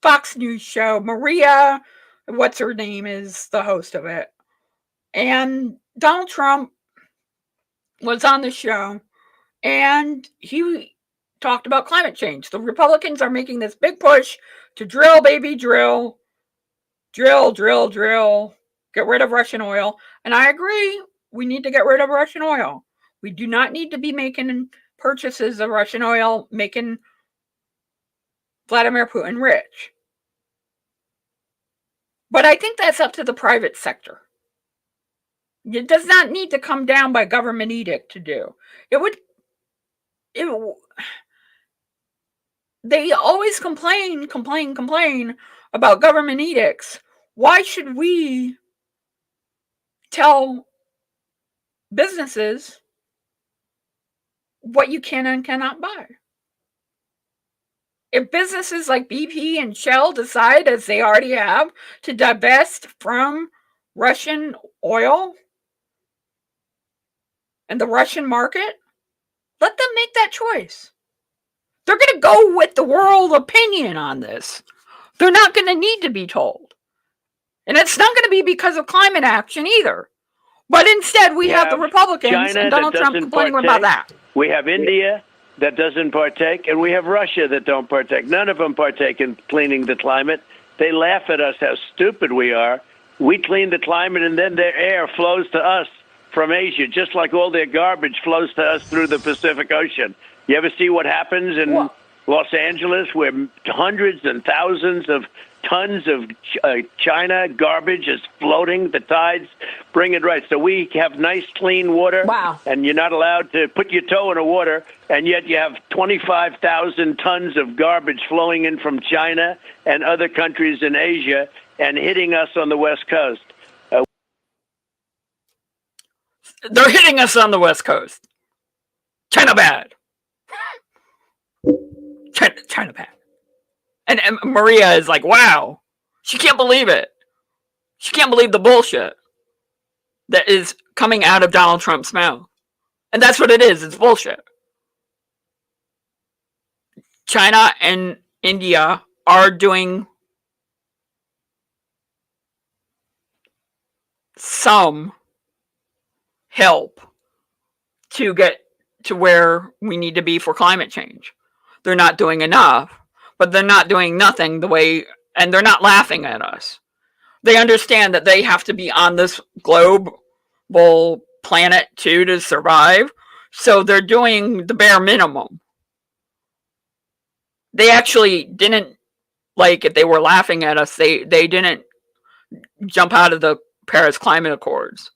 Speaker 1: Fox News show. Maria, what's her name, is the host of it. And Donald Trump was on the show, and he talked about climate change. The Republicans are making this big push to drill, baby, drill, drill, drill, drill, get rid of Russian oil. And I agree, we need to get rid of Russian oil. We do not need to be making purchases of Russian oil, making Vladimir Putin rich. But I think that's up to the private sector. It does not need to come down by government edict to do. They always complain about government edicts. Why should we tell businesses what you can and cannot buy? If businesses like BP and Shell decide, as they already have, to divest from Russian oil and the Russian market, let them make that choice. They're going to go with the world opinion on this. They're not going to need to be told. And it's not going to be because of climate action either. But instead, we have the Republicans
Speaker 11: China
Speaker 1: and Donald Trump complaining about that.
Speaker 11: We have India that doesn't partake, and we have Russia that don't partake. None of them partake in cleaning the climate. They laugh at us how stupid we are. We clean the climate, and then their air flows to us from Asia, just like all their garbage flows to us through the Pacific Ocean. You ever see what happens in Los Angeles, where hundreds and thousands of tons of China garbage is floating? The tides bring it right. So we have nice, clean water.
Speaker 4: Wow.
Speaker 11: And you're not allowed to put your toe in the water, and yet you have 25,000 tons of garbage flowing in from China and other countries in Asia and hitting us on the West Coast.
Speaker 1: They're hitting us on the West Coast. China bad. China bad. And Maria is like, wow. She can't believe it. She can't believe the bullshit that is coming out of Donald Trump's mouth. And that's what it is. It's bullshit. China and India are doing some help to get to where we need to be for climate change. They're not doing enough, but they're not doing nothing the way, and they're not laughing at us. They understand that they have to be on this global planet too to survive, so they're doing the bare minimum. They actually didn't, like, if they were laughing at us, they didn't jump out of the Paris Climate Accords.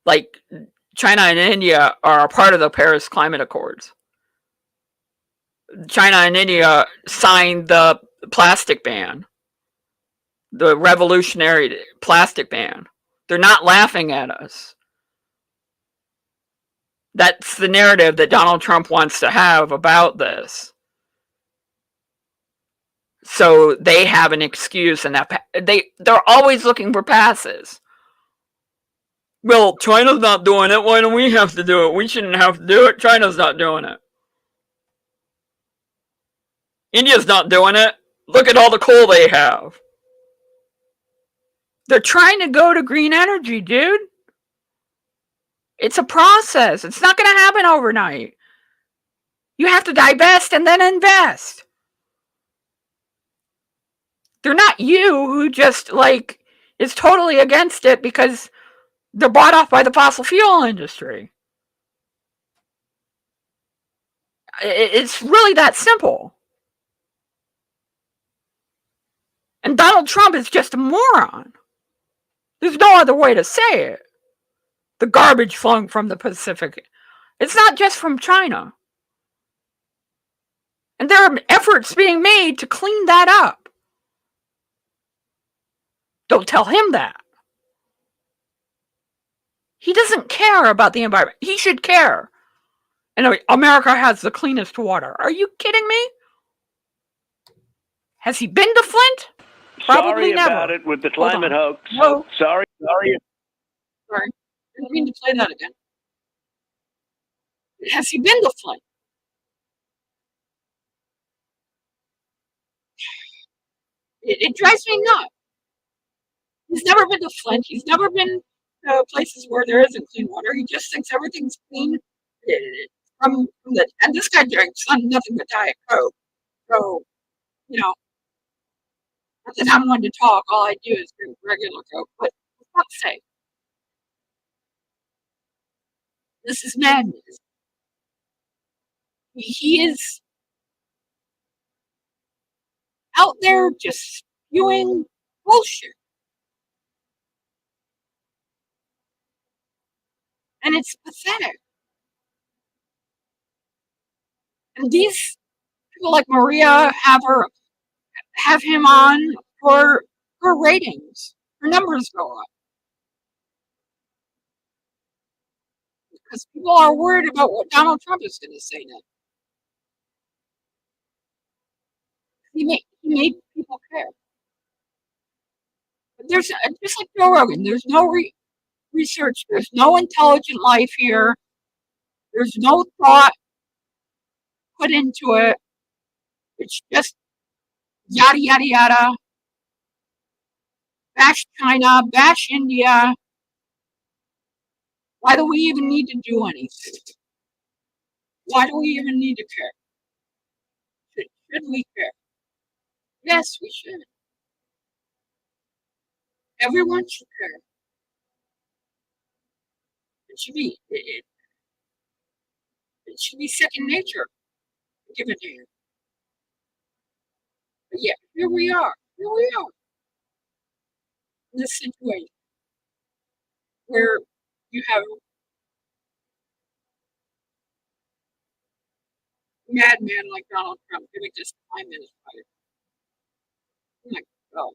Speaker 1: Like, China and India are a part of the Paris Climate Accords. China and India signed the plastic ban, the revolutionary plastic ban. They're not laughing at us. That's the narrative that Donald Trump wants to have about this. So they have an excuse, and that they're always looking for passes. Well, China's not doing it. Why don't we have to do it? We shouldn't have to do it. China's not doing it. India's not doing it. Look at all the coal they have. They're trying to go to green energy, dude. It's a process. It's not going to happen overnight. You have to divest and then invest. They're not you who just, like, is totally against it because they're bought off by the fossil fuel industry. It's really that simple. And Donald Trump is just a moron. There's no other way to say it. The garbage flowing from the Pacific. It's not just from China. And there are efforts being made to clean that up. Don't tell him that. He doesn't care about the environment. He should care. And America has the cleanest water. Are you kidding me? Has he been to Flint? Probably
Speaker 11: Sorry
Speaker 1: never.
Speaker 11: about it with the climate hoax.
Speaker 1: No.
Speaker 11: Sorry.
Speaker 1: Sorry. Didn't mean to play that again. Has he been to Flint? It drives me nuts. He's never been to Flint. He's never been to places where there isn't clean water. He just thinks everything's clean. And this guy drinks nothing but Diet Coke. So, not that I'm one to talk. All I do is drink regular Coke. But for fuck's sake, this is madness. He is out there just spewing bullshit. And it's pathetic. And these people like Maria have him on for ratings. Her numbers go up. Because people are worried about what Donald Trump is going to say next. He made people care. But there's just like Joe Rogan, there's no research, there's no intelligent life here, there's no thought put into it. It's just yada yada yada. Bash China, bash India. Why do we even need to do anything? Why do we even need to care? Should we care? Yes, we should. Everyone should care. It should be second nature to give a damn. But yeah, here we are in this situation where you have a madman like Donald Trump giving just 5 minutes fight. Oh my God.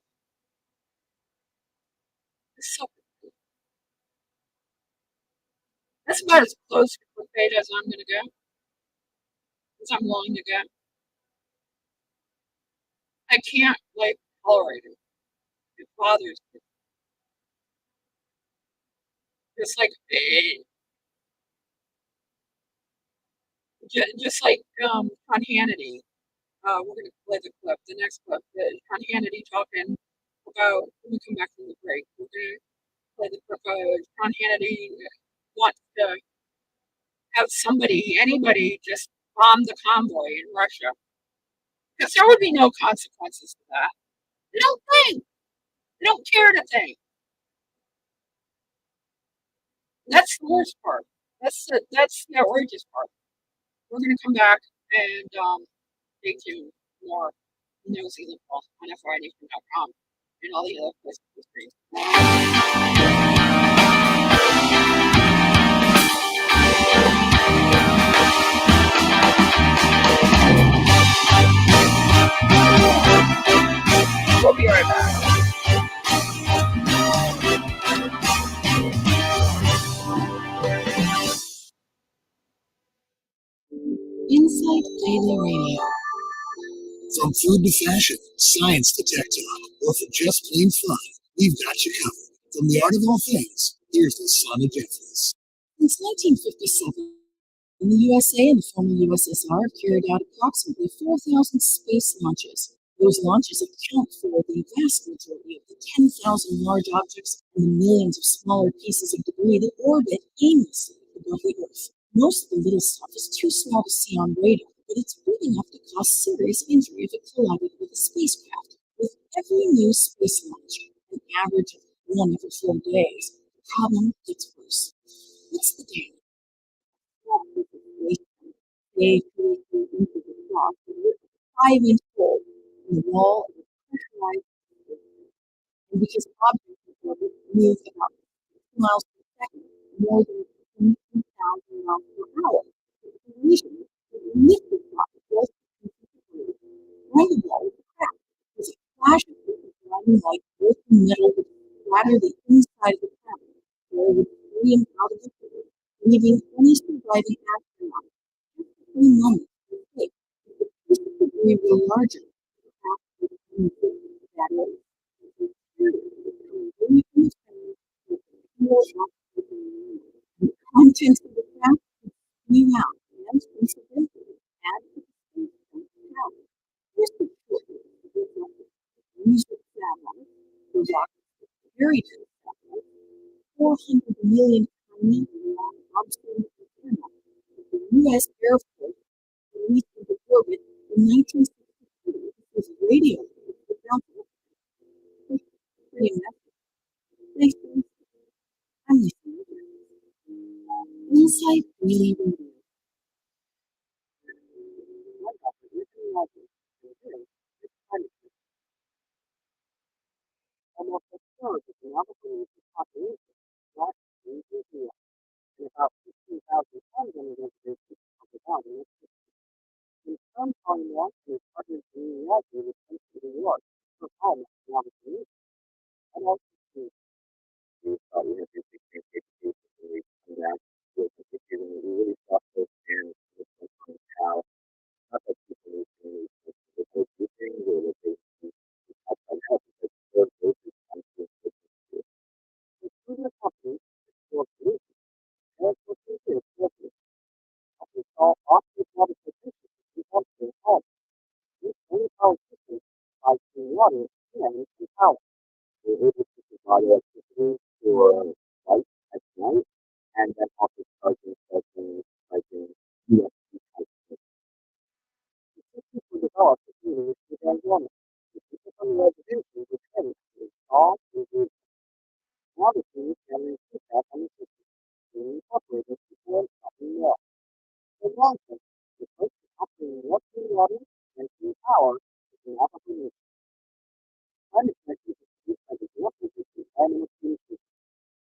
Speaker 1: It's so pathetic. That's about as close to clickbait as I'm gonna go. As I'm willing to go. I can't tolerate it. It bothers me. Just like Sean Hannity. We're gonna play the clip, the next clip. Sean Hannity talking about when we come back from the break. We're gonna play the clip. Sean Hannity wants to have anybody, just bomb the convoy in Russia, because there would be no consequences to that. They don't think. They don't care to think. That's the worst part. That's the outrageous part. We're gonna come back and stay tuned for more Nosy Liberal on FYNation.com and all the other places to stream. We'll be right back.
Speaker 6: Insight Daily Radio.
Speaker 7: From food to fashion, science to tech talk, or for just plain fun, we've got you covered. From the art of all things, here's Lasana Jeffries.
Speaker 6: Since 1957, the USA and the former USSR have carried out approximately 4,000 space launches. Those launches account for the vast majority of the 10,000 large objects and the millions of smaller pieces of debris that orbit aimlessly above the Earth. Most of the little stuff is too small to see on radar, but it's big enough to cause serious injury if it collided with a spacecraft. With every new space launch, an average of 1 every 4 days, the problem gets worse. What's the damage? They into the rock, 5-inch hole in the wall of a pressurized chamber. And because objects move about 2 miles per second, more than 20,000 miles per hour, the collision would lift the rock just right the wall with a crack. There's a flash of blinding light both metal would splatter the inside of the craft, where it would scream out of the hole, leaving any surviving astronaut just a few moments to escape. If the piece of debris were larger, the craft would become invisible to that area. The exterior would become really unstable, with the fuel oxygen removed. The contents of the craft would spew out and incidentally add to the space power. Here's the trick to this method. Music satellites, those rockets, very dense satellites, 400 million tiny long obsolete antenna that the U.S. Air Force released into orbit in 1962. This was radio waves that bounced off. Pretty messy. Nice things. I'm listening. Inside really radio. Almost a third of the Alabama population last year in India, and about 15,000 tons of residents of the body. In some part of the action is partnered to New York with the state of New York for all economic needs. And also to we have basic education and we come down to a particular really thoughtful and on how not that people need to do things or that they outside help, but those basic functions that they do. Including a company for solutions. And what they do is working. We solve optimal water solutions to functional homes. These only power systems by clean water and power. We're able to provide electricity for light at night and then also charging stations, charging USB type systems. The systems were developed to use the pandemic. The people from the residential were trained to install and use them. Now the team can repeat that on the system being incorporated before stopping well. In long term, the first to operating more clean water and clean power is an opportunity. Climate change is produced by the directly existing environmental conditions.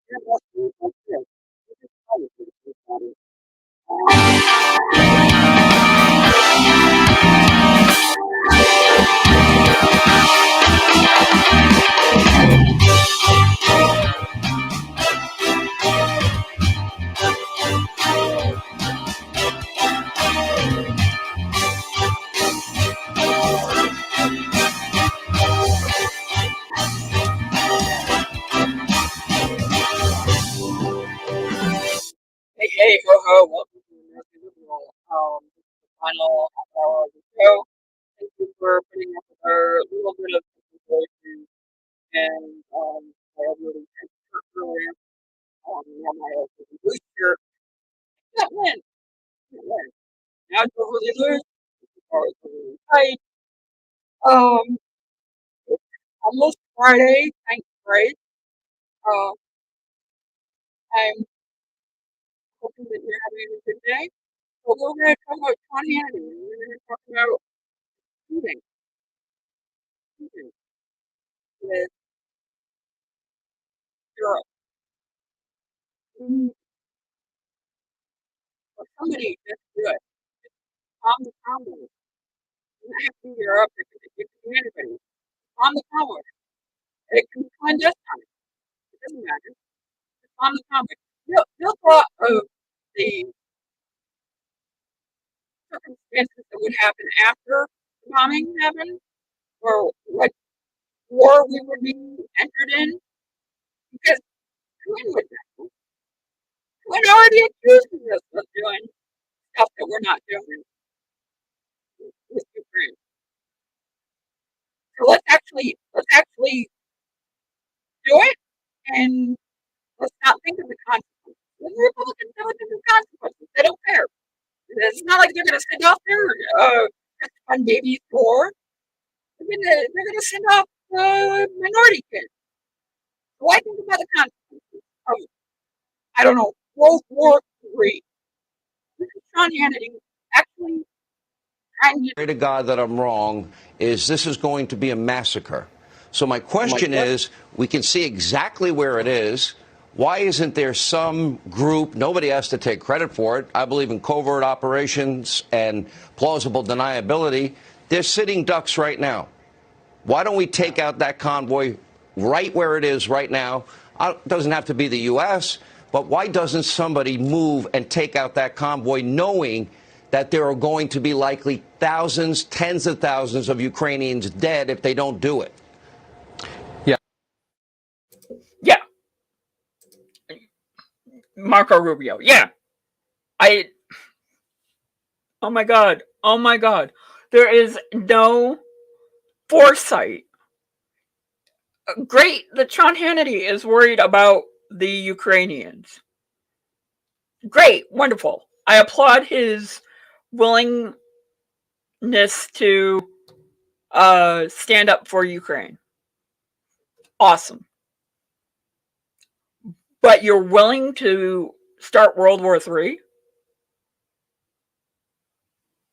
Speaker 6: Here at Western like this, this is climate change matters.
Speaker 1: Hey, ho, ho, welcome to the Nosy Liberal. The final half hour of the show. Thank you for putting up with our little bit of issues and I really had shirt earlier. Now my loose shirt. Can't win. Can't win. Now it's overly loose. Or it's overly tight. It's almost Friday, thank Christ. I'm hoping that you're having a good day. So we're going to talk about Kanye West. We're going to talk about shooting with Europe. Or somebody just do it. Calm the convo. It doesn't have to be Europe. It can be anybody. Calm the convo. It can be clandestine. It doesn't matter. Just calm the convo. You'll thought of the circumstances that would happen after the bombing happened, or what war we would be entered in, because Putin would know. Putin already accuses us of doing stuff that we're not doing with Ukraine. So let's actually do it, and let's not think of the consequences. The Republicans don't think of consequences. They don't care. It's not like they're going to send off their on babies war. They're going to send off minority kids. So I think about the consequences of, I don't know, World War III. This is Sean Hannity actually trying to...
Speaker 9: Pray to God that I'm wrong, is this is going to be a massacre. So my question is, we can see exactly where it is. Why isn't there some group, nobody has to take credit for it, I believe in covert operations and plausible deniability, they're sitting ducks right now. Why don't we take out that convoy right where it is right now. It doesn't have to be the U.S., but why doesn't somebody move and take out that convoy knowing that there are going to be likely thousands, tens of thousands of Ukrainians dead if they don't do it?
Speaker 1: Yeah. Marco Rubio. Yeah. Oh my God. Oh my God. There is no foresight. Great that Sean Hannity is worried about the Ukrainians. Great. Wonderful. I applaud his willingness to stand up for Ukraine. Awesome. But you're willing to start World War III?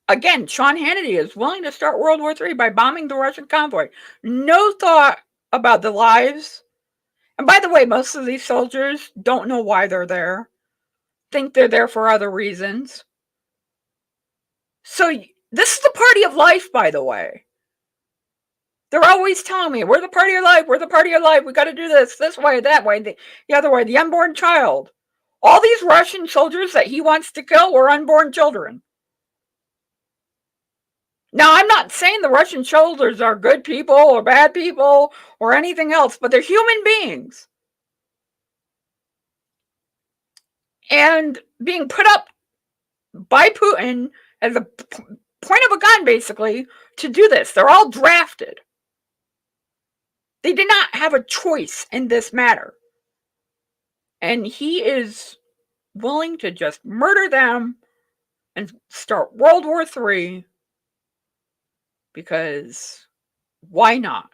Speaker 1: Again, Sean Hannity is willing to start World War III by bombing the Russian convoy. No thought about the lives. And by the way, most of these soldiers don't know why they're there. Think they're there for other reasons. So this is the party of life, by the way. They're always telling me, we're the party of life, we're the party of life, we got to do this way, that way, the other way, the unborn child. All these Russian soldiers that he wants to kill were unborn children. Now, I'm not saying the Russian soldiers are good people or bad people or anything else, but they're human beings. And being put up by Putin as a point of a gun, basically, to do this. They're all drafted. They did not have a choice in this matter. And he is willing to just murder them and start World War III because why not?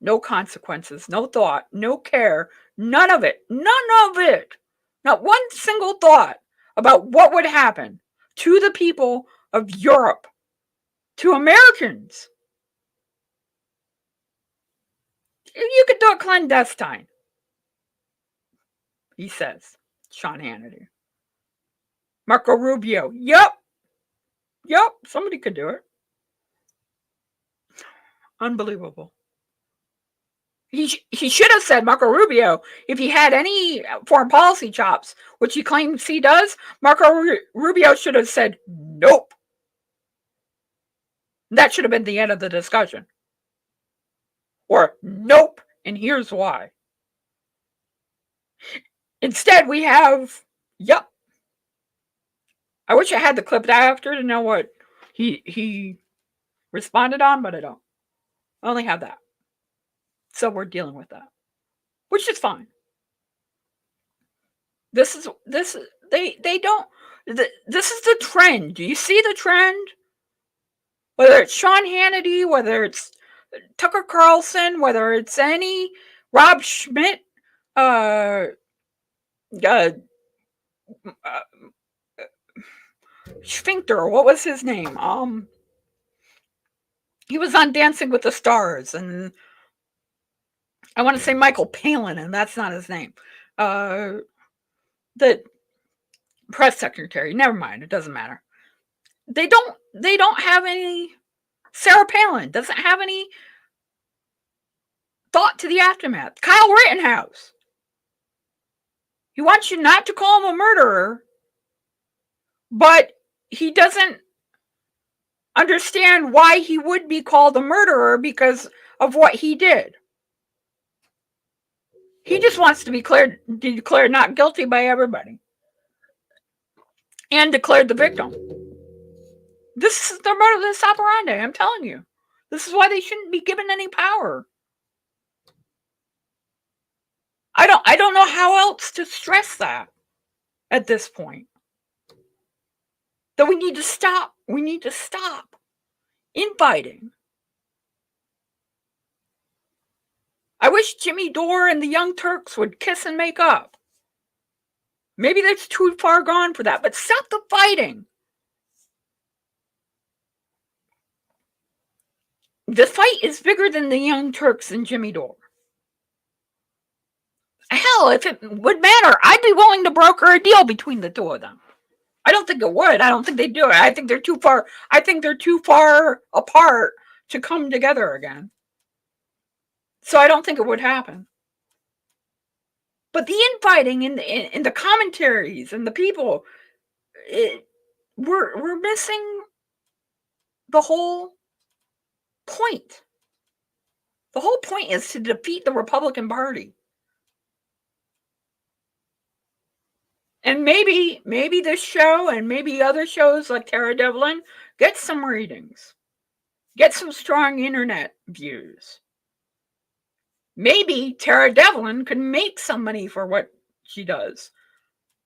Speaker 1: No consequences, no thought, no care, none of it. None of it. Not one single thought about what would happen to the people of Europe, to Americans. You could do it clandestine, he says, Sean Hannity. Marco Rubio, yep, somebody could do it. Unbelievable. He should have said, Marco Rubio, if he had any foreign policy chops, which he claims he does, Marco Rubio should have said, nope. That should have been the end of the discussion. Or, nope, and here's why. Instead, we have, yep. I wish I had the clip after to know what he responded on, but I don't. I only have that. So we're dealing with that, which is fine. This is this is the trend. Do you see the trend? Whether it's Sean Hannity, whether it's Tucker Carlson, whether it's any Rob Schmidt, Sphincter, what was his name? He was on Dancing with the Stars, and I want to say Michael Palin, and that's not his name. The press secretary. Never mind. It doesn't matter. They don't have any. Sarah Palin doesn't have any thought to the aftermath. Kyle Rittenhouse. He wants you not to call him a murderer, but he doesn't understand why he would be called a murderer because of what he did. He just wants to be declared not guilty by everybody and declared the victim. This is the modus operandi, I'm telling you. This is why they shouldn't be given any power. I don't know how else to stress that at this point. That we need to stop. We need to stop infighting. I wish Jimmy Dore and the Young Turks would kiss and make up. Maybe that's too far gone for that, but stop the fighting. The fight is bigger than the Young Turks and Jimmy Dore. Hell, if it would matter, I'd be willing to broker a deal between the two of them. I don't think it would. I don't think they do it. I think they're too far. I think they're too far apart to come together again. So I don't think it would happen. But the infighting in the commentaries and the people, we're missing the whole point. The whole point is to defeat the Republican Party. And maybe this show and maybe other shows like Tara Devlin get some ratings. Get some strong internet views. Maybe Tara Devlin could make some money for what she does,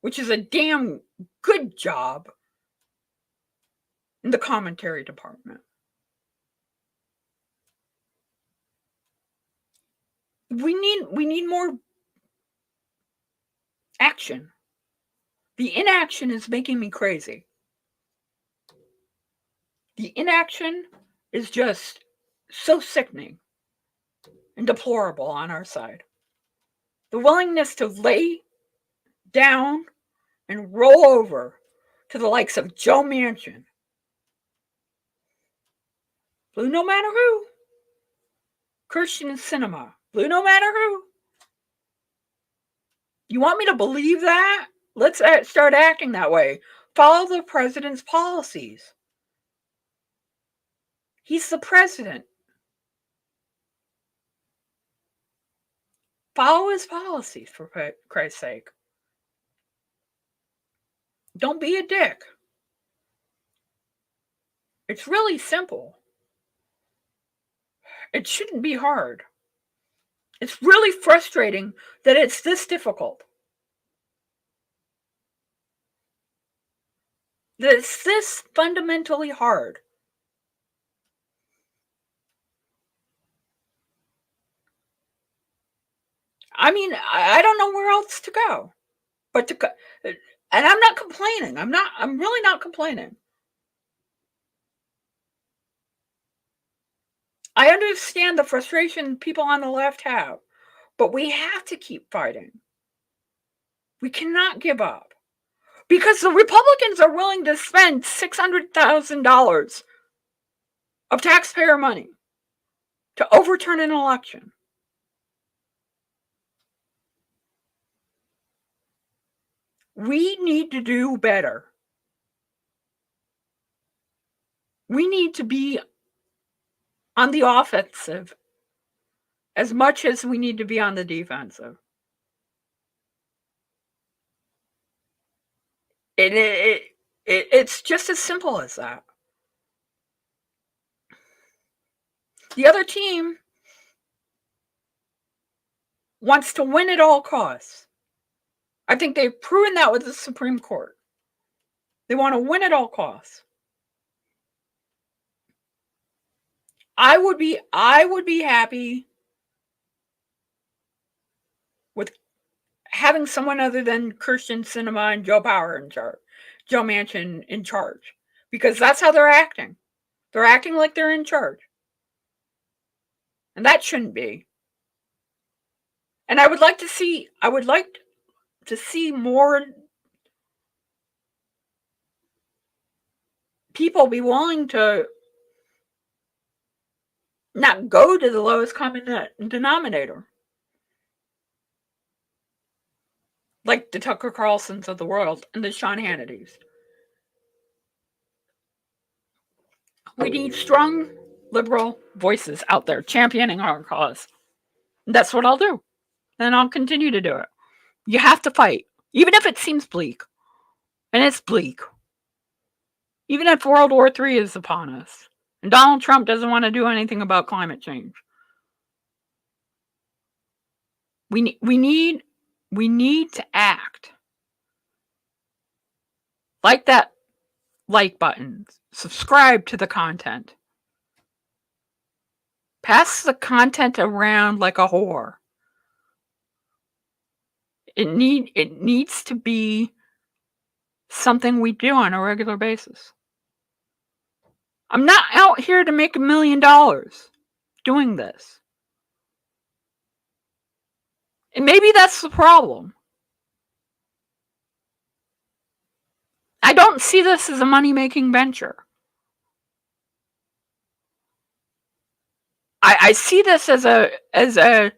Speaker 1: which is a damn good job in the commentary department. We need more action. The inaction is making me crazy. The inaction is just so sickening and deplorable on our side. The willingness to lay down and roll over to the likes of Joe Manchin, Blue no matter who, Christian Cinema, Blue no matter who. You want me to believe that? Let's start acting that way. Follow the president's policies. He's the president. Follow his policies, for Christ's sake. Don't be a dick. It's really simple. It shouldn't be hard. It's really frustrating that it's this difficult. That it's this fundamentally hard. I mean, I don't know where else to go. But and I'm not complaining. I'm really not complaining. I understand the frustration people on the left have, but we have to keep fighting. We cannot give up. Because the Republicans are willing to spend $600,000 of taxpayer money to overturn an election. We need to do better. We need to be on the offensive as much as we need to be on the defensive. It's just as simple as that. The other team wants to win at all costs. I think they've proven that with the Supreme Court. They want to win at all costs. I would be happy with having someone other than Christian Cinema and Joe Manchin in charge, because that's how they're acting. They're acting like they're in charge, and that shouldn't be. And I would like to see more people be willing to not go to the lowest common denominator. Like the Tucker Carlsons of the world and the Sean Hannitys. We need strong liberal voices out there championing our cause. And that's what I'll do. And I'll continue to do it. You have to fight. Even if it seems bleak. And it's bleak. Even if World War III is upon us. And Donald Trump doesn't want to do anything about climate change. We need to act. Like that like button. Subscribe to the content. Pass the content around like a whore. It needs to be something we do on a regular basis. I'm not out here to make $1 million doing this. And maybe that's the problem. I don't see this as a money-making venture. I see this as a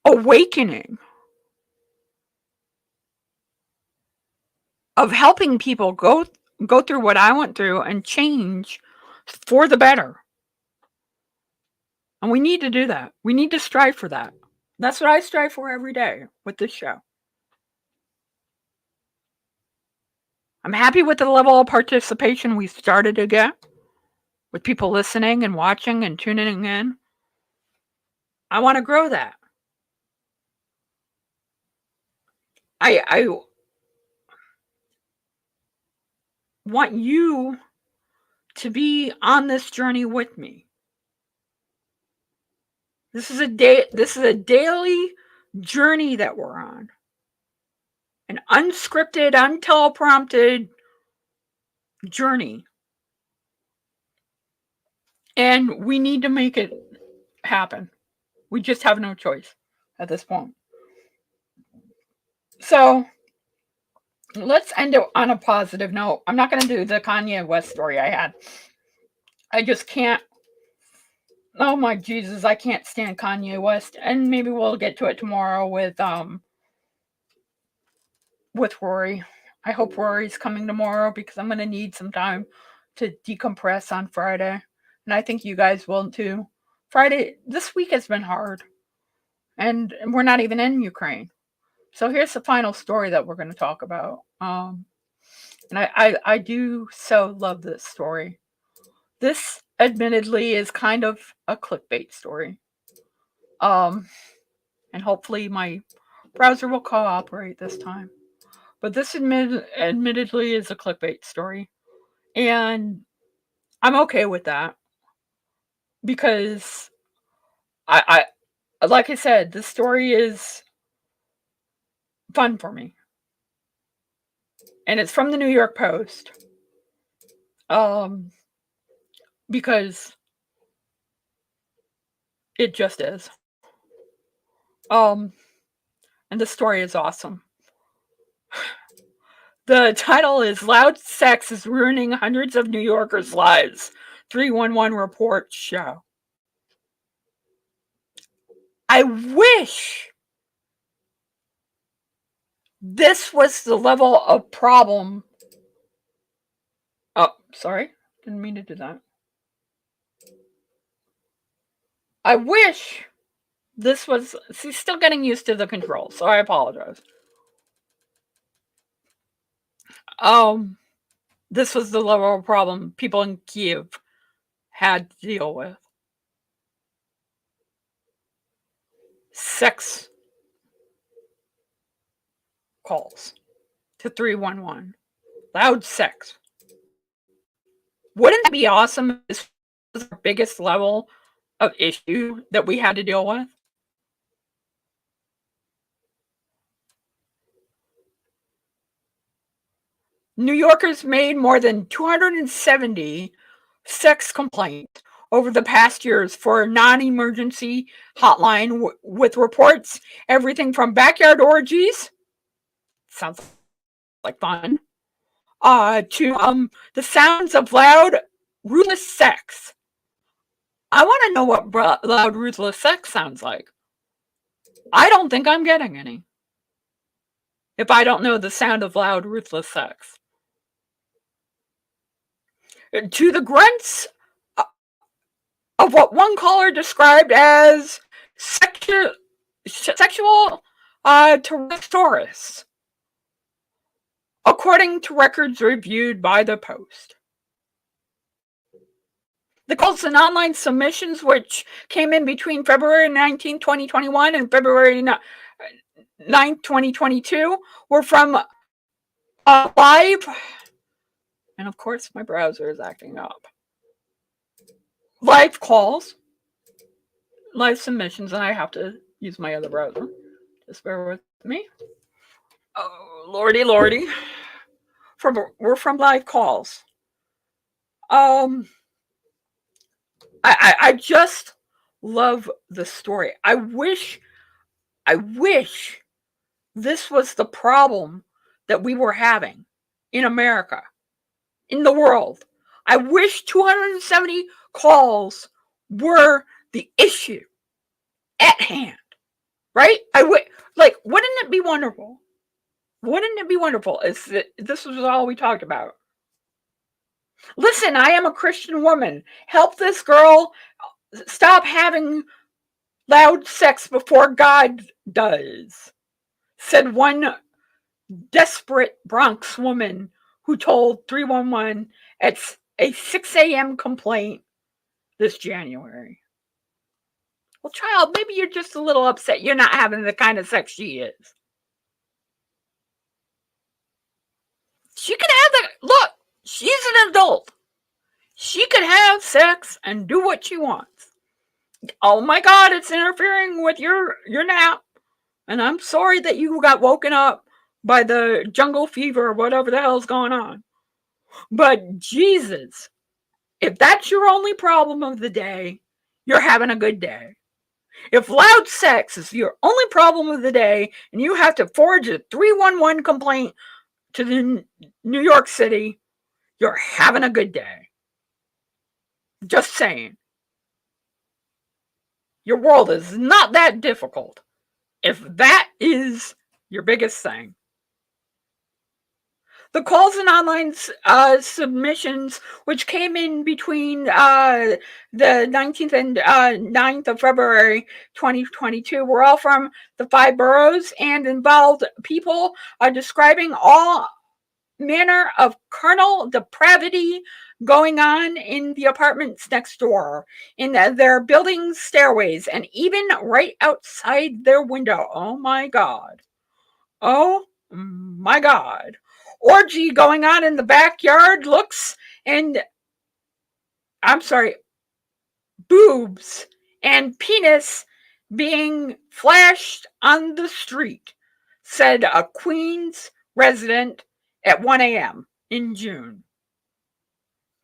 Speaker 1: awakening of helping people go through what I went through and change for the better. And we need to do that. We need to strive for that. That's what I strive for every day with this show. I'm happy with the level of participation we started to get, with people listening and watching and tuning in. I want to grow that. I want you to be on this journey with me. This is a daily journey that we're on. An unscripted, unteleprompted journey. And we need to make it happen. We just have no choice at this point. So let's end it on a positive note. I'm not going to do the Kanye West story I had. I just can't. Oh my Jesus, I can't stand Kanye West. And maybe we'll get to it tomorrow with Rory. I hope Rory's coming tomorrow because I'm going to need some time to decompress on Friday. And I think you guys will too. Friday, this week has been hard. And we're not even in Ukraine. So here's the final story that we're going to talk about. And I do so love this story. This admittedly is kind of a clickbait story. And hopefully my browser will cooperate this time. But this admittedly is a clickbait story. And I'm okay with that. Because I like I said, this story is fun for me. And it's from the New York Post. Because it just is. And the story is awesome. The title is Loud Sex is Ruining Hundreds of New Yorkers' Lives. 311 reports show. I wish this was the level of problem. Oh, sorry. Didn't mean to do that. I wish this was... See, still getting used to the controls, so I apologize. This was the level of problem people in Kiev had to deal with. Sex calls to 311. Loud sex. Wouldn't that be awesome if this was the biggest level of issue that we had to deal with? New Yorkers made more than 270 sex complaints over the past years for a non-emergency hotline with reports everything from backyard orgies, sounds like fun, to the sounds of loud, ruthless sex. I want to know what loud, ruthless sex sounds like. I don't think I'm getting any if I don't know the sound of loud, ruthless sex. To the grunts of what one caller described as sexual Tyrannosaurus, according to records reviewed by the Post. The calls and online submissions, which came in between February 19, 2021 and February 9, 2022, were from live, and of course my browser is acting up, live calls, live submissions, and I have to use my other browser. Just bear with me. Oh, lordy. We're from live calls. I just love the story. I wish this was the problem that we were having in America, in the world. I wish 270 calls were the issue at hand, right? Wouldn't it be wonderful? Wouldn't it be wonderful if this was all we talked about? Listen, I am a Christian woman. Help this girl stop having loud sex before God does, said one desperate Bronx woman who told 311 at a 6 a.m. complaint this January. Well, child, maybe you're just a little upset you're not having the kind of sex she is. She could have look, she's an adult. She could have sex and do what she wants. Oh my God, it's interfering with your nap. And I'm sorry that you got woken up by the jungle fever or whatever the hell's going on. But Jesus, if that's your only problem of the day, you're having a good day. If loud sex is your only problem of the day and you have to forge a 311 complaint to the New York City, you're having a good day. Just saying. Your world is not that difficult if that is your biggest thing. The calls and online submissions, which came in between the 19th and 9th of February 2022, were all from the 5 boroughs and involved people describing all manner of carnal depravity going on in the apartments next door, in their building stairways, and even right outside their window. Oh my God. Oh my God. Orgy going on in the backyard, boobs and penis being flashed on the street, said a Queens resident at 1 a.m. in June.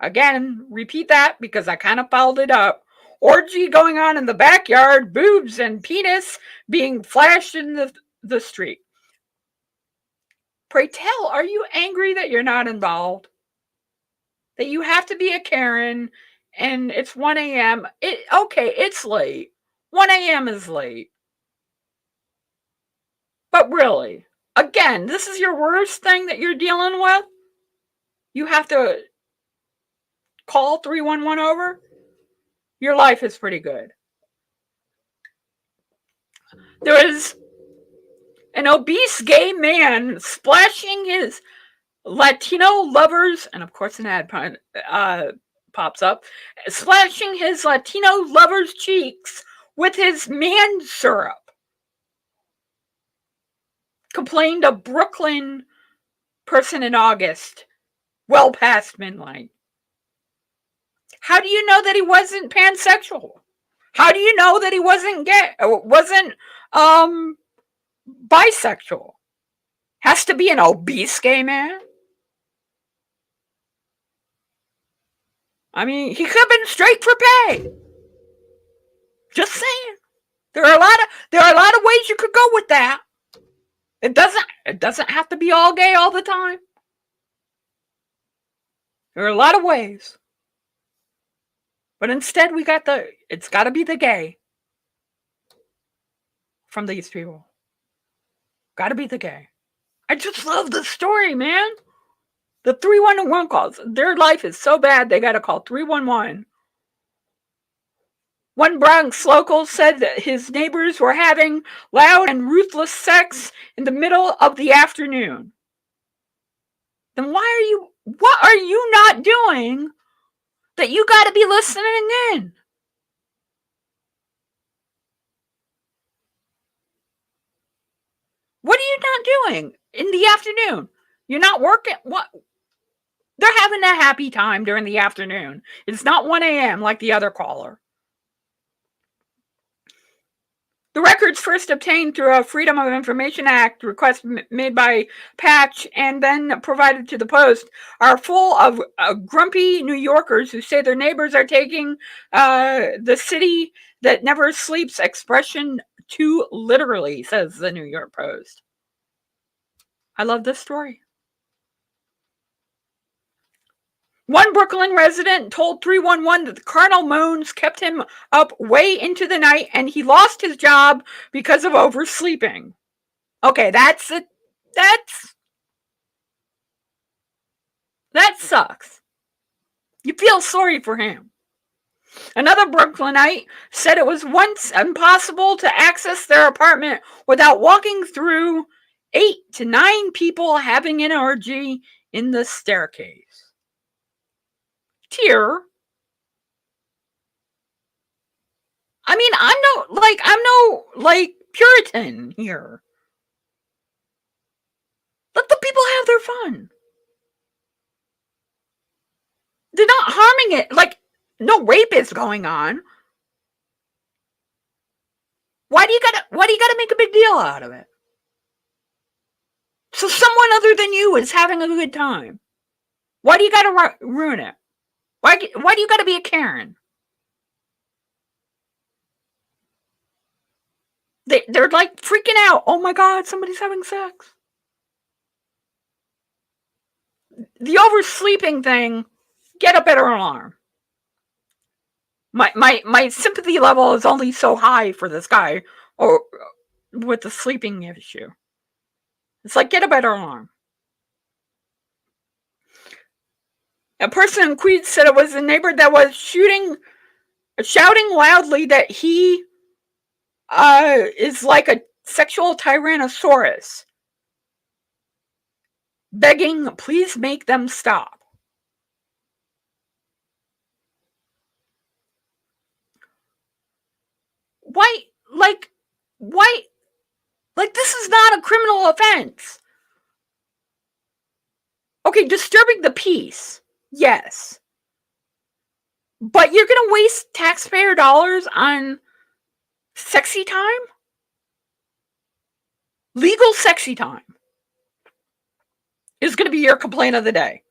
Speaker 1: Again, repeat that because I kind of fouled it up. Orgy going on in the backyard, boobs and penis being flashed in the street. Pray tell, are you angry that you're not involved? That you have to be a Karen and it's 1 a.m. Okay, it's late. 1 a.m. is late. But really, again, this is your worst thing that you're dealing with? You have to call 311 over? Your life is pretty good. There is an obese gay man splashing his Latino lovers, and of course an ad pops up, splashing his Latino lovers' cheeks with his man syrup. Complained a Brooklyn person in August, well past midnight. How do you know that he wasn't pansexual? How do you know that he wasn't gay? Wasn't bisexual? Has to be an obese gay man? I mean, he could have been straight for pay. Just saying. There are a lot of ways you could go with that. It doesn't have to be all gay all the time. There are a lot of ways. But instead it's got to be the gay from these people. Got to be the gay. I just love the story, man. The 311 calls. Their life is so bad they got to call 311. One Bronx local said that his neighbors were having loud and ruthless sex in the middle of the afternoon. Then what are you not doing that you got to be listening in? What are you not doing in the afternoon? You're not working? What? They're having a happy time during the afternoon. It's not 1 a.m. like the other caller. The records first obtained through a Freedom of Information Act request made by Patch and then provided to the Post are full of grumpy New Yorkers who say their neighbors are taking the city that never sleeps expression too literally, says the New York Post. I love this story. One Brooklyn resident told 311 that the carnal moans kept him up way into the night and he lost his job because of oversleeping. Okay, that sucks. You feel sorry for him. Another Brooklynite said it was once impossible to access their apartment without walking through 8 to 9 people having an orgy in the staircase. Tear. I mean, I'm no Puritan here. Let the people have their fun. They're not harming it. Like, no rape is going on. Why do you gotta make a big deal out of it? So someone other than you is having a good time. Why do you gotta ruin it? Why do you gotta be a Karen? They're like freaking out. Oh my God, somebody's having sex. The oversleeping thing, get a better alarm. My sympathy level is only so high for this guy or with the sleeping issue. It's like, get a better alarm. A person in Queens said it was a neighbor that was shouting loudly that he is like a sexual tyrannosaurus, begging, please make them stop. Why, this is not a criminal offense. Okay, disturbing the peace, yes. But you're gonna waste taxpayer dollars on sexy time? Legal sexy time is gonna be your complaint of the day.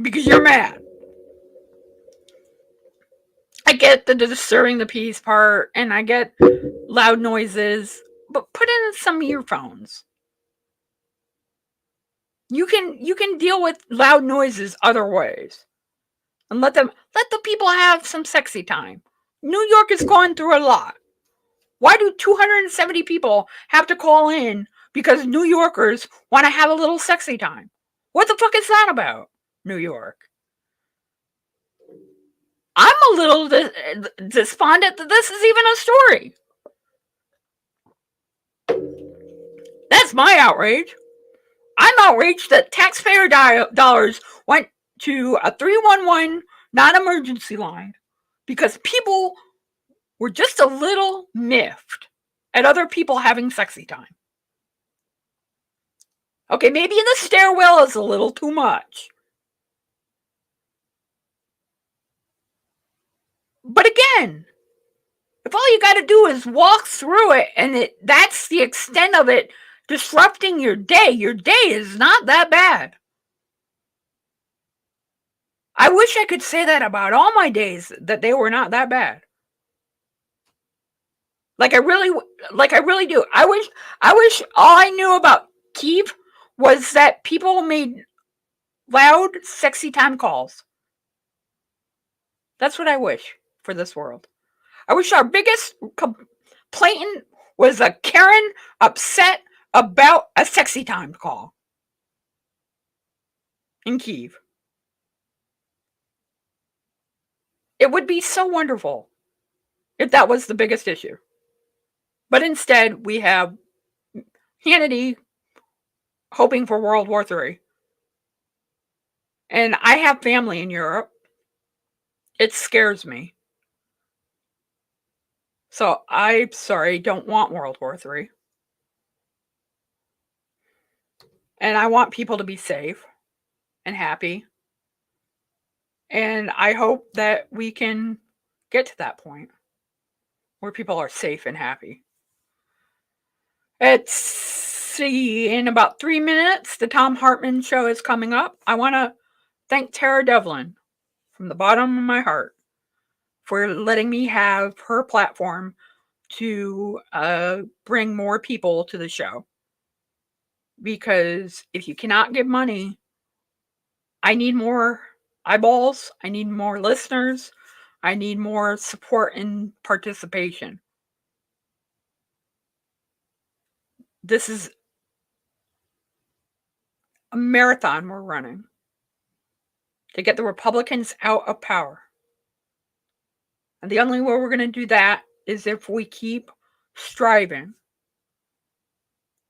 Speaker 1: Because you're mad. I get the disturbing the peace part, and I get loud noises, but put in some earphones. You can deal with loud noises other ways. And let the people have some sexy time. New York is going through a lot. Why do 270 people have to call in because New Yorkers want to have a little sexy time? What the fuck is that about, New York? I'm a little despondent that this is even a story. That's my outrage. I'm outraged that taxpayer dollars went to a 311 non-emergency line because people were just a little miffed at other people having sexy time. Okay, maybe in the stairwell is a little too much. But again, if all you got to do is walk through it and that's the extent of it disrupting your day is not that bad. I wish I could say that about all my days, that they were not that bad. Like I really do. I wish all I knew about Kyiv was that people made loud, sexy time calls. That's what I wish for this world. I wish our biggest complaint was a Karen upset about a sexy time call in Kyiv. It would be so wonderful if that was the biggest issue. But instead, we have Hannity hoping for World War III. And I have family in Europe. It scares me. So I'm sorry, don't want World War III. And I want people to be safe and happy. And I hope that we can get to that point where people are safe and happy. Let's see, in about 3 minutes, the Tom Hartman show is coming up. I want to thank Tara Devlin from the bottom of my heart for letting me have her platform to bring more people to the show. Because if you cannot give money I need more eyeballs. I need more listeners. I need more support and participation. This is a marathon we're running to get the Republicans out of power. And the only way we're going to do that is if we keep striving.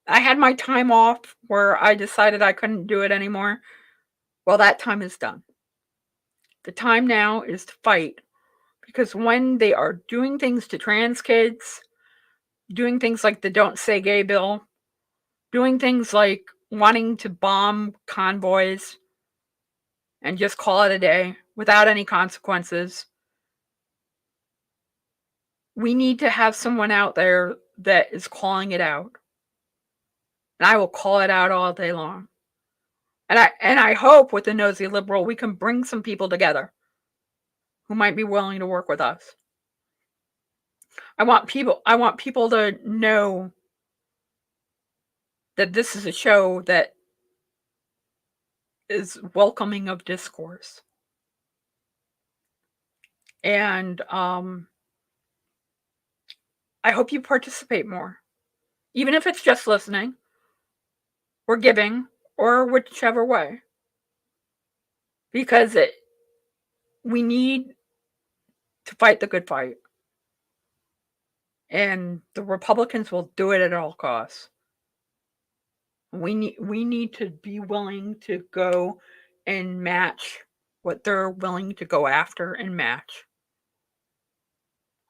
Speaker 1: I had my time off where I decided I couldn't do it anymore. Well, that time is done. The time now is to fight, because when they are doing things to trans kids, doing things like the Don't Say Gay bill, doing things like wanting to bomb convoys and just call it a day without any consequences, we need to have someone out there that is calling it out. And I will call it out all day long. And I hope with the Nosy Liberal we can bring some people together who might be willing to work with us. I want people to know that this is a show that is welcoming of discourse. And I hope you participate more. Even if it's just listening or giving or whichever way. Because we need to fight the good fight. And the Republicans will do it at all costs. We need to be willing to go and match what they're willing to go after and match.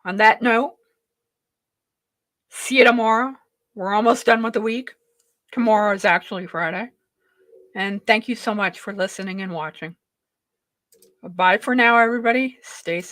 Speaker 1: On that note, see you tomorrow. We're almost done with the week. Tomorrow is actually Friday. And thank you so much for listening and watching. Bye for now, everybody. Stay safe.